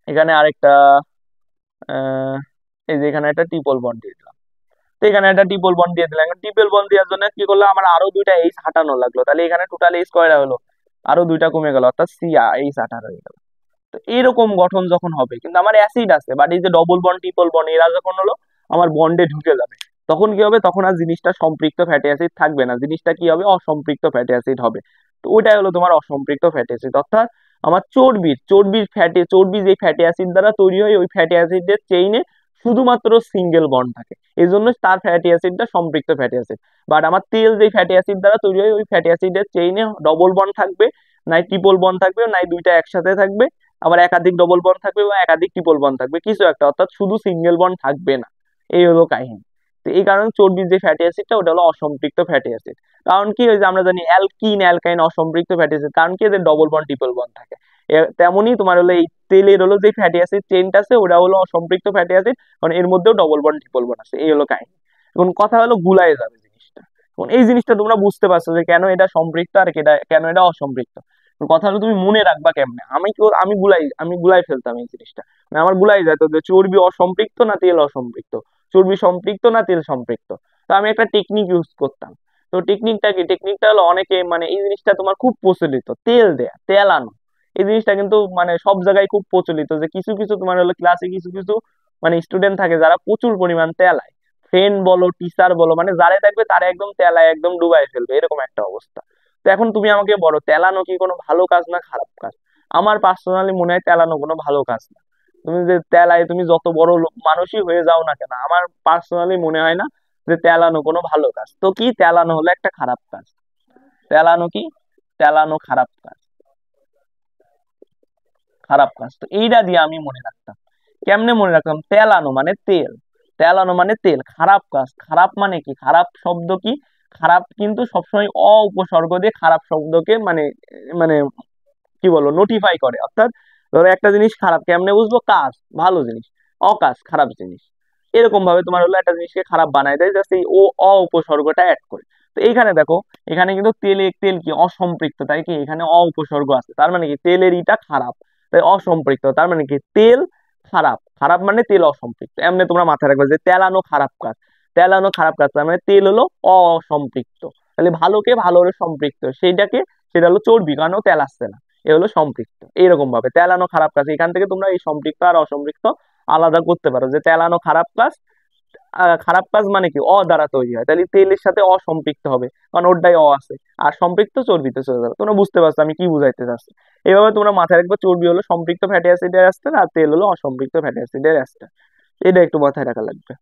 এখানে আরেকটা এই যে এখানে একটা ট্রিপল বন্ড দিয়ে দিলাম। তো এখানে একটা ট্রিপল বন্ড দিয়ে দিলাম, ট্রিপল বন্ড দেওয়ার জন্য কি করলাম, আমার আরো দুইটা এইচ হাঁটানো লাগলো। তাহলে এখানে টোটাল এইচ কয়টা হলো, আরো দুইটা কমে গেল, অর্থাৎ এইচ 18 হয়ে গেল। তো এরকম গঠন যখন হবে, কিন্তু আমার অ্যাসিড আছে, বাট এই যে ডবল বন্ড ট্রিপল বন্ড এরা যখন হলো আমার বন্ডে ঢুকে যাবে, তখন কি হবে, তখন আর জিনিসটা সম্পৃক্ত ফ্যাটি অ্যাসিড থাকবে না, জিনিসটা কি হবে, অসম্পৃক্ত ফ্যাটি অ্যাসিড হবে। তো ওইটাই হলো তোমার অসম্পৃক্ত ফ্যাটি অ্যাসিড। অর্থাৎ আমার চর্বির ফ্যাটি, চর্বি যে ফ্যাটি অ্যাসিড দ্বারা তৈরি হয় ওই ফ্যাটি অ্যাসিডের চেইনে শুধুমাত্র সিঙ্গেল বন্ড থাকে, এই জন্য তার ফ্যাটি অ্যাসিডটা সম্পৃক্ত ফ্যাটি অ্যাসিড। বাট আমার তেল যে ফ্যাটি অ্যাসিড দ্বারা তৈরি হয় ওই ফ্যাটি অ্যাসিডের চেইনে ডবল বন্ড থাকবে, নাই ট্রিপল বন্ড থাকবে, নাই দুইটা একসাথে থাকবে, আবার একাধিক ডবল বন্ড থাকবে বা একাধিক ট্রিপল বন্ড থাকবে, কিছু একটা, অর্থাৎ শুধু সিঙ্গেল বন্ড থাকবে না। এই হলো কাহিনী। তো এই কারণে চর্বির যে ফ্যাটি অ্যাসিডটা ওটা হলো অসম্পৃক্ত ফ্যাটি অ্যাসিড। কারণ কি, ওই যে আমরা জানি অ্যালকিন অ্যালকাইন অসম্পৃক্ত ফ্যাটি অ্যাসিড, কারণ কি এদের ডবল বন্ড ট্রিপল বন্ড থাকে। তেমনই তোমার হলো এই তেলের হলো যে ফ্যাটি অ্যাসিড চেইনটা আছে ওটা হলো অসম্পৃক্ত ফ্যাটি অ্যাসিড, কারণ এর মধ্যেও ডবল বন্ড ট্রিপল বন্ড আছে। এই হলো কাহিনী। এখন কথা হলো গুলায় যাবে জিনিসটা। এখন এই জিনিসটা তোমরা বুঝতে পারছো যে কেন এটা সম্পৃক্ত আর কেন এটা অসম্পৃক্ত। কথা হলো তুমি মনে রাখবা কেমনে। আমি গুলাই ফেলতাম এই জিনিসটা, মানে আমার গুলাই যেত যে চর্বি অসম্পৃক্ত না তেল অসম্পৃক্ত, চর্বি সম্পৃক্ত না তেল সম্পৃক্ত। তো আমি একটা টেকনিক ইউজ করতাম। তো টেকনিকটা কি, টেকনিকটা হলো অনেকে মানে এই জিনিসটা তোমার খুব প্রচলিত, তেল দেয়া তেল আনো। এই জিনিসটা কিন্তু মানে সব জায়গায় খুব প্রচলিত, যে কিছু কিছু তোমার হলো ক্লাসে কিছু কিছু মানে স্টুডেন্ট থাকে যারা প্রচুর পরিমাণ তেলায়। ফ্রেন্ড বলো টিচার বলো, মানে যারে দেখবে তারা একদম তেলায় একদম ডুবাই ফেলবে, এরকম একটা অবস্থা। তো এখন তুমি আমাকে বলো, তেলানো কি কোনো ভালো কাজ না খারাপ কাজ? আমার পার্সোনালি মনে হয় তেলানো কোনো ভালো কাজ না। তুমি যে তেলায় তুমি যত বড় মানুষই হয়ে যাও না কেন, আমার পার্সোনালি মনে হয় না যে তেলানো কোনো ভালো কাজ। তো কি, তেলানো হলো একটা খারাপ কাজ। তেলানো কি, তেলানো খারাপ কাজ, খারাপ কাজ। তো এইটা দিয়ে আমি মনে রাখতাম। কেমনে মনে রাখতাম, তেলানো মানে তেল, তেলানো মানে তেল, খারাপ কাজ। খারাপ মানে কি, খারাপ শব্দ কি, খারাপ কিন্তু সবসময় অ উপসর্গ দিয়ে খারাপ শব্দকে মানে মানে কি বলবো নোটিফাই করে। অর্থাৎ ধরো একটা জিনিস খারাপ কেমনে বুঝবো, কাজ ভালো জিনিস, অকাজ খারাপ জিনিস, এরকম ভাবে তোমার হলো একটা জিনিসকে খারাপ বানায় দেয় জাস্ট এই ও অ উপসর্গটা অ্যাড করে। তো এইখানে দেখো, এখানে কিন্তু তেল কি অসম্পৃক্ত, তাই কি এখানে অ উপসর্গ আছে, তার মানে কি তেলের ইটা খারাপ, তাই অসম্পৃক্ত, তার মানে কি তেল খারাপ, খারাপ মানে তেল অসম্পৃক্ত। এমনি তোমরা মাথায় রাখবে যে তেলানো খারাপ কাজ, তেলানো খারাপ কাজ, তার মানে তেল হলো অসম্পৃক্ত। তাহলে ভালোকে ভালো হলো সম্পৃক্ত, সেটা হলো চর্বি, কারণ ও তেল আসছে না, এ হলো সম্পৃক্ত। এইরকম ভাবে তেলানো খারাপ কাজ, এখান থেকে তোমরা এই সম্পৃক্ত আর অসম্পৃক্ত আলাদা করতে পারো, যে তেলানো খারাপ কাজ, খারাপ কাজ মানে কি অ দ্বারা তৈরি হয়, তাহলে তেলের সাথে অসম্পৃক্ত হবে, কারণ ওরটাই অ আছে, আর সম্পৃক্ত চর্বিতে চলে যাবে। তোমরা বুঝতে পারছো আমি কি বুঝাইতে চাচ্ছি। এইভাবে তোমরা মাথায় রাখবে, চর্বি হলো সম্পৃক্ত ফ্যাটি অ্যাসিডের এস্টার আর তেল হলো অসম্পৃক্ত ফ্যাটি অ্যাসিডের এস্টার। এটা একটু মাথায় রাখা লাগবে।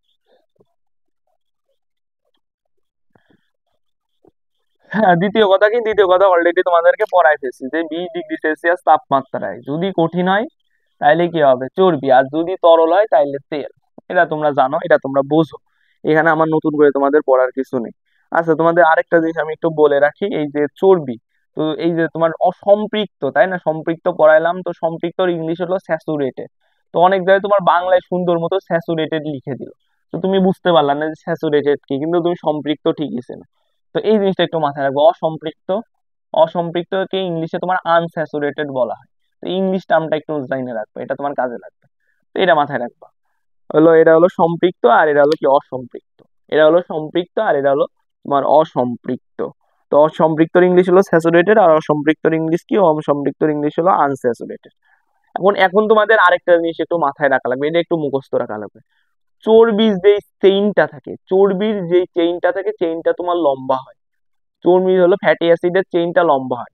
হ্যাঁ, দ্বিতীয় কথা কি, দ্বিতীয় কথা অলরেডি তোমাদেরকে পড়াই ফেলছি, যে 20 ডিগ্রি সেলসিয়াস তাপমাত্রায় যদি কঠিন হয় তাইলে কি হবে, চর্বি, আর যদি তরল হয় তাইলে তেল। এটা তোমরা জানো, এটা তোমরা বোঝো, এখানে আমার নতুন করে তোমাদের পড়ার কিছু নেই। আচ্ছা, তোমাদের আরেকটা জিনিস আমি একটু বলে রাখি, এই যে চর্বি, তো এই যে তোমার অসম্পৃক্ত, তাই না, সম্পৃক্ত পড়াইলাম, তো সম্পৃক্তর ইংলিশ হলো স্যাচুরেটেড। তো অনেক জায়গায় তোমার বাংলায় সুন্দর মতো স্যাচুরেটেড লিখে দিল, তো তুমি বুঝতে পারলা না যে স্যাচুরেটেড কি, কিন্তু তুমি সম্পৃক্ত ঠিকই ছিল। তো এই জিনিসটা একটু মাথায় রাখবো, অসম্পৃক্ত, অসম্পৃক্তকে ইংলিশে তোমার আনস্যাচুরেটেড বলা হয়। তো ইংলিশ টার্মটা একটু জাইনে রাখবে, এটা তোমার কাজে লাগবে। তো এটা মাথায় রাখবা, হলো এটা হলো সম্পৃক্ত আর এটা হলো কি অসম্পৃক্ত, এটা হলো সম্পৃক্ত আর এটা হলো তোমার অসম্পৃক্ত। তো অসম্পৃক্তর ইংলিশ হলো স্যাচুরেটেড, আর অসম্পৃক্তর ইংলিশ কি, অসম্পৃক্তর ইংলিশ হলো আনস্যাচুরেটেড। এখন এখন তোমাদের আরেকটা জিনিস একটু মাথায় রাখা লাগবে, এটা একটু মুখস্থ রাখা লাগবে। চর্বির যে চেইনটা থাকে, চর্বির যে চেইনটা থাকে, চেইনটা তোমার লম্বা হয়। চর্বি হলো ফ্যাটি অ্যাসিডের চেইনটা লম্বা হয়,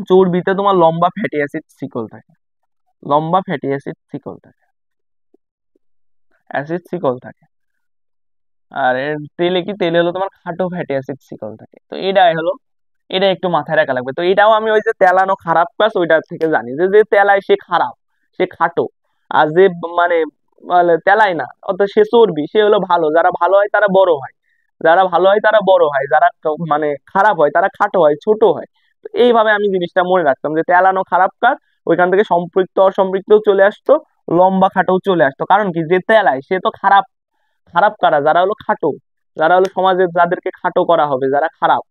চর্বিতে তোমার লম্বা ফ্যাটি অ্যাসিড শিকল থাকে, লম্বা ফ্যাটি অ্যাসিড শিকল থাকে, অ্যাসিড শিকল থাকে। আর এর তেলে কি, তেলে হলো তোমার খাটো ফ্যাটি অ্যাসিড শিকল থাকে। তো এটাই হলো, এটা একটু মাথায় রাখা লাগবে। তো এটাও আমি ওই যে তেলানো খারাপ কাজ ওইটা থেকে জানি, যে যে তেলায় সে খারাপ, সে খাটো। আর যে মানে তেলায় না, অর্থাৎ সে চর্বি, সে হলো ভালো, যারা ভালো হয় তারা বড় হয়, যারা ভালো হয় তারা বড় হয়, যারা মানে খারাপ হয় তারা খাটো হয়, ছোট হয়। তো এইভাবে আমি জিনিসটা মনে রাখতাম, যে তেলানো খারাপ কাজ, ওইখান থেকে সম্পৃক্ত অসম্পৃক্তও চলে আসতো, লম্বা খাটোও চলে আসতো। কারণ কি, যে তেলায় সে তো খারাপ, খারাপ কারা, যারা হলো খাটো, যারা হলো সমাজে যাদেরকে খাটো করা হবে, যারা খারাপ,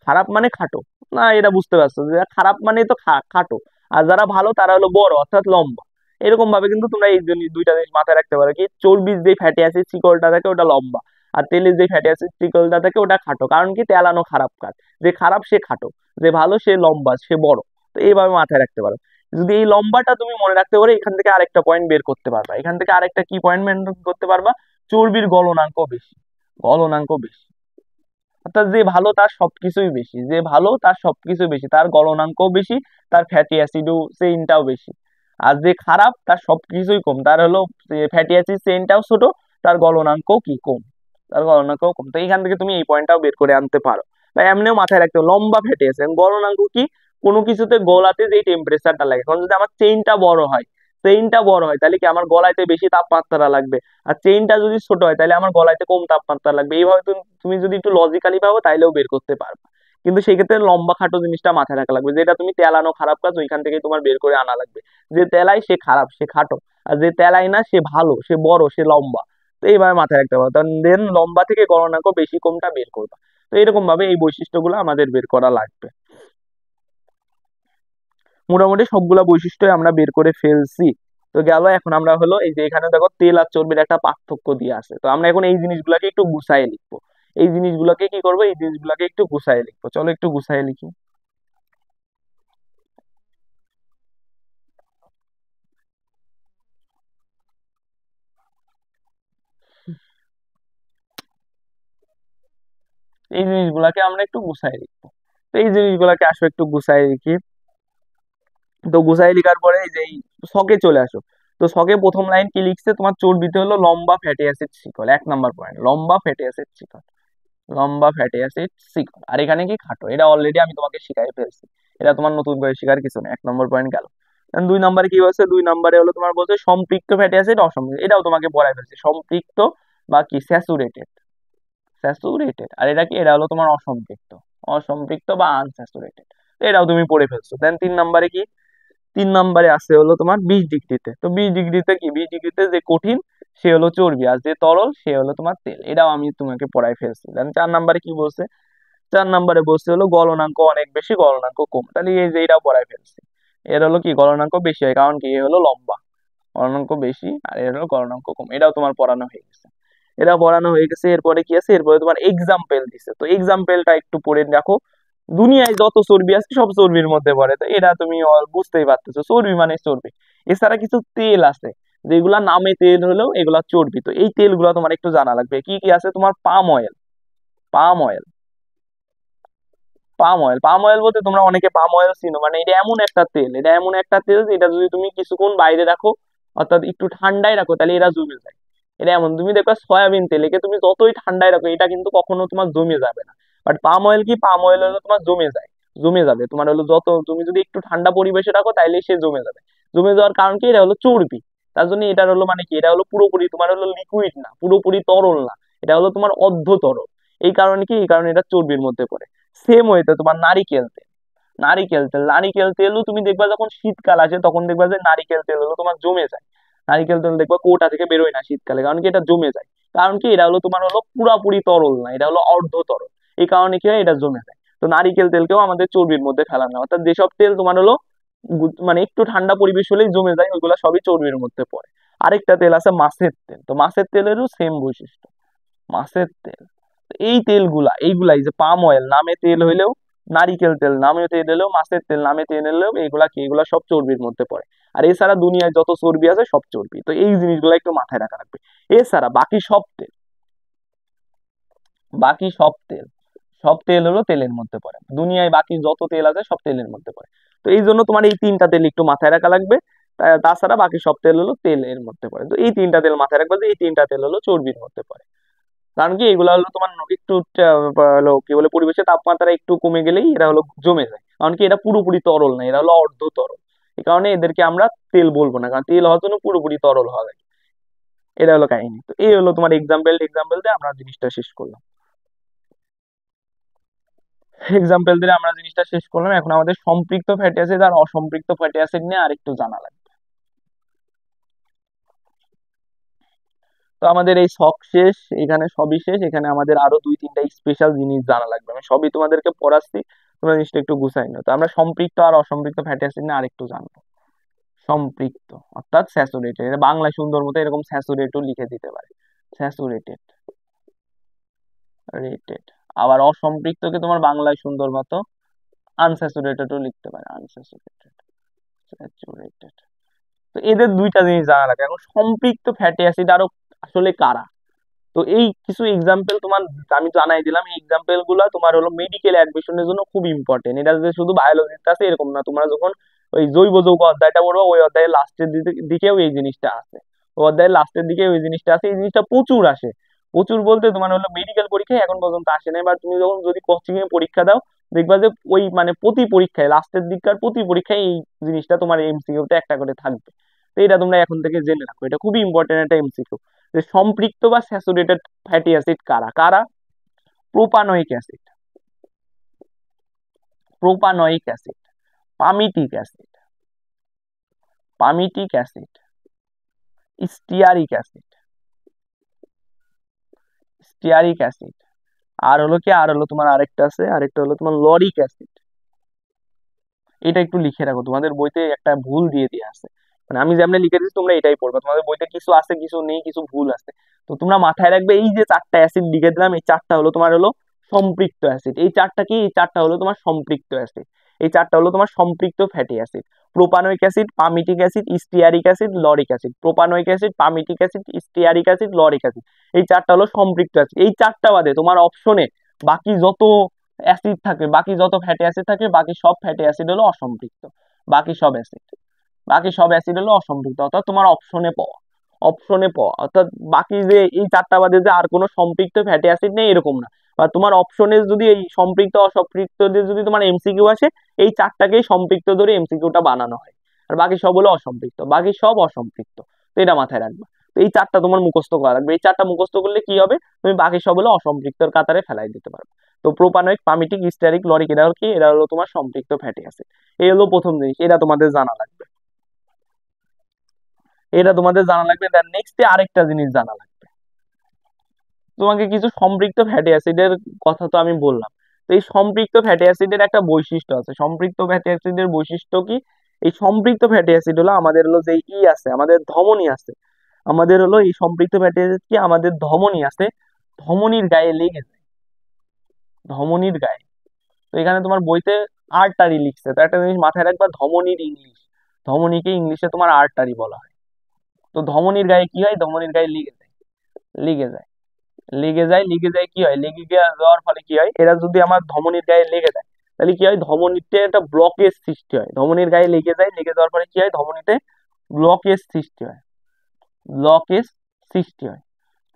খারাপ মানে খাটো, না এটা বুঝতে পারছো, যে খারাপ মানে তো খাটো, আর যারা ভালো তারা হলো বড় অর্থাৎ লম্বা। এরকম ভাবে কিন্তু তোমরা এই দুইটা জিনিস মাথায় রাখতে পারো, কি চর্বির যে ফ্যাটি অ্যাসিড শিকলটা থাকে ওটা লম্বা, আর তেলের যে ফ্যাটি অ্যাসিড শিকলটা থাকে ওটা খাটো। কারণ কি, তেলানো খারাপ কাজ, যে খারাপ সে খাটো, যে ভালো সে লম্বা, সে বড়। তো এইভাবে মাথায় রাখতে পারো। যদি এই লম্বাটা তুমি মনে রাখতে পারো, এখান থেকে আরেকটা পয়েন্ট বের করতে পারবা, এখান থেকে আরেকটা কি পয়েন্ট বের করতে পারবা, চর্বির গলনাঙ্ক বেশি, গলনাঙ্ক বেশি। অর্থাৎ যে ভালো তার সবকিছুই বেশি, যে ভালো তার সবকিছু বেশি, তার গলনাঙ্কও বেশি, তার ফ্যাটি অ্যাসিডও চেইনটাও বেশি। আর যে খারাপ তার সবকিছুই কম, তার হলো ফ্যাটি অ্যাসিড চেইনটাও ছোট, তার গলনাঙ্কও কি কম, তার গলনাঙ্কও কম। তো এইখান থেকে তুমি এই পয়েন্টটাও বের করে আনতে পারো, বা এমনিও মাথায় রাখতে হবে, লম্বা ফ্যাটি অ্যাসিড, গলনাঙ্ক কি, কোনো কিছুতে গলাতে যে টেম্পারেচারটা লাগে, কারণ যদি আমার চেইনটা বড় হয় তাহলে কি আমার গলাইতে বেশি তাপমাত্রা লাগবে, আর চেইনটা যদি ছোট হয় তাহলে আমার গলাইতে কম তাপমাত্রা লাগবে। এইভাবে তুমি যদি একটু লজিক্যালি ভাবো তাইলেও বের করতে পারবে। কিন্তু সেই ক্ষেত্রে লম্বা খাটো জিনিসটা মাথায় রাখা লাগবে, যেটা তুমি তেলানো খারাপ কাজ ওইখান থেকে তোমার বের করে আনা লাগবে। যে তেলাই সে খারাপ, সে খাটো, আর যে তেলাই না সে ভালো, সে বড়, সে লম্বা। তো এইভাবে মাথায় রাখতে পারো, দেন লম্বা থেকে গণনাঙ্ক বেশি কোনটা বের করবা। তো এরকম ভাবে এই বৈশিষ্ট্যগুলো আমাদের বের করা লাগবে। মোটামুটি সবগুলা বৈশিষ্ট্য আমরা বের করে ফেলছি। তো গেল, এখন আমরা হলো এই যে এখানে দেখো তেল আর চর্বির একটা পার্থক্য দিয়ে আছে, তো আমরা এখন এই জিনিসগুলোকে একটু গুছাই লিখবো। এই জিনিসগুলোকে কি করবো, এই জিনিসগুলোকে একটু গুছাই লিখবো। চলো একটু গুছাই লিখি। এই জিনিসগুলোকে আমরা একটু গুছাই লিখবো। তো এই জিনিসগুলোকে আসো একটু গুছাই লিখি। তো গুছাই লিখার পরে এই যে এই ছকে চলে আসো। তো ছকে প্রথম লাইন কি লিখছে, তোমার চর্বিতে হলো লম্বা ফ্যাটি অ্যাসিড শিকল, 1 নম্বর পয়েন্ট, লম্বা ফ্যাটি অ্যাসিড শিকল, লম্বা ফ্যাটি অ্যাসিড শিকল। আর এখানে কি খাটো, এটা অলরেডি আমি তোমাকে শিখাই ফেলছি, এটা তোমার নতুন করে শেখার কিছু নেই। 1 নম্বর পয়েন্ট গেল। 2 নম্বরে কি বলছে, 2 নম্বরে হলো তোমার বলছে সম্পৃক্ত ফ্যাটি অ্যাসিড, অসম্পৃক্ত, এটাও তোমাকে পড়াই ফেলছি। সম্পৃক্ত বা কি স্যাচুরেটেড, স্যাচুরেটেড, আর এটা কি, এটা হলো তোমার অসম্পৃক্ত, অসম্পৃক্ত বা আনস্যাচুরেটেড, এটাও তুমি পড়ে ফেলছো। দেন 3 নম্বরে কি, 3 নম্বরে আছে হলো তোমার 20 ডিগ্রিতে। তো 20 ডিগ্রিতে কি, 20 ডিগ্রিতে যে কঠিন সে হলো চর্বি, আর যে তরল সে হলো তোমার তেল, এটাও আমি তোমাকে পড়াই ফেলছি। দেন 4 নম্বরে কি বলছে, 4 নম্বরে বলছে হলো গলনাঙ্ক অনেক বেশি, গলনাঙ্ক কম, তাহলে এই যে এটাও পড়াই ফেলছি। এর হলো কি, গলনাঙ্ক বেশি হয় কারণ কি, এ হলো লম্বা, গলনাঙ্ক বেশি, আর এর হলো গলনাঙ্ক কম, এটাও তোমার পড়ানো হয়ে গেছে। এটা পড়ানো হয়ে গেছে। এরপরে কি আছে, এরপরে তোমার এক্সাম্পল দিছে, তো এক্সাম্পলটা একটু পড়ে দেখো। দুনিয়ায় যত চর্বি আছে সব চর্বির মধ্যে পড়ে, তো এটা তুমি বুঝতেই পারতেছো, চর্বি মানে চর্বি। এছাড়া কিছু তেল আছে যেগুলা নামে তেল হলেও এগুলা চর্বি, তো এই তেলগুলো তোমার একটু জানা লাগবে। কি কি আছে, তোমার palm oil, palm oil, palm oil, palm oil বলতে তোমরা অনেকে পাম অয়েল চিনো, মানে এটা এমন একটা তেল, এটা এমন একটা তেল যে এটা যদি তুমি কিছুক্ষণ বাইরে রাখো, অর্থাৎ একটু ঠান্ডায় রাখো, তাহলে এরা জমে যায়। এটা এমন, তুমি দেখবে সয়াবিন তেল, একে তুমি যতই ঠান্ডায় রাখো এটা কিন্তু কখনো তোমার জমে যাবে না। বাট পাম অয়েল কি, পাম অয়েল হলো তোমার জমে যায়, জমে যাবে তোমার হলো, যত তুমি যদি একটু ঠান্ডা পরিবেশে রাখো তাইলে সে জমে যাবে। জমে যাওয়ার কারণ কি, এটা হলো চর্বি। তার জন্য এটার হলো মানে কি, এটা হলো পুরোপুরি তোমার হলো লিকুইড না, পুরোপুরি তরল না, এটা হলো তোমার অর্ধ তরল। এই কারণে কি, এই কারণে এটা চর্বির মধ্যে পড়ে। সেম ওয়েতে তোমার নারিকেল তেল, নারিকেল তেল, নারিকেল তেলও তুমি দেখবা যখন শীতকাল আসে তখন দেখবা যে নারিকেল তেল হলো তোমার জমে যায়। নারিকেল তেল দেখবা কোটা থেকে বেরোয় না শীতকালে, কারণ কি এটা জমে যায়। কারণ কি, এটা হলো তোমার হলো পুরাপুরি তরল না, এটা হলো অর্ধ তরল। এই কারণে কি হয়, এটা জমে যায়। তো নারিকেল তেলকেও আমাদের চর্বির মধ্যে ফেলানো হয়। অর্থাৎ যেসব তেল তোমার হলো মানে একটু ঠান্ডা পরিবেশ হলেই জমে যায়, ওইগুলো সবই চর্বির মধ্যে পড়ে। আরেকটা তেল আছে মাছের তেল, তো মাছের তেলেরও সেম বৈশিষ্ট্য, মাছের তেল। এই তেলগুলা, এইগুলাই যে পাম অয়েল নামে তেল হইলেও, নারিকেল তেল নামে তেল হলেও, মাছের তেল নামে তেল হলেও, এইগুলা কি, এগুলা সব চর্বির মধ্যে পড়ে। আর এছাড়া দুনিয়ায় যত চর্বি আছে সব চর্বি, তো এই জিনিসগুলো একটু মাথায় রাখা লাগবে। এছাড়া বাকি সব তেল, বাকি সব তেল, সব তেল হলো তেলের মধ্যে পড়ে, দুনিয়ায় বাকি যত তেল আছে সব তেলের মধ্যে পড়ে। তো এই জন্য তোমার এই 3টা তেল একটু মাথায় রাখা লাগবে। তাছাড়া বাকি সব তেল হলো তেলের মধ্যে পড়ে, তো এই 3টা তেল মাথায় রাখবে যে এই 3টা তেল হলো চর্বির মধ্যে পড়ে। কারণ কি, এগুলো হলো তোমার একটু হলো কি বলে, পরিবেশের তাপমাত্রা একটু কমে গেলেই এরা হলো জমে যায়, কারণ কি এটা পুরোপুরি তরল না, এরা হলো অর্ধ তরল। এই কারণে এদেরকে আমরা তেল বলবো না, কারণ তেল হওয়ার জন্য পুরোপুরি তরল হওয়া লাগে। এটা হলো কাহিনী। তো এই হলো তোমার এক্সাম্পল, এক্সাম্পল দিয়ে আমরা জিনিসটা শেষ করলাম, এক্সাম্পল দিয়ে আমরা জিনিসটা শেষ করলাম। এখন আমাদের সম্পৃক্ত ফ্যাটি অ্যাসিড আর অসম্পৃক্ত ফ্যাটি অ্যাসিড নিয়ে আরেকটু জানা লাগবে। তো আমাদের এই শখ শেষ, এখানে সবই শেষ, এখানে আমাদের আরো 2-3টা স্পেশাল জিনিস জানা লাগবে, আমি সবই তোমাদেরকে পড়াচ্ছি, তোমরা জিনিসটা একটু গুছাই নাও। তো আমরা সম্পৃক্ত আর অসম্পৃক্ত ফ্যাটি অ্যাসিড নিয়ে আরেকটু জানবো। সম্পৃক্ত অর্থাৎ স্যাচুরেটেড, এটা বাংলায় সুন্দর মতো এরকম স্যাচুরেটও লিখে দিতে পারে, স্যাচুরেটেড, রেটেড। আবার অসম্পৃক্তকে তোমার বাংলায় সুন্দর মতো আনস্যাচুরেটেডও লিখতে পারে, আনস্যাচুরেটেড, স্যাচুরেটেড। তো এদের 2টা জিনিস জানা লাগে। এখন সম্পৃক্ত ফ্যাটি অ্যাসিড আরো আসলে কারা, তো এই কিছু এক্সাম্পল তোমার আমি জানাই দিলাম। এই এক্সাম্পল গুলা তোমার হলো মেডিকেল অ্যাডমিশনের জন্য খুব ইম্পর্টেন্ট, এটা যে শুধু বায়োলজিতে আছে এরকম না, তোমরা যখন ওই জৈব যৌগ অধ্যায়টা পড়বো ওই অধ্যায়ের লাস্টের দিকেও এই জিনিসটা আছে, ওই অধ্যায়ের লাস্টের দিকে ওই জিনিসটা আছে, এই জিনিসটা প্রচুর আসে। প্রচুর বলতে তোমার হলো মেডিকেল পরীক্ষায় এখন পর্যন্ত আসে না, এবার তুমি যখন যদি কোচিং এ পরীক্ষা দাও দেখবা যে ওই মানে প্রতি পরীক্ষায় লাস্টের দিককার প্রতি পরীক্ষায় এই জিনিসটা তোমার এমসিকিউতে একটা করে থাকবে। তো এটা তোমরা এখন থেকে জেনে রাখো, এটা খুবই ইম্পর্টেন্ট একটা এমসিকিউ। যে সম্পৃক্ত বা স্যাচুরেটেড ফ্যাটি অ্যাসিড কারা কারা? Propanoic acid, propanoic acid, palmitic acid, palmitic acid, stearic acid, stearic acid, আর হলো কি, আর হলো তোমার আরেকটা আছে, আরেকটা হলো তোমার লরিক অ্যাসিড। এটা একটু লিখে রাখো, তোমাদের বইতে একটা ভুল দিয়ে দিয়ে আছে, মানে আমি যেমন লিখে দিচ্ছি তোমরা এটাই পড়বে, তোমাদের বইতে কিছু আছে কিছু নেই, কিছু ভুল আছে। তো তোমরা মাথায় রাখবে এই যে চারটা অ্যাসিড লিখে দিলাম, এই চারটা হলো তোমার হলো সম্পৃক্ত অ্যাসিড। এই চারটা কি? এই চারটা হলো তোমার সম্পৃক্ত অ্যাসিড। এই চারটা হলো তোমার সম্পৃক্ত fatty acid: propanoic acid, palmitic acid, stearic acid, lauric acid. Propanoic acid, palmitic acid, stearic acid, lauric acid, এই চারটা হলো সম্পৃক্ত অ্যাসিড। এই চারটা বাদে তোমার অপশনে বাকি যত অ্যাসিড থাকে, বাকি যত ফ্যাটি অ্যাসিড থাকে, বাকি সব ফ্যাটি অ্যাসিড হলো অসম্পৃক্ত। বাকি সব অ্যাসিড, বাকি সব অ্যাসিড হলো অসম্পৃক্ত, অর্থাৎ তোমার অপশনে পাওয়া, অপশনে পাওয়া অর্থাৎ বাকি যে এই চারটা বাদে যে আর কোনো সম্পৃক্ত ফ্যাটি অ্যাসিড নেই এরকম না। বা তোমার অপশনে যদি এই সম্পৃক্ত অসম্পৃক্ত দিয়ে যদি তোমার এমসিকিউ আসে, এই চারটাকেই সম্পৃক্ত ধরে এমসিকিউটা বানানো হয়, আর বাকি সব হলো অসম্পৃক্ত, বাকি সব অসম্পৃক্ত। তো এটা মাথায় রাখবা। তো এই চারটা তোমার মুখস্থ করা লাগবে, এই চারটা মুখস্থ করলে কি হবে, তুমি বাকি সব হলো অসম্পৃক্তর কাতারে ফেলাই দিতে পারবে। তো প্রোপানয়িক, পামিটিক, স্টারিক, লরিক, এরা হলো কি, এরা হলো তোমার সম্পৃক্ত ফ্যাটি অ্যাসিড। এই হলো প্রথম জিনিস, এটা তোমাদের জানা লাগবে, এটা তোমাদের জানা লাগবে। দেন নেক্সটে আরেকটা জিনিস জানা লাগবে, তোমাকে কিছু সম্পৃক্ত ফ্যাটি অ্যাসিডের কথা তো আমি বললাম। তো এই সম্পৃক্ত ফ্যাটি অ্যাসিডের একটা বৈশিষ্ট্য আছে। সম্পৃক্ত ফ্যাটি অ্যাসিডের বৈশিষ্ট্য কি? এই সম্পৃক্ত ফ্যাটি অ্যাসিড হলো আমাদের হলো যে ই আছে, আমাদের ধমনী আছে, আমাদের হলো এই সম্পৃক্ত ফ্যাটি অ্যাসিড কি, আমাদের ধমনী আছে, ধমনীর গায়ে লেগে যায়, ধমনীর গায়ে। তো এখানে তোমার বইতে আর্টারি লিখছে, তো একটা জিনিস মাথায় রাখবা, ধমনীর ইংলিশ, ধমনীকে ইংলিশে তোমার আর্টারি বলা হয়। তো ধমনীর গায়ে কি হয়, ধমনীর গায়ে লেগে যায়, লেগে যায়, লেগে যায়, লেগে যায়, কি হয়, লেগে যাওয়ার ফলে কি হয়, এরা যদি আমার ধমনীর গায়ে লেগে যায় তাহলে কি হয়, ধমনীতে একটা ব্লকেজ সৃষ্টি হয়। ধমনীর গায়ে লেগে যায়, লেগে যাওয়ার পরে কি হয়, ধমনীতে ব্লকেজ সৃষ্টি হয়, ব্লকেজ সৃষ্টি হয়।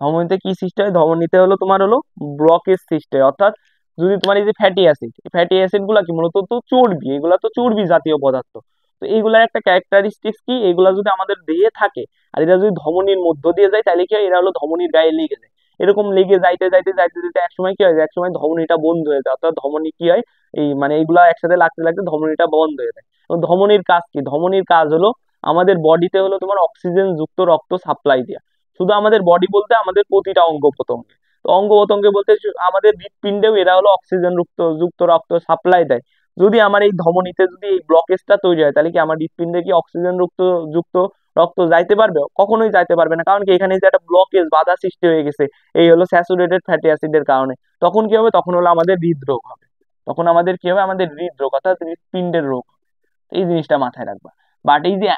ধমনীতে কি সৃষ্টি হয়, ধমনীতে হলো তোমার হলো ব্লকেজ সৃষ্টি হয়। অর্থাৎ যদি তোমার এই যে ফ্যাটি অ্যাসিড, ফ্যাটি অ্যাসিড গুলা কি, মূলত তো চর্বি, এগুলা তো চর্বি জাতীয় পদার্থ। তো এইগুলার একটা ক্যারেক্টারিস্টিক্স কি, এগুলা যদি আমাদের দেহে থাকে আর এটা যদি ধমনীর মধ্য দিয়ে যায় তাহলে কি হয়, এরা হলো ধমনীর গায়ে লেগে যায়। এরকম লেগে যাইতে যাইতে যাইতে যাইতে একসময় কি হয়, একসময় ধমনীটা বন্ধ হয়ে যায়, অর্থাৎ ধমনী কি হয়, এই মানে এইগুলা একসাথে লাগতে লাগতে ধমনীটা বন্ধ হয়ে যায়। এবং ধমনীর কাজ কি, ধমনীর কাজ হলো আমাদের বডিতে হলো তোমার অক্সিজেন যুক্ত রক্ত সাপ্লাই দেওয়া। শুধু আমাদের বডি বলতে আমাদের প্রতিটা অঙ্গ প্রত্যঙ্গে, তো অঙ্গ প্রত্যঙ্গে বলতে আমাদের হৃৎপিণ্ডেও এরা হলো অক্সিজেন যুক্ত রক্ত সাপ্লাই দেয়। যদি আমার এই ধমনীতে যদি এই ব্লকেজটা তৈরি হয় তাহলে কি আমার হৃৎপিণ্ডে কি অক্সিজেন যুক্ত রক্ত যাইতে পারবে? কখনোই যাইতে পারবে না, কারণ কি এখানে যে একটা ব্লকেজ, বাধা সৃষ্টি হয়ে গেছে এই হলো স্যাচুরেটেড ফ্যাটি অ্যাসিডের কারণে। তখন কি হবে, তখন হলো আমাদের হৃদরোগ হবে, তখন আমাদের কি হবে, আমাদের হৃদরোগ অর্থাৎ হৃৎপিণ্ডের রোগ। এই জিনিসটা মাথায় রাখবা। বাট এই যে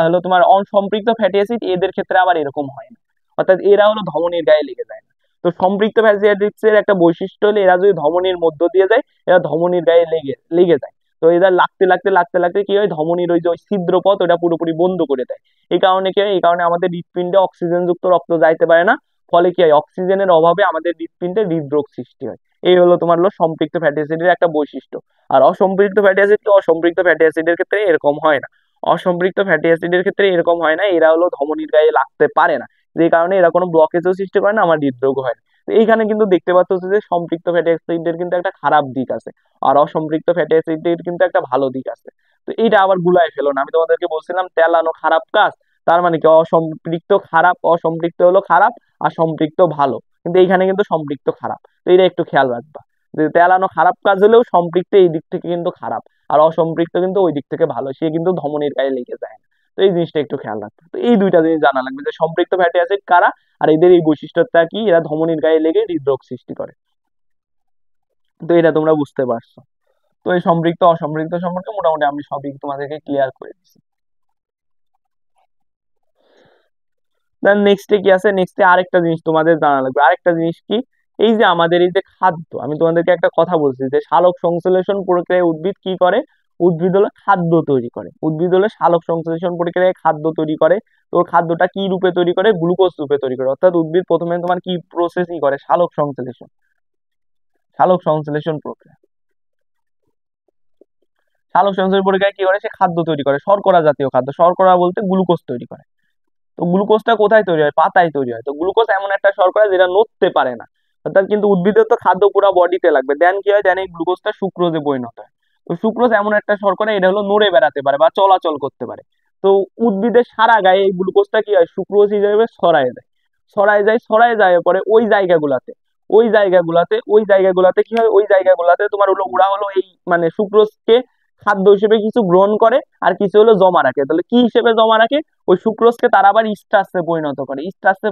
হলো তোমার অসম্পৃক্ত ফ্যাটি অ্যাসিড, এদের ক্ষেত্রে আবার এরকম হয় না, অর্থাৎ এরা হলো ধমনীর গায়ে লেগে যায় না। তো সম্পৃক্ত ফ্যাটি অ্যাসিডের একটা বৈশিষ্ট্য হলো এরা যদি ধমনীর মধ্য দিয়ে যায়, এরা ধমনীর গায়ে লেগে লেগে যায়। তো এরা লাগতে লাগতে লাগতে লাগতে কি হয়, ধমনীর ওই যে ওই ছিদ্রপথ ওটা পুরোপুরি বন্ধ করে দেয়। এই কারণে কি হয়, এই কারণে আমাদের হৃৎপিণ্ডে অক্সিজেন যুক্ত রক্ত যাইতে পারে না। ফলে কি হয়, অক্সিজেনের অভাবে আমাদের হৃৎপিণ্ডে হৃদরোগ সৃষ্টি হয়। এই হলো তোমার হলো সম্পৃক্ত ফ্যাটি অ্যাসিডের একটা বৈশিষ্ট্য। আর অসম্পৃক্ত ফ্যাটি অ্যাসিড, অসম্পৃক্ত ফ্যাটি অ্যাসিডের ক্ষেত্রে এরকম হয় না। অসম্পৃক্ত ফ্যাটি অ্যাসিডের ক্ষেত্রে এরকম হয় না, এরা হলো ধমনীর গায়ে লাগতে পারে না, যে কারণে এরা কোনো ব্লকেজও সৃষ্টি করে না, আমার হৃদরোগ হয় না। তো এইখানে কিন্তু দেখতে পাচ্ছ যে সম্পৃক্ত ফ্যাটি অ্যাসিডের কিন্তু একটা খারাপ দিক আছে, আর অসম্পৃক্ত ফ্যাটি অ্যাসিডের কিন্তু একটা ভালো দিক আছে। তো এইটা আবার গুলায় ফেলো না, আমি তোমাদেরকে বলছিলাম তেলানো খারাপ কাজ, তার মানে কি অসম্পৃক্ত খারাপ, অসম্পৃক্ত হলো খারাপ, আর সম্পৃক্ত ভালো, কিন্তু এইখানে কিন্তু সম্পৃক্ত খারাপ। তো এটা একটু খেয়াল রাখবা, যে তেলানো খারাপ কাজ হলেও সম্পৃক্ত এই দিক থেকে কিন্তু খারাপ, আর অসম্পৃক্ত কিন্তু ওই দিক থেকে ভালো, সে কিন্তু ধমনীর গায়ে লেগে যায় না। তো এই জিনিসটা একটু খেয়াল রাখতে, তো এই দুইটা জিনিস জানা লাগবে, যে সম্পৃক্ত ফ্যাটি অ্যাসিড কারা আর এদের এই বৈশিষ্ট্যটা কি, এরা ধমনীর গায়ে লেগে হৃদরোগ সৃষ্টি করে। তো এটা তোমরা বুঝতে পারছো। তো এই সম্পৃক্ত অসম্পৃক্ত সম্পর্কে মোটামুটি আমি সবই তোমাদেরকে ক্লিয়ার করে দিচ্ছি। দেন নেক্সটে কি আছে, নেক্সটে আরেকটা জিনিস তোমাদের জানা লাগবে। আরেকটা জিনিস কি, এই যে আমাদের এই যে খাদ্য, আমি তোমাদেরকে একটা কথা বলছি যে সালোক সংশ্লেষণ প্রক্রিয়ায় উদ্ভিদ কি করে, উদ্ভিদ হলো খাদ্য তৈরি করে, উদ্ভিদ হলো সালোক সংশ্লেষণ প্রক্রিয়ায় খাদ্য তৈরি করে। তো ওর খাদ্যটা কি রূপে তৈরি করে, গ্লুকোজ রূপে তৈরি করে। অর্থাৎ উদ্ভিদ প্রথমে তোমার কি প্রসেসই করে, সালোক সংশ্লেষণ, সালোক সংশ্লেষণ প্রক্রিয়া। সালোক সংশ্লেষ প্রক্রিয়ায় কি করে, সে খাদ্য তৈরি করে, শর্করা জাতীয় খাদ্য, শর্করা বলতে গ্লুকোজ তৈরি করে। তো গ্লুকোজটা কোথায় তৈরি হয়, পাতায় তৈরি হয়। তো গ্লুকোজ এমন একটা শর্করা যেটা নড়তে পারে না, অর্থাৎ কিন্তু উদ্ভিদের তো খাদ্য পুরো বডিতে লাগবে, দেন কি হয়, দেন এই গ্লুকোজটা সুক্রোজে পরিণত হয়। তো সুক্রোজ এমন একটা শর্করা, এটা হলো নড়ে বেড়াতে পারে বা চলাচল করতে পারে। তো উদ্ভিদের সারা গায়ে এই গ্লুকোজটা কি হয়, সুক্রোজ হিসেবে ছড়ায় যায়, ছড়ায় যায় পরে ওই জায়গাগুলাতে কি হয়, ওই জায়গাগুলাতে তোমার হলো ওরা হলো এই মানে সুক্রোজকে খাদ্য হিসেবে কিছু গ্রহণ করে, আর কিছু হলো জমা রাখে। তাহলে কি হিসেবে জমা রাখে, ওই সুক্রোজকে তারা আবার স্টার্চে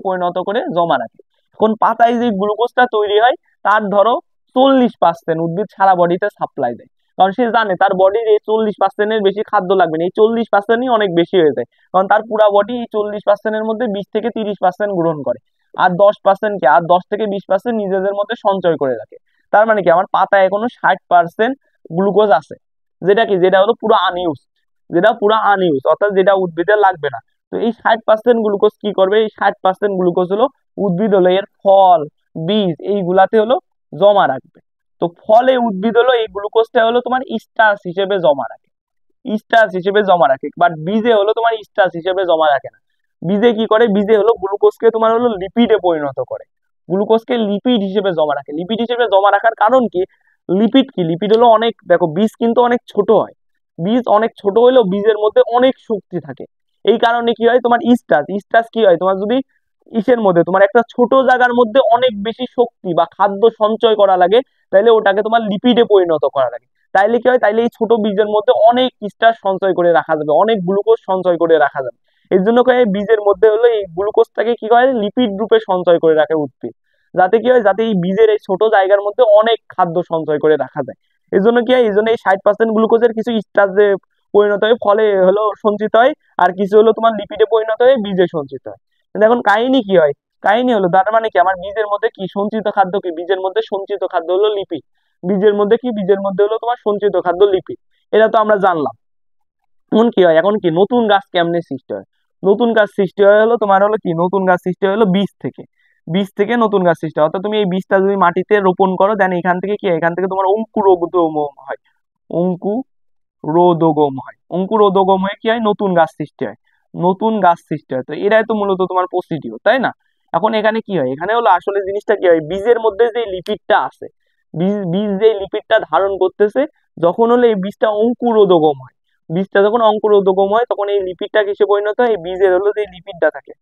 পরিণত করে জমা রাখে। এখন পাতায় যে গ্লুকোজটা তৈরি হয়, তার ধরো 40% উদ্ভিদ সারা বডিতে সাপ্লাই দেয়, কারণ সে জানে তার বডির এই 40%-এর বেশি খাদ্য লাগবে না, এই 40%ই অনেক বেশি হয়ে যায়, কারণ তার পুরা বডি এই 40%-এর মধ্যে 20 থেকে 30% গ্রহণ করে, আর 10% কি, আর 10 থেকে 20% নিজেদের মধ্যে সঞ্চয় করে রাখে। তার মানে কি, আমার পাতায় এখনো 60% গ্লুকোজ আছে, যেটা হলো পুরো আনইউজ, অর্থাৎ যেটা উদ্ভিদের লাগবে না। তো এই 60% গ্লুকোজ কি করবে, এই 60% গ্লুকোজ হলো উদ্ভিদ হলো এর ফল, বীজ এইগুলাতে হলো জমা রাখবে। তো ফলে উদ্ভিদ হলো এই গ্লুকোজটা হলো তোমার স্টার্চ হিসেবে জমা রাখে, বাট বীজে হলো তোমার স্টার্চ হিসেবে জমা রাখে না। বীজে কি করে, বীজে হলো গ্লুকোজকে তোমার হলো লিপিডে পরিণত করে, গ্লুকোজকে লিপিড হিসেবে জমা রাখে। লিপিড হিসেবে জমা রাখার কারণ কি, লিপিড হলো অনেক, দেখো বীজ কিন্তু অনেক ছোট হয়, বীজ অনেক ছোট হলেও বীজের মধ্যে অনেক শক্তি থাকে। এই কারণে কি হয়, তোমার স্টার্চ কি হয়, তোমার যদি ইসের মধ্যে তোমার একটা ছোট জায়গার মধ্যে অনেক বেশি শক্তি বা খাদ্য সঞ্চয় করা লাগে, তাহলে ওটাকে তোমার লিপিডে পরিণত করা লাগে। তাইলে কি হয়, তাইলে এই ছোট বীজের মধ্যে অনেক স্টার্চ সঞ্চয় করে রাখা যাবে, অনেক গ্লুকোজ সঞ্চয় করে রাখা যাবে। এর জন্য কি হয়, বীজের মধ্যে হলো এই গ্লুকোজটাকে কি করে, লিপিড রূপে সঞ্চয় করে রাখে উদ্ভিদ, যাতে কি হয়, যাতে এই বীজের এই ছোট জায়গার মধ্যে অনেক খাদ্য সঞ্চয় করে রাখা যায়। এই জন্য কি হয়, এই জন্য এই 60% গ্লুকোজের কিছু স্টার্চে পরিণত হয়ে ফলে হলো সঞ্চিত হয়, আর কিছু হলো তোমার লিপিডে পরিণত হয়ে বীজে সঞ্চিত হয়। কিন্তু এখন কাহিনী কি হয়, কাহিনী হলো তার মানে কি, আমার বীজের মধ্যে কি সঞ্চিত খাদ্য, কি বীজের মধ্যে সঞ্চিত খাদ্য হলো লিপিড, বীজের মধ্যে হলো তোমার সঞ্চিত খাদ্য লিপিড, এটা তো আমরা জানলাম। এখন কি হয়, এখন কি নতুন গাছ কেমনে সৃষ্টি হয়, নতুন গাছ সৃষ্টি হয় হলো তোমার হলো কি, নতুন গাছ সৃষ্টি হয় হলো বীজ থেকে নতুন গাছ সৃষ্টি হয়। অর্থাৎ তুমি এই বীজটা যদি মাটিতে রোপণ করো, দেন এখান থেকে কি হয়, এখান থেকে তোমার অঙ্কুরোদ্গম হয়ে কি হয়, নতুন গাছ সৃষ্টি হয়। তো এরাই তো মূলত তোমার প্রসিডিও, তাই না? এখন এখানে কি হয়, এখানে হলো আসলে জিনিসটা কি হয়, বীজের মধ্যে যে লিপিডটা আছে, বীজ যে লিপিডটা ধারণ করতেছে, যখন হলো এই বীজটা যখন অঙ্কুরোদ্গম হয়, তখন এই লিপিডটা কিসে পরিণত হয়, এই বীজের হলো যে লিপিডটা থাকে,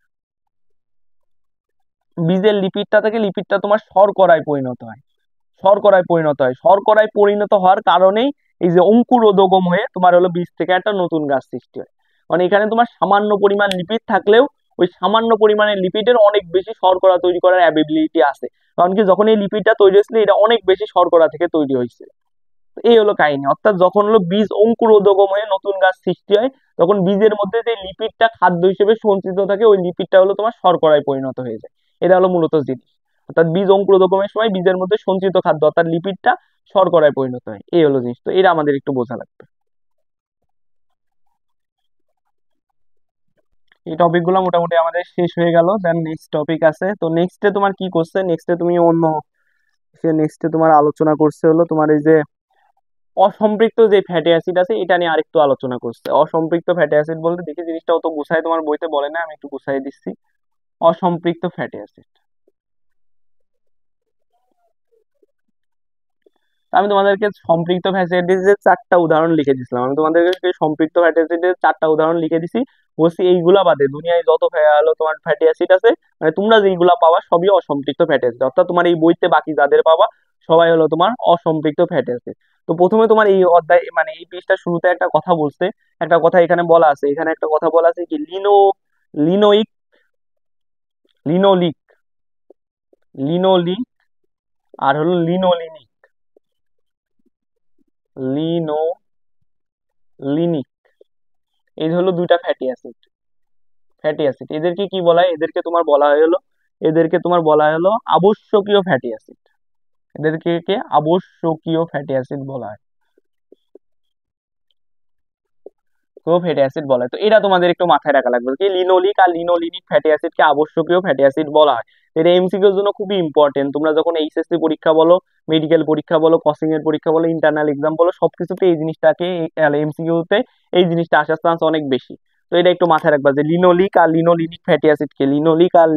লিপিডটা তোমার শর্করায় পরিণত হওয়ার কারণেই এই যে অঙ্কুরোদ্গম হয়ে তোমার হলো বীজ থেকে একটা নতুন গাছ সৃষ্টি হয়। মানে এখানে তোমার সামান্য পরিমাণ লিপিড থাকলেও ওই সামান্য পরিমাণের লিপিডের অনেক বেশি শর্করা তৈরি করার অ্যাবিলিটি আছে, কারণ কি যখন এই লিপিডটা তৈরি হয়েছিল, এটা অনেক বেশি শর্করা থেকে তৈরি হয়েছে। এই হলো কাহিনী, অর্থাৎ যখন হলো বীজ অঙ্কুরোদ্গম হয়ে নতুন গাছ সৃষ্টি হয়, তখন বীজের মধ্যে যে লিপিডটা খাদ্য হিসেবে সঞ্চিত থাকে, ওই লিপিডটা হলো তোমার শর্করায় পরিণত হয়ে যায়। এটা হলো মূলত জিনিস, অর্থাৎ বীজ অঙ্কুরোদ্গমের সময় বীজের মধ্যে সঞ্চিত খাদ্য অর্থাৎ লিপিডটা শর্করায় পরিণত হয়। এই হলো জিনিস, তো এটা আমাদের একটু বোঝা লাগবে। এই টপিক গুলো মোটামুটি আমাদের শেষ হয়ে গেল, দেন নেক্সট টপিক আছে। তো নেক্সটে তোমার কি করছে, নেক্সটে তোমার আলোচনা করছে হলো তোমার এই যে অসম্পৃক্ত যে ফ্যাটি অ্যাসিড আছে, এটা নিয়ে আরেকটু আলোচনা করছে। অসম্পৃক্ত ফ্যাটি অ্যাসিড বলতে দেখি জিনিসটা অত গুছাই তোমার বইতে বলে না, আমি একটু গুছাই দিচ্ছি। অসম্পৃক্ত ফ্যাটি অ্যাসিড, আমি তোমাদেরকে সম্পৃক্ত ফ্যাটি অ্যাসিডের 4টা উদাহরণ লিখে দিছিলাম, আমি তোমাদেরকে সম্পৃক্ত ফ্যাটি অ্যাসিডের 4টা উদাহরণ লিখে দিছি। বলছি এইগুলা বাদে দুনিয়ায় যত হলো তোমার ফ্যাটি অ্যাসিড আছে, মানে তোমরা যেইগুলা পাবা সবই অসম্পৃক্ত ফ্যাটি অ্যাসিড, অর্থাৎ তোমার এই বইতে বাকি যাদের পাবা সবাই হলো তোমার অসম্পৃক্ত ফ্যাটি অ্যাসিড। তো প্রথমে তোমার এই অধ্যায় মানে এই পৃষ্ঠার শুরুতে একটা কথা বলছে, একটা কথা এখানে বলা আছে, এখানে একটা কথা বলা আছে কি লিনোইক লিনোলিক লিনোলিক আর হলো লিনোলিনিক, লিনোলিনিক, এই হলো দুইটা ফ্যাটি অ্যাসিড। এদেরকে কি বলা হয়, এদেরকে তোমার বলা হলো আবশ্যকীয় ফ্যাটি অ্যাসিড, এদেরকে আবশ্যকীয় ফ্যাটি অ্যাসিড বলা হয়। ফ্যাটি অ্যাসিড বলা হয়। তো এটা তোমাদের একটু মাথায় রাখা লাগবে কি লিনোলিক আর লিনোলিনিক ফ্যাটি অ্যাসিডকে আবশ্যকীয় ফ্যাটি অ্যাসিড বলা হয়। এটা এমসিকিউর জন্য খুবই ইম্পর্টেন্ট। তোমরা যখন এইচএসসি পরীক্ষা বলো, মেডিকেল পরীক্ষা বলো, কোচিং এর পরীক্ষা বলো, ইন্টারনাল এক্সাম বলো, সবকিছুতে এই জিনিসটাকে এমসিকিউতে এই জিনিসটা আসার চান্স অনেক বেশি। তো এটা একটু মাথায় রাখবা যে লিনোলিক আর লিনোলিনিক ফ্যাটি অ্যাসিডকে লিনোলিক আর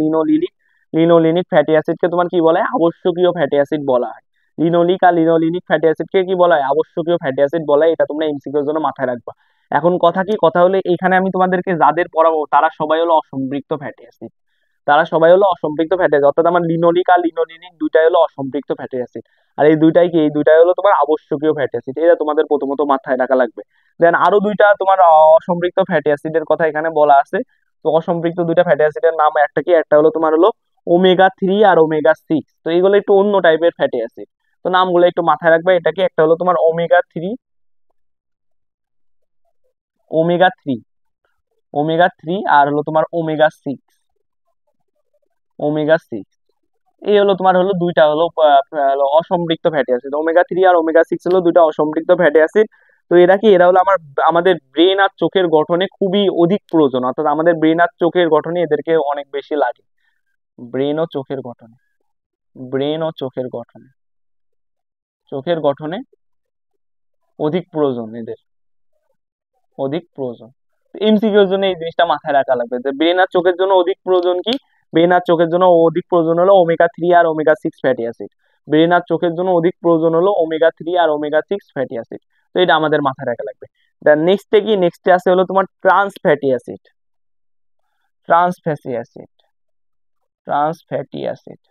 লিনোলিনিক ফ্যাটি অ্যাসিডকে তোমার কি বলা হয় আবশ্যকীয় ফ্যাটি অ্যাসিড বলা হয়। লিনোলিক আর লিনোলিনিক ফ্যাটি অ্যাসিডকে কি বলা হয় আবশ্যকীয় ফ্যাটি অ্যাসিড বলা হয়। এটা তোমরা এমসিকিউর জন্য মাথায় রাখবা। এখন কথা কি কথা হলে এখানে আমি তোমাদেরকে যাদের পড়াবো তারা সবাই হলো অসম্পৃক্ত ফ্যাটি অ্যাসিড। তারা সবাই হলো অসম্পৃক্ত ফ্যাটি অ্যাসিড, অর্থাৎ আমার লিনোলিক আর লিনোলিনিক দুইটাই হলো অসম্পৃক্ত ফ্যাটি অ্যাসিড। আর এই দুইটাই কি এই দুইটাই হলো তোমার আবশ্যকীয় ফ্যাটি অ্যাসিড। এটা তোমাদের প্রথমত মাথায় রাখা লাগবে। দেন আরো দুইটা তোমার অসম্পৃক্ত ফ্যাটি অ্যাসিডের কথা এখানে বলা আছে। তো অসম্পৃক্ত দুইটা ফ্যাটি অ্যাসিডের নাম একটা কি একটা হলো তোমার হলো ওমেগা 3 আর ওমেগা 6। তো এইগুলো একটু অন্য টাইপের ফ্যাটি অ্যাসিড। তো নামগুলো একটু মাথায় রাখবে। এটা কি একটা হলো তোমার ওমেগা 3 ওমেগা 3 আর হলো তোমার ওমেগা 6 এই হলো তোমার হলো দুইটা হলো হলো অসম্পৃক্ত ফ্যাটি অ্যাসিড। ওমেগা 3 আর ওমেগা 6 হলো দুইটা অসম্পৃক্ত ফ্যাটি অ্যাসিড। তো এরা কি এরা হলো আমাদের ব্রেন আর চোখের গঠনে খুবই অধিক প্রয়োজন, অর্থাৎ আমাদের ব্রেন আর চোখের গঠনে এদেরকে অনেক বেশি লাগে। ব্রেন ও চোখের গঠনে ব্রেন ও চোখের গঠনে অধিক প্রয়োজন এদের, অধিক প্রয়োজন। এমসিকিউর জন্য এই জিনিসটা মাথায় রাখা লাগবে যে ব্রেন আর চোখের জন্য অধিক প্রয়োজন কি, ব্রেন আর চোখের জন্য অধিক প্রয়োজন হলো ওমেগা 3 আর ওমেগা 6 ফ্যাটি অ্যাসিড। ব্রেন আর চোখের জন্য অধিক প্রয়োজন হলো ওমেগা 3 আর ওমেগা 6 ফ্যাটি অ্যাসিড। তো এটা আমাদের মাথায় রাখা লাগবে। দেন নেক্সটে কি নেক্সটে আছে হলো তোমার trans fatty acid. Trans fatty acid trans fatty acid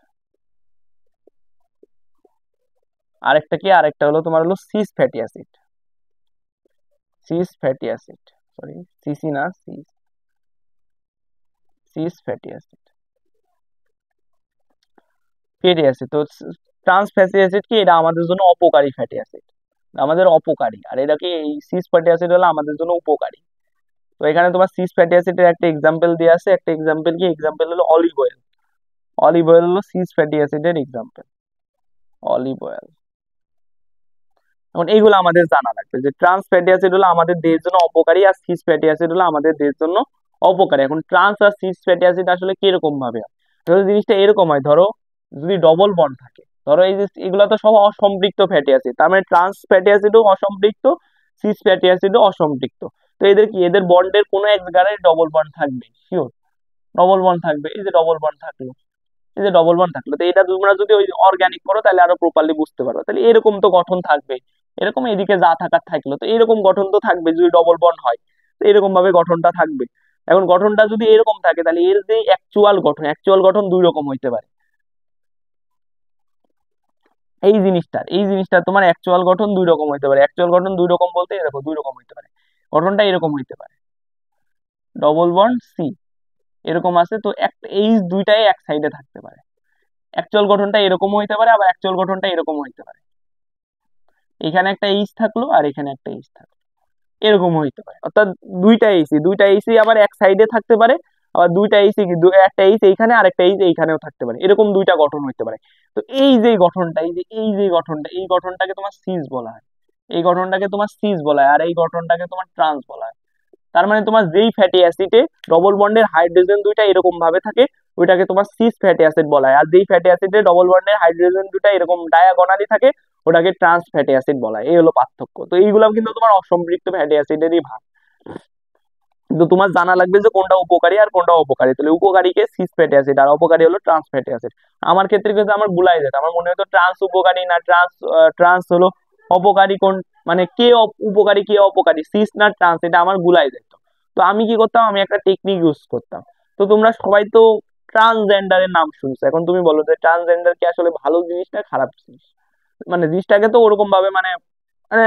আরেকটা হলো তোমার হলো cis fatty acid. Cis fatty acid sorry CC না cis fatty acid fatty acid. তো ট্রান্স ফ্যাটি অ্যাসিড কি এটা আমাদের জন্য অপকারী ফ্যাটি অ্যাসিড, আমাদের অপকারী। আর এটা কি এই সিস ফ্যাটি অ্যাসিড হলো আমাদের জন্য উপকারী। তো এখানে তোমার সিস ফ্যাটি অ্যাসিডের একটা এক্সাম্পল দেওয়া আছে। একটা এক্সাম্পল কি এক্সাম্পল হলো অলিভ অয়েল। অলিভ অয়েল হলো সিস ফ্যাটি অ্যাসিডের এক্সাম্পল, অলিভ অয়েল। এখন এইগুলো আমাদের জানা লাগবে যে ট্রান্স ফ্যাটি অ্যাসিড হলো আমাদের দেহের জন্য অপকারী আর সিস ফ্যাটি অ্যাসিড হলো আমাদের দেহের জন্য অপকারী। এখন ট্রান্স আর সিস ফ্যাটি অ্যাসিড আসলে কিরকম ভাবে হয়, ধরো জিনিসটা এরকম হয়, ধরো যদি ডবল বন্ড থাকে, ধরো এই যে এগুলো তো সব অসম্পৃক্ত ফ্যাটি অ্যাসিড, তার মানে ট্রান্স ফ্যাটি অ্যাসিডও অসম্পৃক্ত, সিস ফ্যাটি অ্যাসিডও অসম্পৃক্ত। তো এদের কি এদের বন্ডের কোনো এক জায়গায় ডবল বন্ড থাকবে, শিওর ডবল বন্ড থাকবে। এই যে ডবল বন্ড থাকলো, এই যে ডবল বন্ড থাকলো, তো এটা তোমরা যদি ওই অর্গানিক করো তাহলে আরো প্রপারলি বুঝতে পারবে। তাহলে এরকম তো গঠন থাকবে, এরকম এদিকে যা থাকার থাকলো, তো এরকম গঠন তো থাকবে যদি ডবল বন্ড হয়। তো এরকম ভাবে গঠনটা থাকবে। এখন গঠনটা যদি এরকম থাকে তাহলে এর যে অ্যাকচুয়াল গঠন দুই রকম হইতে পারে। এই জিনিসটা তোমার অ্যাকচুয়াল গঠন দুই রকম হইতে পারে। অ্যাকচুয়াল গঠন দুই রকম বলতে এরকম দুই রকম হইতে পারে। গঠনটা এরকম হইতে পারে, ডবল বন্ড সি এরকম আছে, তো একটা এইচ দুইটাই এক সাইডে থাকতে পারে। অ্যাকচুয়াল গঠনটা এরকম হইতে পারে, আবার অ্যাকচুয়াল গঠনটা এরকম হইতে পারে। এখানে একটা এইচ থাকলো আর এখানে একটা এইচ থাকলো, এরকম হইতে পারে। অর্থাৎ দুইটা এসি আবার এক সাইডে থাকতে পারে, আবার দুইটা এসি একটা এইচ এইখানে আর একটা এইচ এইখানেও থাকতে পারে, এরকম দুইটা গঠন হইতে পারে। তো এই যে গঠনটা এই গঠনটাকে তোমার সিস বলা হয়। এই গঠনটাকে তোমার সিস বলা হয় আর এই গঠনটাকে তোমার ট্রান্স বলা হয়। তার মানে তোমার যেই ফ্যাটি অ্যাসিডে ডবল বন্ডের হাইড্রোজেন দুইটা এরকম ভাবে থাকে ওইটাকে তোমার সিস ফ্যাটি অ্যাসিড বলা হয়। আর যেই ফ্যাটি অ্যাসিডে ডবল বন্ডের হাইড্রোজেন দুইটা এরকম ডায়াগোনালি থাকে ওটাকে ট্রান্স ফ্যাটি অ্যাসিড বলা হয়। এই হলো পার্থক্য। তো এইগুলো কিন্তু তোমার অসম্পৃক্ত ফ্যাটি অ্যাসিডেরই ভাগ। কিন্তু তোমার জানা লাগবে যে কোনটা উপকারী আর কোনটা অপকারী। তাহলে উপকারীকে সিস ফ্যাটি অ্যাসিড আর অপকারী হলো ট্রান্স ফ্যাটি অ্যাসিড। আমার ক্ষেত্রে কিন্তু আমার গুলাই যেত, আমার মনে হতো ট্রান্স উপকারী না ট্রান্স হলো অপকারী, কোন মানে কে উপকারী কে অপকারী, সিস না ট্রান্স, এটা আমার গুলাই যেত। তো আমি কি করতাম, আমি একটা টেকনিক ইউজ করতাম। তো তোমরা সবাই তো ট্রান্সজেন্ডারের নাম শুনছো, এখন তুমি বলো যে ট্রান্সজেন্ডার কি আসলে ভালো জিনিস না খারাপ জিনিস? মানে জিনিসটাকে তো ওরকম ভাবে মানে মানে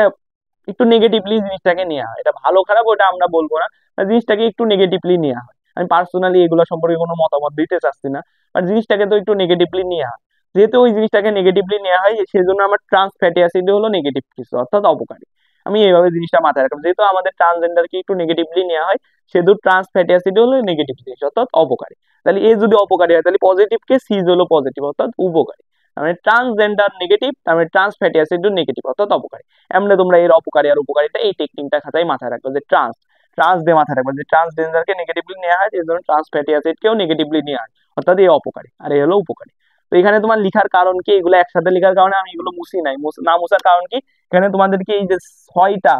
একটু নেগেটিভলি জিনিসটাকে নেওয়া হয়। এটা ভালো খারাপ ওটা আমরা বলবো না, জিনিসটাকে একটু নেগেটিভলি নেওয়া হয়। আমি পার্সোনালি এগুলো সম্পর্কে কোনো মতামত দিতে চাচ্ছি না, বাট জিনিসটাকে তো একটু নেগেটিভলি নেওয়া হয়। যেহেতু ওই জিনিসটাকে নেগেটিভলি নেওয়া হয় সেজন্য আমার ট্রান্স ফ্যাটি অ্যাসিড হলো নেগেটিভ কিছু, অর্থাৎ অপকারী। আমি এইভাবে জিনিসটা মাথায় রাখলাম, যেহেতু আমাদের ট্রান্সজেন্ডারকে একটু নেগেটিভলি নেওয়া হয় সেহেতু ট্রান্স ফ্যাটি অ্যাসিড হলো নেগেটিভ জিনিস, অর্থাৎ অপকারী। তাহলে এ যদি অপকারী হয় তাহলে পজিটিভকে সিজ হলো পজিটিভ, অর্থাৎ উপকারী। মানে ট্রান্সজেন্ডার নেগেটিভ, তার মানে ট্রান্স ফ্যাটি অ্যাসিড নেগেটিভ, অর্থাৎ অপকারী। এমনি তোমরা এর অপকারী আর উপকারিতা এই টেকনিকটা খাতায় মাথায় রাখবে যে ট্রান্স ট্রান্স দিয়ে মাথায় রাখবে, যে ট্রান্স ডেঞ্জারকে নেগেটিভলি নেওয়া হয়, এই ধরনের ট্রান্স ফ্যাটি অ্যাসিডকেও নেগেটিভলি নেওয়া হয়, অর্থাৎ এই অপকারী আর এই হলো উপকারী। তো এখানে তোমার লিখার কারণ কি, এগুলো একসাথে লিখার কারণে আমি এগুলো মুছি নাই, না মুছার কারণ কি, এখানে তোমাদেরকে এই যে ছয়টা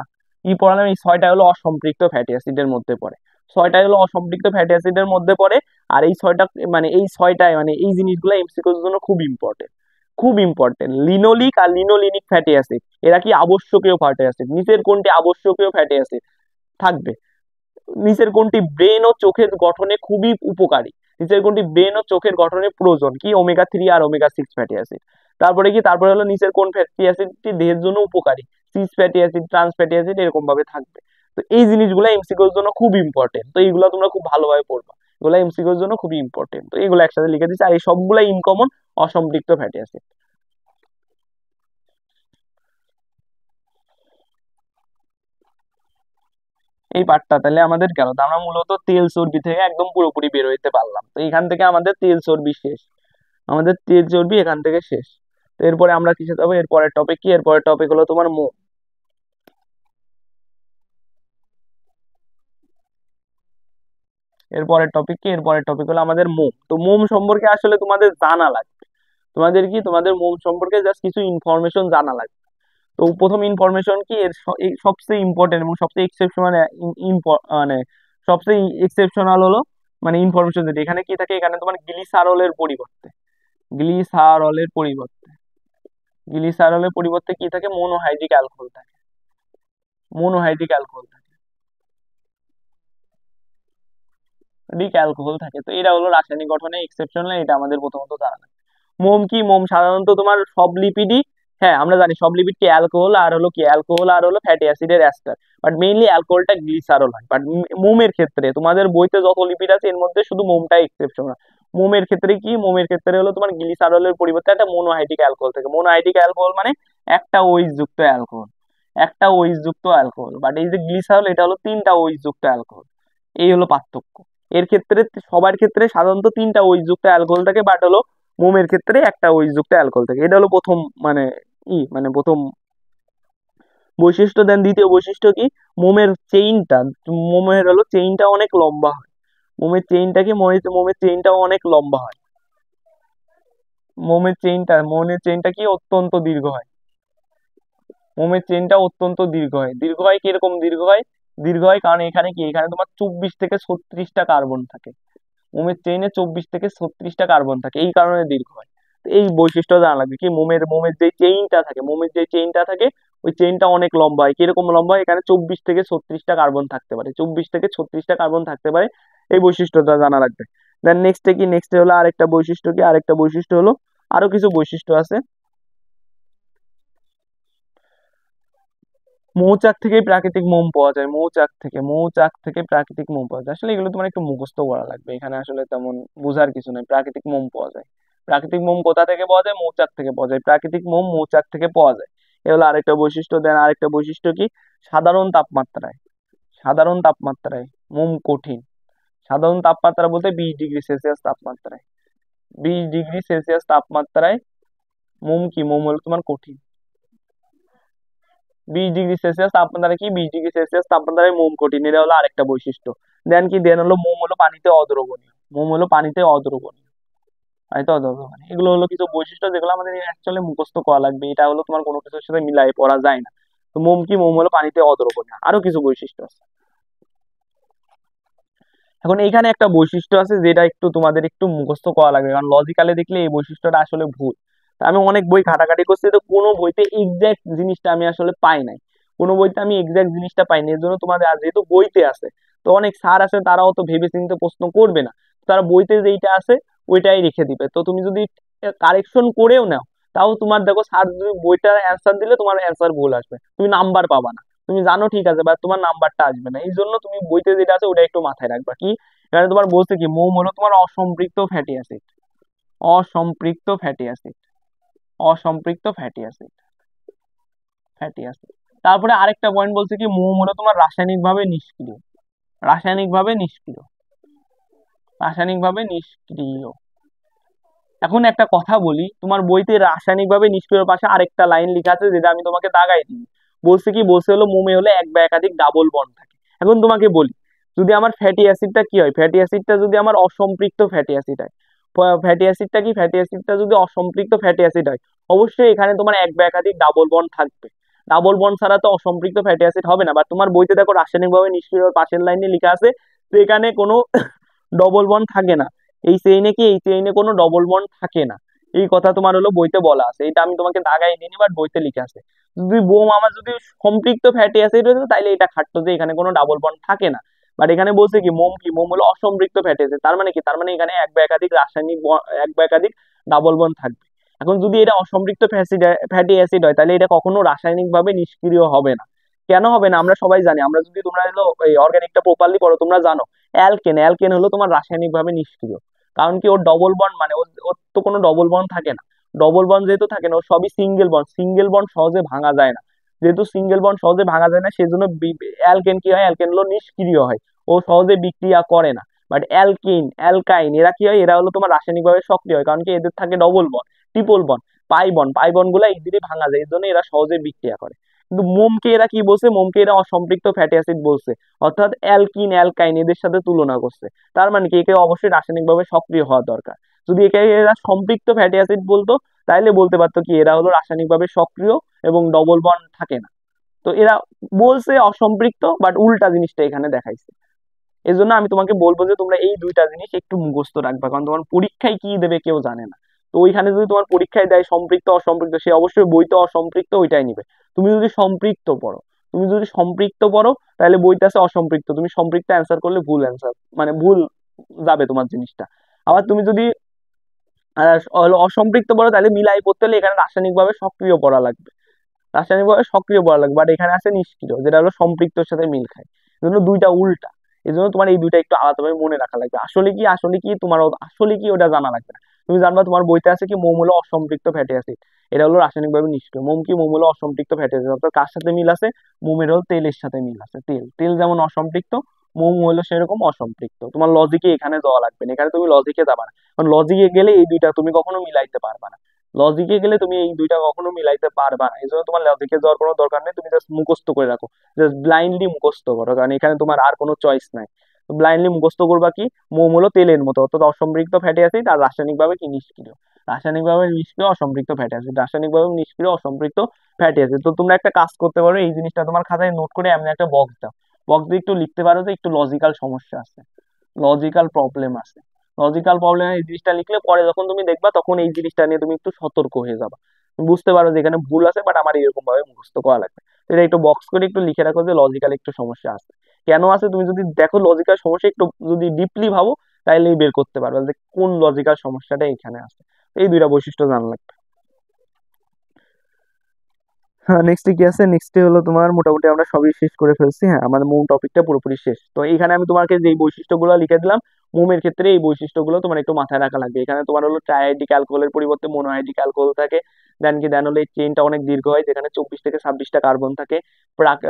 পড়ালাম, এই ছয়টা হলো অসম্পৃক্ত ফ্যাটি অ্যাসিডের মধ্যে পড়ে, ছয়টা হলো অসম্পৃক্ত ফ্যাটি অ্যাসিডের মধ্যে পড়ে। আর এই ছয়টা মানে এই ছয়টায় মানে এই জিনিসগুলো এমসিকিউর জন্য খুব ইম্পর্টেন্ট, খুব ইম্পর্টেন্ট। লিনোলিক আর লিনোলিনিক ফ্যাটি অ্যাসিড এরা কি আবশ্যকীয় ফ্যাটি অ্যাসিড, নিচের কোনটি আবশ্যকীয় ফ্যাটি অ্যাসিড থাকবে, নিচের কোনটি ব্রেন ও চোখের গঠনে খুবই উপকারী, নিচের কোনটি ব্রেন ও চোখের গঠনে প্রয়োজন, কি ওমেগা 3 আর ওমেগা 6 ফ্যাটি অ্যাসিড। তারপরে কি, তারপরে হলো নিচের কোন ফ্যাটি অ্যাসিডটি দেহের জন্য উপকারী, cis fatty acid, trans fatty acid, এরকম ভাবে থাকবে। তো এই জিনিসগুলো এমসিকিউর জন্য খুব ইম্পর্টেন্ট, তো এইগুলো তোমরা খুব ভালোভাবে পড়বা, এগুলো এমসিকিউর জন্য খুবই ইম্পর্টেন্ট। তো এগুলো একসাথে লিখে দিচ্ছি, আর এই সবগুলো ইনকমন অসম্পৃক্ত ফ্যাটি অ্যাসিড। এই পার্টটা তাহলে আমাদের গেল, তো আমরা মূলত তেল চর্বি থেকে একদম পুরোপুরি বের হইতে পারলাম। তো এখান থেকে আমাদের তেল চর্বি শেষ, আমাদের তেল চর্বি এখান থেকে শেষ। তো এরপরে আমরা কিসে যাবো, এরপরের টপিক কি, এরপরের টপিক হলো তোমার মোম। এরপরের টপিক কি, এরপরের টপিক হলো আমাদের মোম। তো মোম সম্পর্কে আসলে তোমাদের জানা লাগবে, তোমাদের কি, তোমাদের মোম সম্পর্কে জাস্ট কিছু ইনফরমেশন জানা লাগবে। তো প্রথম ইনফরমেশন কি, এর এই সবচেয়ে ইম্পর্টেন্ট এবং সবচেয়ে এক্সেপশন মানে মানে সবচেয়ে এক্সেপশনাল হলো মানে ইনফরমেশন যেটা এখানে কি থাকে, এখানে তোমার গ্লিসারলের পরিবর্তে, গ্লিসারলের পরিবর্তে গ্লিসারলের পরিবর্তে কি থাকে, মোনোহাইড্রিক অ্যালকোহল থাকে, মোনোহাইড্রিক অ্যালকোহল থাকে, ডিক অ্যালকোহল থাকে। তো এটা হলো রাসায়নিক গঠনে এক্সেপশনাল, এটা আমাদের প্রথমত জানা লাগে। মোম কি, মোম সাধারণত তোমার সব লিপিডই, হ্যাঁ আমরা জানি সব লিপিড কি অ্যালকোহল আর হলো কি, অ্যালকোহল আর হলো ফ্যাটি অ্যাসিডের অ্যাস্টার, বাট মেইনলি অ্যালকোহলটা গ্লিসারল হয়। বাট মোমের ক্ষেত্রে তোমাদের বইতে যত লিপিড আছে এর মধ্যে শুধু মোমটাই এক্সেপশনাল। মোমের ক্ষেত্রে কি, মোমের ক্ষেত্রে হলো তোমার গ্লিসারলের পরিবর্তে একটা মোনোহাইড্রিক অ্যালকোহল থাকে, মোনোহাইড্রিক অ্যালকোহল মানে একটা ওইস যুক্ত অ্যালকোহল, একটা ওইস যুক্ত অ্যালকোহল। বাট এই যে গ্লিসারল এটা হলো তিনটা ওইস যুক্ত অ্যালকোহল, এই হলো পার্থক্য। এর ক্ষেত্রে সবার ক্ষেত্রে সাধারণত তিনটা ওইস যুক্ত অ্যালকোহল থাকে, বাট হলো মোমের ক্ষেত্রে একটা ওইস যুক্ত অ্যালকোহল থাকে। এটা হলো প্রথম মানে মানে প্রথম বৈশিষ্ট্য। দেন দ্বিতীয় বৈশিষ্ট্য কি, মোমের চেইনটা, মোমের হলো চেইনটা অনেক লম্বা হয়, মোমের চেইনটা কি, মোমের চেইনটাও অনেক লম্বা হয়, মোমের চেইনটা কি অত্যন্ত দীর্ঘ হয়, মোমের চেইনটা অত্যন্ত দীর্ঘ হয়। দীর্ঘ হয় কিরকম দীর্ঘ হয়, দীর্ঘ হয় কারণ এখানে কি, এখানে তোমার 24 থেকে 36টা কার্বন থাকে, মোমের চেইনে 24 থেকে 36টা কার্বন থাকে, এই কারণে দীর্ঘ হয়। তো এই বৈশিষ্ট্য জানা লাগবে কি, মোমের মোমের যে চেইনটা থাকে, মোমের যে চেইনটা থাকে ওই চেইনটা অনেক লম্বা হয়, কিরকম লম্বা হয়, এখানে 24 থেকে 36টা কার্বন থাকতে পারে, 24 থেকে 36টা কার্বন থাকতে পারে, এই বৈশিষ্ট্যটা জানা লাগবে। দেন নেক্সটে কি, নেক্সটে হলো আরেকটা বৈশিষ্ট্য কি, আরেকটা বৈশিষ্ট্য হলো, আরো কিছু বৈশিষ্ট্য আছে। মৌচাক থেকে প্রাকৃতিক মোম পাওয়া যায়, মৌচাক থেকে প্রাকৃতিক মোম পাওয়া যায়। আসলে এগুলো তোমার একটু মুখস্থ করা লাগবে, এখানে আসলে তেমন বোঝার কিছু নেই। প্রাকৃতিক মোম পাওয়া যায়, প্রাকৃতিক মোম কোথা থেকে পাওয়া যায়, মৌচাক থেকে পাওয়া যায়, প্রাকৃতিক মোম মৌচাক থেকে পাওয়া যায়, এ হলো আরেকটা বৈশিষ্ট্য। দেন আরেকটা বৈশিষ্ট্য কি, সাধারণ তাপমাত্রায়, সাধারণ তাপমাত্রায় মোম কঠিন, সাধারণ তাপমাত্রা বলতে 20 ডিগ্রি সেলসিয়াস তাপমাত্রায়, 20 ডিগ্রি সেলসিয়াস তাপমাত্রায় মোম কি, মোম হলো তোমার কঠিন। 20 ডিগ্রি সেলসিয়াস তাপমাত্রা কি, 20 ডিগ্রি সেলসিয়াস তাপমাত্রায় মোম কঠিন, এটা হলো আরেকটা বৈশিষ্ট্য। দেন কি, দেন হলো মোম হলো পানিতে অদ্রবণীয়, মোম হলো পানিতে অদ্রবণীয়, পানিতে অদ্রবণীয়। এগুলো হলো কিছু বৈশিষ্ট্য যেগুলো আমাদের অ্যাকচুয়ালি মুখস্থ করা লাগবে, এটা হলো তোমার কোনো কিছুর সাথে মিলাই পড়া যায় না। তো মোম কি, মোম হলো পানিতে অদ্রবণীয়। আরো কিছু বৈশিষ্ট্য আছে। এখন এইখানে একটা বৈশিষ্ট্য আছে যেটা একটু তোমাদের একটু মুখস্থ করা লাগবে, কারণ লজিক্যালি দেখলে এই বৈশিষ্ট্যটা আসলে ভুল। তা আমি অনেক বই ঘাটাঘাটি করছি, তো কোনো বইতে এক্সাক্ট জিনিসটা আমি আসলে পাই নাই, কোনো বইতে আমি এক্সাক্ট জিনিসটা পাইনি। এর জন্য তোমাদের যেহেতু বইতে আছে, তো অনেক স্যার আছে তারাও তো ভেবে চিন্তে প্রশ্ন করবে না, তারা বইতে যেইটা আছে ওইটাই রেখে দিবে। তো তুমি যদি কারেকশন করেও নাও, তাও তোমার দেখো স্যার যদি বইটার অ্যান্সার দিলে তোমার অ্যান্সার ভুল আসবে, তুমি নাম্বার পাবা না। তুমি জানো ঠিক আছে, বা তোমার নাম্বারটা আসবে না, এই জন্য তুমি বইতে যেটা আছে ওটা একটু মাথায় রাখবা। কি, এখানে তোমার বলছে কি, মোম হলো তোমার অসম্পৃক্ত ফ্যাটি অ্যাসিড, অসম্পৃক্ত ফ্যাটি অ্যাসিড, অসম্পৃক্ত ফ্যাটি অ্যাসিড, ফ্যাটি অ্যাসিড। তারপরে আরেকটা পয়েন্ট বলছে কি, মোম হলো তোমার রাসায়নিকভাবে নিষ্ক্রিয়, রাসায়নিকভাবে নিষ্ক্রিয়, রাসায়নিকভাবে নিষ্ক্রিয়। এখন একটা কথা বলি, তোমার বইতে রাসায়নিকভাবে নিষ্ক্রিয়র পাশে আরেকটা লাইন লেখা আছে যেটা আমি তোমাকে দাগাই দিই। বলছে কি, বলছে হলো মোমে হলো এক বা একাধিক ডাবল বন্ড থাকে। এখন তোমাকে বলি, যদি আমার ফ্যাটি অ্যাসিডটা কি হয়, ফ্যাটি অ্যাসিডটা যদি আমার অসম্পৃক্ত ফ্যাটি অ্যাসিড হয়, ফ্যাটি অ্যাসিডটা কি, ফ্যাটি অ্যাসিডটা যদি অসম্পৃক্ত ফ্যাটি অ্যাসিড হয়, অবশ্যই এখানে তোমার এক বা একাধিক ডাবল বন্ড থাকবে। ডাবল বন্ড ছাড়া তো অসম্পৃক্ত ফ্যাটি অ্যাসিড হবে না। বা তোমার বইতে দেখো রাসায়নিকভাবে নিষ্ক্রিয় পাশের লাইনে লেখা আছে তো এখানে কোনো ডবল বন্ড থাকে না, এই চেইনে কি, এই চেইনে কোনো ডবল বন্ড থাকে না, এই কথা তোমার হলো বইতে বলা আছে। এটা আমি তোমাকে দাগাই দিইনি, বাট বইতে লিখে আছে। যদি বোম আমার যদি সম্পৃক্ত ফ্যাটি অ্যাসিড হতো তাহলে এটা খাটতো যে এখানে কোনো ডাবল বন্ড থাকে না। বাট এখানে বলছে কি, মোম কি, মোম হলো অসম্পৃক্ত ফ্যাটি অ্যাসিড, তার মানে কি, তার মানে এখানে এক বা একাধিক রাসায়নিক এক বা একাধিক ডাবল বন্ড থাকবে। এখন যদি এটা অসম্পৃক্ত ফ্যাটি অ্যাসিড হয় তাহলে এটা কখনো রাসায়নিক ভাবে নিষ্ক্রিয় হবে না। কেন হবে না আমরা সবাই জানি, আমরা যদি তোমরা হলো এই অর্গানিকটা প্রপারলি পড়ো তোমরা জানো অ্যালকেন, অ্যালকেন হলো তোমার রাসায়নিক ভাবে নিষ্ক্রিয়। কারণ কি, ওর ডবল বন্ড মানে ওর তো কোনো ডবল বন্ড থাকে না। ডবল বন্ড যেহেতু থাকে না, ওর সবই সিঙ্গেল বন্ড, সিঙ্গেল বন্ড সহজে ভাঙা যায় না। যেহেতু সিঙ্গেল বন্ড সহজে ভাঙা যায় না, সেই জন্য অ্যালকেন কি হয়, অ্যালকেন হলো নিষ্ক্রিয় হয়, ও সহজে বিক্রিয়া করে না। বাট অ্যালকিন, অ্যালকাইন এরা কি হয়, এরা হলো তোমার রাসায়নিকভাবে সক্রিয় হয়। কারণ কি, এদের থাকে double bond, triple bond, pi bond গুলা ইজিলি ভাঙা যায়, এই জন্য এরা সহজে বিক্রিয়া করে। কিন্তু মোমকে এরা কি বলছে, মোমকে এরা অসম্পৃক্ত ফ্যাটি অ্যাসিড বলছে, অর্থাৎ অ্যালকিন অ্যালকাইন এদের সাথে তুলনা করছে। তার মানে কি, একে অবশ্যই রাসায়নিকভাবে সক্রিয় হওয়া দরকার। যদি একে এরা সম্পৃক্ত ফ্যাটি অ্যাসিড বলতো তাহলে বলতে পারতো কি এরা হলো রাসায়নিকভাবে সক্রিয় এবং ডবল বন্ড থাকে না। তো এরা বলছে অসম্পৃক্ত, বাট উল্টা জিনিসটা এখানে দেখাইছে। এই জন্য আমি তোমাকে বলবো যে তোমরা এই দুইটা জিনিস একটু মুখস্থ রাখবা, কারণ তোমার পরীক্ষায় কি দেবে কেউ জানে না। তো ওইখানে যদি তোমার পরীক্ষায় দেয় সম্পৃক্ত অসম্পৃক্ত, সে অবশ্যই বইতে অসম্পৃক্ত ওইটাই নিবে। তুমি যদি সম্পৃক্ত পড়ো, তুমি যদি সম্পৃক্ত পড়ো তাহলে বইতে আছে অসম্পৃক্ত, তুমি সম্পৃক্ত অ্যান্সার করলে ভুল অ্যান্সার, মানে ভুল যাবে তোমার জিনিসটা। আবার তুমি যদি হলো অসম্পৃক্ত পড়ো তাহলে মিলাই পড়তে হলে এখানে রাসায়নিকভাবে সক্রিয় পড়া লাগবে, রাসায়নিকভাবে সক্রিয় পড়া লাগবে, বাট এখানে আছে নিষ্ক্রিয়, যেটা হলো সম্পৃক্তর সাথে মিল খায়। এই জন্য দুইটা উল্টা। এই জন্য তোমার এই দুইটা একটু আলাদাভাবে মনে রাখা লাগবে। আসলে কি, আসলে কি তোমার আসলে কি ওটা জানা লাগবে না। তুমি জানবা তোমার বইতে আছে কি, মোম হলো অসম্পৃক্ত ফ্যাটি অ্যাসিড, এটা হলো রাসায়নিকভাবে নিষ্ক্রিয়। মোম কি, মোম হলো অসম্পৃক্ত ফ্যাটি অ্যাসিড, অর্থাৎ কার সাথে মিল আছে, মোমের হলো তেলের সাথে মিল আছে। তেল, তেল যেমন অসম্পৃক্ত, মোম হলো সেরকম অসম্পৃক্ত। তোমার লজিকে এখানে যাওয়া লাগবে না, এখানে তুমি লজিকে যাবা না, কারণ লজিকে গেলে এই দুইটা তুমি কখনো মিলাইতে পারবা না। লজিকে গেলে তুমি এই দুইটা কখনো মিলাইতে পারবা না, এই জন্য তোমার লজিকে যাওয়ার কোনো দরকার নেই, তুমি জাস্ট মুখস্থ করে রাখো, জাস্ট ব্লাইন্ডলি মুখস্থ করো, কারণ এখানে তোমার আর কোনো চয়েস নাই। ব্লাইন্ডলি মুখস্থ করবা কি, মোম হলো তেলের মতো, অর্থাৎ অসম্পৃক্ত ফ্যাটি অ্যাসিড, আর রাসায়নিকভাবে কি, নিষ্ক্রিয়। রাসায়নিকভাবে নিষ্ক্রিয় অসম্পৃক্ত ফ্যাটি অ্যাসিড, রাসায়নিকভাবে নিষ্ক্রিয় অসম্পৃক্ত ফ্যাটি অ্যাসিড। তো তোমরা একটা কাজ করতে পারো, এই জিনিসটা তোমার খাতায় নোট করে এমন একটা বক্স দাও, বক্স দিয়ে একটু লিখতে পারো যে একটু লজিক্যাল সমস্যা আছে, লজিক্যাল প্রবলেম আছে। লজিক্যাল প্রবলেম এই জিনিসটা লিখলে পরে যখন তুমি দেখবা তখন এই জিনিসটা নিয়ে তুমি একটু সতর্ক হয়ে যাবা, তুমি বুঝতে পারো যে এখানে ভুল আছে, বাট আমার এরকম ভাবে মুখস্থ করা লাগবে। তো এটা একটু বক্স করে একটু লিখে রাখো যে লজিক্যাল একটু সমস্যা আছে, কেন আছে। তুমি যদি দেখো লজিক্যাল সমস্যা একটু যদি ডিপলি ভাবো তাহলেই বের করতে পারবে যে কোন লজিক্যাল সমস্যাটা এখানে আছে। তো এই দুইটা বৈশিষ্ট্য জানা লাগবে। হ্যাঁ, নেক্সটে কি আছে, নেক্সটে হলো তোমার মোটামুটি আমরা সবই শেষ করে ফেলছি। হ্যাঁ, আমাদের মোম টপিকটা পুরোপুরি শেষ। তো এখানে আমি তোমাকে যে বৈশিষ্ট্যগুলো লিখে দিলাম মোমের ক্ষেত্রে, এই বৈশিষ্ট্যগুলো তোমার একটু মাথায় রাখা লাগবে। এখানে তোমার হলো ট্রাইআইডিক অ্যালকোহলের পরিবর্তে মোনোআইডিক অ্যালকোহল থাকে। দেন হলো এই চেইনটা অনেক দীর্ঘ হয়, যেখানে 24 থেকে 26টা কার্বন থাকে।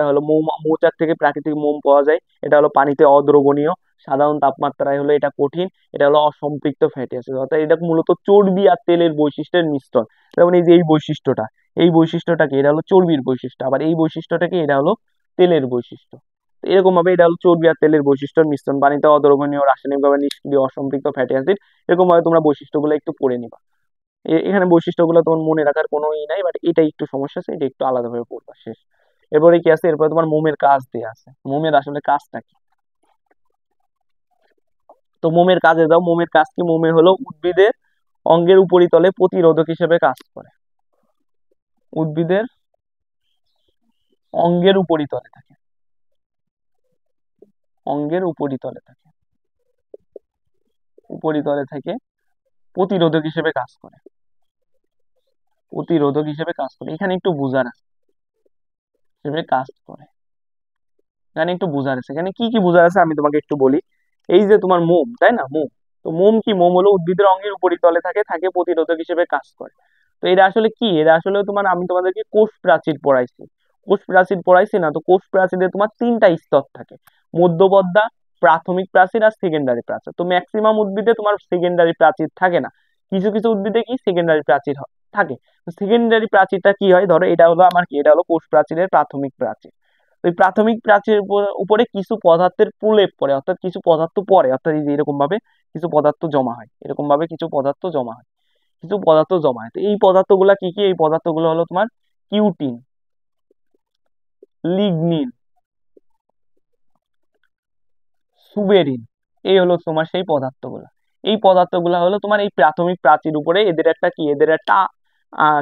হলো মৌচাক থেকে প্রাকৃতিক মোম পাওয়া যায়। এটা হলো পানিতে অদ্রবণীয়, সাধারণ তাপমাত্রায় হলো এটা কঠিন। এটা হলো অসম্পৃক্ত ফ্যাটি অ্যাসিড, অর্থাৎ এটা মূলত চর্বি আর তেলের বৈশিষ্ট্যের মিশ্রণ। যেমন এই যে এই বৈশিষ্ট্যটা, এই বৈশিষ্ট্যটাকে এটা হলো চর্বির বৈশিষ্ট্য, আবার এই বৈশিষ্ট্যটাকে এটা হলো তেলের বৈশিষ্ট্য। তো এরকম ভাবে এটা হলো চর্বি আর তেলের বৈশিষ্ট্যের মিশ্রণ, পানিতে অদ্রবণীয়, রাসায়নিকভাবে নিষ্ক্রিয়, অসম্পৃক্ত ফ্যাটি অ্যাসিড। এরকম ভাবে তোমরা বৈশিষ্ট্যগুলো একটু পড়ে নিবা। এখানে বৈশিষ্ট্যগুলো তোমার মনে রাখার কোনো ই নাই, বাট এটা একটু সমস্যা আছে, এটা একটু আলাদাভাবে পড়বা, শেষ। এরপরে কি আছে, এরপরে তোমার মোমের কাজ দেয়া আছে। মোমের আসলে কাজটা কি, তো মোমের কাজে যাও। মোমের কাজ কি, মোমের হলো উদ্ভিদের অঙ্গের উপরিতলে প্রতিরোধক হিসেবে কাজ করে। উদ্ভিদের অঙ্গের উপরিতলে থাকে, অঙ্গের উপরিতলে থাকে, উপরিতলে থেকে প্রতিরোধক হিসেবে কাজ করে, প্রতিরোধক হিসেবে কাজ করে। এখানে একটু বুঝার আছে, হিসেবে কাজ করে, এখানে একটু বুঝার আছে। এখানে কি কি বুঝার আছে আমি তোমাকে একটু বলি। এই যে তোমার মোম, তাই না, মোম, তো মোম কি, মোম হলো উদ্ভিদের অঙ্গের উপরিতলে থাকে, থাকে প্রতিরোধক হিসেবে কাজ করে। তো এটা আসলে কি, এটা আসলে তোমার, আমি তোমাদেরকে কোষ প্রাচীর পড়াইছি, কোষ প্রাচীর পড়াইছি না, তো কোষ প্রাচীরে তোমার তিনটা স্তর থাকে, মধ্যপর্দা, প্রাথমিক প্রাচীর আর সেকেন্ডারি প্রাচীর। তো ম্যাক্সিমাম উদ্ভিদে তোমার সেকেন্ডারি প্রাচীর থাকে না, কিছু কিছু উদ্ভিদে কি সেকেন্ডারি প্রাচীর থাকে। তো সেকেন্ডারি প্রাচীরটা কি হয়, ধরো এটা হলো আমার কি, এটা হলো কোষ প্রাচীরের প্রাথমিক প্রাচীর। তো তো এই প্রাথমিক প্রাচীরের উপরে কিছু পদার্থের প্রলেপ পড়ে, অর্থাৎ কিছু পদার্থ পড়ে, অর্থাৎ এই যে এরকম ভাবে কিছু পদার্থ জমা হয়, এরকম ভাবে কিছু পদার্থ জমা হয়, কিছু পদার্থ জমা হয়। তো এই পদার্থগুলা কি কি? এই পদার্থগুলো হলো তোমার কিউটিন, লিগনিন, সুবেরিন, এই হলো তোমার সেই পদার্থগুলো। এই পদার্থগুলো হলো তোমার এই প্রাথমিক প্রাচীর উপরে এদের একটা কি, এদের একটা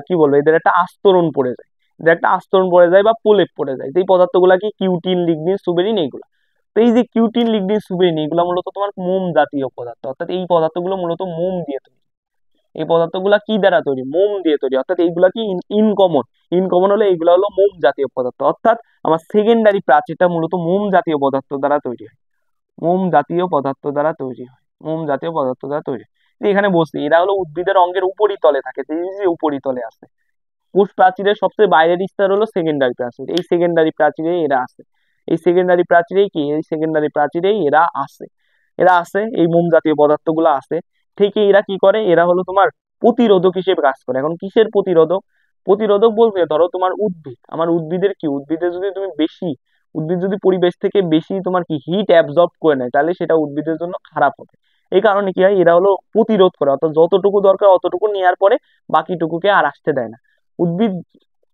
কি বলবো, এদের একটা আস্তরণ পড়ে যায়, এদের একটা আস্তরণ পড়ে যায় বা প্রলেপ পড়ে যায়। এই পদার্থগুলো কি? কিউটিন, লিগনিন, সুবেরিন, এইগুলো। তো এই যে কিউটিন, লিগনিন, সুবেরিন, এগুলো মূলত তোমার মোম জাতীয় পদার্থ, অর্থাৎ এই পদার্থগুলো মূলত মোম দিয়ে তৈরি। এই পদার্থগুলা কি দ্বারা তৈরি? মোম দিয়ে তৈরি, অর্থাৎ এইগুলা কি ইনকমন, ইনকমন হলে এইগুলা হলো মোম জাতীয় পদার্থ, অর্থাৎ আমার সেকেন্ডারি প্রাচীরটা মূলত মোম জাতীয় পদার্থ দ্বারা তৈরি হয়, মোম জাতীয় পদার্থ দ্বারা তৈরি হয়, মোম জাতীয় পদার্থ দ্বারা তৈরি। এখানে বসছি, এরা হলো উদ্ভিদের অঙ্গের উপরিতলে থাকে, এই যে উপরিতলে আছে। কোষ প্রাচীরের সবচেয়ে বাইরের স্তর হলো সেকেন্ডারি প্রাচীর, এই সেকেন্ডারি প্রাচীরে এরা আছে, এই সেকেন্ডারি প্রাচীরেই কি, এই সেকেন্ডারি প্রাচীরেই এরা আছে, এরা আছে, এই মোম জাতীয় পদার্থগুলো আছে। ঠিক এরা কি করে? এরা হলো তোমার প্রতিরোধক হিসেবে কাজ করে। এখন কিসের প্রতিরোধক? প্রতিরোধক বলতে ধরো তোমার উদ্ভিদ, আমার উদ্ভিদের কি, উদ্ভিদের যদি তুমি বেশি, উদ্ভিদ যদি পরিবেশ থেকে বেশি তোমার কি হিট অ্যাবজর্ব করে নেয়, তাহলে সেটা উদ্ভিদের জন্য খারাপ হবে। এই কারণে কি হয়, এরা হলো প্রতিরোধ করে, অর্থাৎ যতটুকু দরকার অতটুকু নেওয়ার পরে বাকিটুকুকে আর আসতে দেয় না। উদ্ভিদ,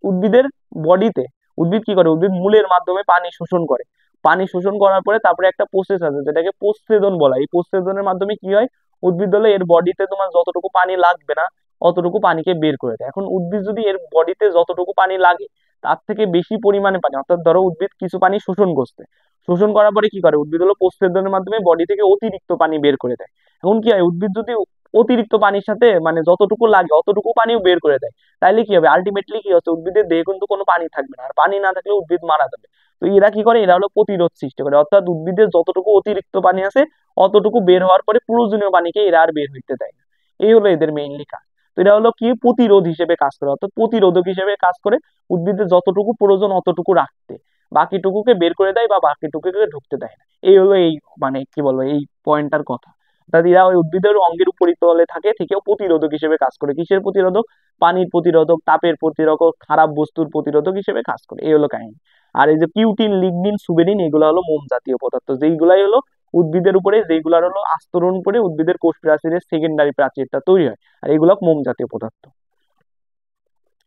উদ্ভিদের বডিতে উদ্ভিদ কি করে, উদ্ভিদ মূলের মাধ্যমে পানি শোষণ করে, পানি শোষণ করার পরে তারপরে একটা প্রসেস আছে যেটাকে প্রচ্ছেদন বলা হয়। এই প্রচ্ছেদনের মাধ্যমে কি হয়, উদ্ভিদ হলে এর বডিতে তোমার যতটুকু পানি লাগবে না অতটুকু পানিকে বের করে দেয়। এখন উদ্ভিদ যদি এর বডিতে যতটুকু পানি লাগে তার থেকে বেশি পরিমাণে পানি, অর্থাৎ ধরো উদ্ভিদ কিছু পানি শোষণ করছে, শোষণ করার পরে কি করে, উদ্ভিদ হলো প্রচ্ছেদনের মাধ্যমে বডি থেকে অতিরিক্ত পানি বের করে দেয়। এখন কি হয়, উদ্ভিদ যদি অতিরিক্ত পানির সাথে মানে যতটুকু লাগে অতটুকু পানিও বের করে দেয়, তাইলে কি হবে, আলটিমেটলি কি হচ্ছে, উদ্ভিদের দেহে কিন্তু কোনো পানি থাকবে না, আর পানি না থাকলে উদ্ভিদ মারা যাবে। তো এরা কি করে, এরা হলো প্রতিরোধ সৃষ্টি করে, অর্থাৎ উদ্ভিদের যতটুকু অতিরিক্ত পানি আছে অতটুকু বের হওয়ার পরে প্রয়োজনীয় পানিকে এরা আর বের হইতে দেয় না। এই হলো এদের মেইনলি কাজ। তো এরা হলো কি, প্রতিরোধ হিসেবে কাজ করে, অর্থাৎ প্রতিরোধক হিসেবে কাজ করে, উদ্ভিদের যতটুকু প্রয়োজন অতটুকু রাখতে, বাকিটুকুকে বের করে দেয় বা বাকিটুকুকে ঢুকতে দেয় না। এই হলো এই মানে কি বলবো এই পয়েন্টটার কথা। অর্থাৎ এরা ওই উদ্ভিদের অঙ্গের উপরিতলে থাকে, থেকেও প্রতিরোধক হিসেবে কাজ করে। কিসের প্রতিরোধক? পানির প্রতিরোধক, তাপের প্রতিরোধক, খারাপ বস্তুর প্রতিরোধক হিসেবে কাজ করে। এই হলো কাহিনী। আর এই যে কিউটিন, লিগনিন, সুবেরিন, এগুলো হলো মোম জাতীয় পদার্থ, যেইগুলাই হলো উদ্ভিদের উপরে, যেইগুলার হলো আস্তরণ করে উদ্ভিদের কোষ প্রাচীরের সেকেন্ডারি প্রাচীরটা তৈরি হয়, আর এগুলো মোম জাতীয় পদার্থ।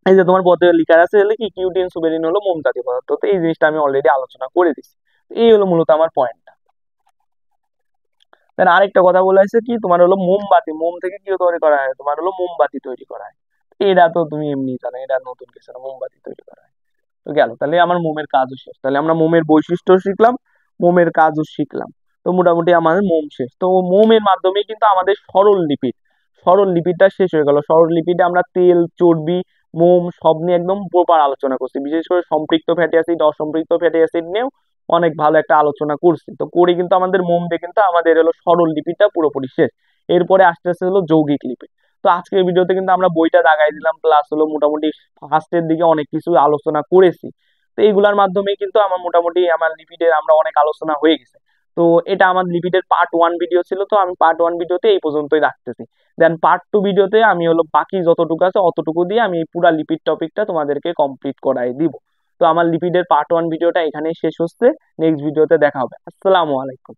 এই যে তোমার পদে লেখা আছে হলে কি, কিউটিন, সুবেরিন হলো মোম জাতীয় পদার্থ। তো এই জিনিসটা আমি অলরেডি আলোচনা করে দিচ্ছি। এই হলো মূলত আমার পয়েন্টটা। দেন আরেকটা কথা বলা হয়েছে কি, তোমার হলো মোমবাতি, মোম থেকে কি তৈরি করা হয়, তোমার হলো মোমবাতি তৈরি করা হয়। এটা তো তুমি এমনি জানো, এটা নতুন কিছু না, মোমবাতি তৈরি করা হয়। তো গেল, তাহলে আমার মোমের কাজও শেষ, তাহলে আমরা মোমের বৈশিষ্ট্য শিখলাম, মোমের কাজও শিখলাম। তো মোটামুটি আমাদের মোম শেষ। তো মোমের মাধ্যমে কিন্তু আমাদের সরল লিপিড, সরল লিপিডটা শেষ হয়ে গেল। সরল লিপিডে আমরা তেল, চর্বি, মোম সব নিয়ে একদম প্রপার আলোচনা করছি, বিশেষ করে সম্পৃক্ত ফ্যাটি অ্যাসিড, অসম্পৃক্ত ফ্যাটি অ্যাসিড নিয়েও অনেক ভালো একটা আলোচনা করছি। তো করে কিন্তু আমাদের মোম দিয়ে কিন্তু আমাদের হলো সরল লিপিডটা পুরোপুরি শেষ। এরপরে আস্তে আস্তে হলো যৌগিক লিপিড। তো আজকের ভিডিওতে কিন্তু আমরা বইটা দাগাই দিলাম, প্লাস হলো মোটামুটি ফার্স্টের দিকে অনেক কিছু আলোচনা করেছি। তো এইগুলার মাধ্যমে কিন্তু আমার মোটামুটি আমার লিপিডের আমরা অনেক আলোচনা হয়ে গেছে। তো এটা আমার লিপিডের পার্ট 1 ভিডিও ছিল, তো আমি পার্ট 1 ভিডিওতে এই পর্যন্তই রাখতেছি। দেন পার্ট 2 ভিডিওতে আমি হলো বাকি যতটুকু আছে অতটুকু দিয়ে আমি এই পুরা লিপিড টপিকটা তোমাদেরকে কমপ্লিট করাই দিব। তো আমার লিপিডের পার্ট 1 ভিডিওটা এখানেই শেষ হচ্ছে, নেক্সট ভিডিওতে দেখা হবে। আসসালামু আলাইকুম।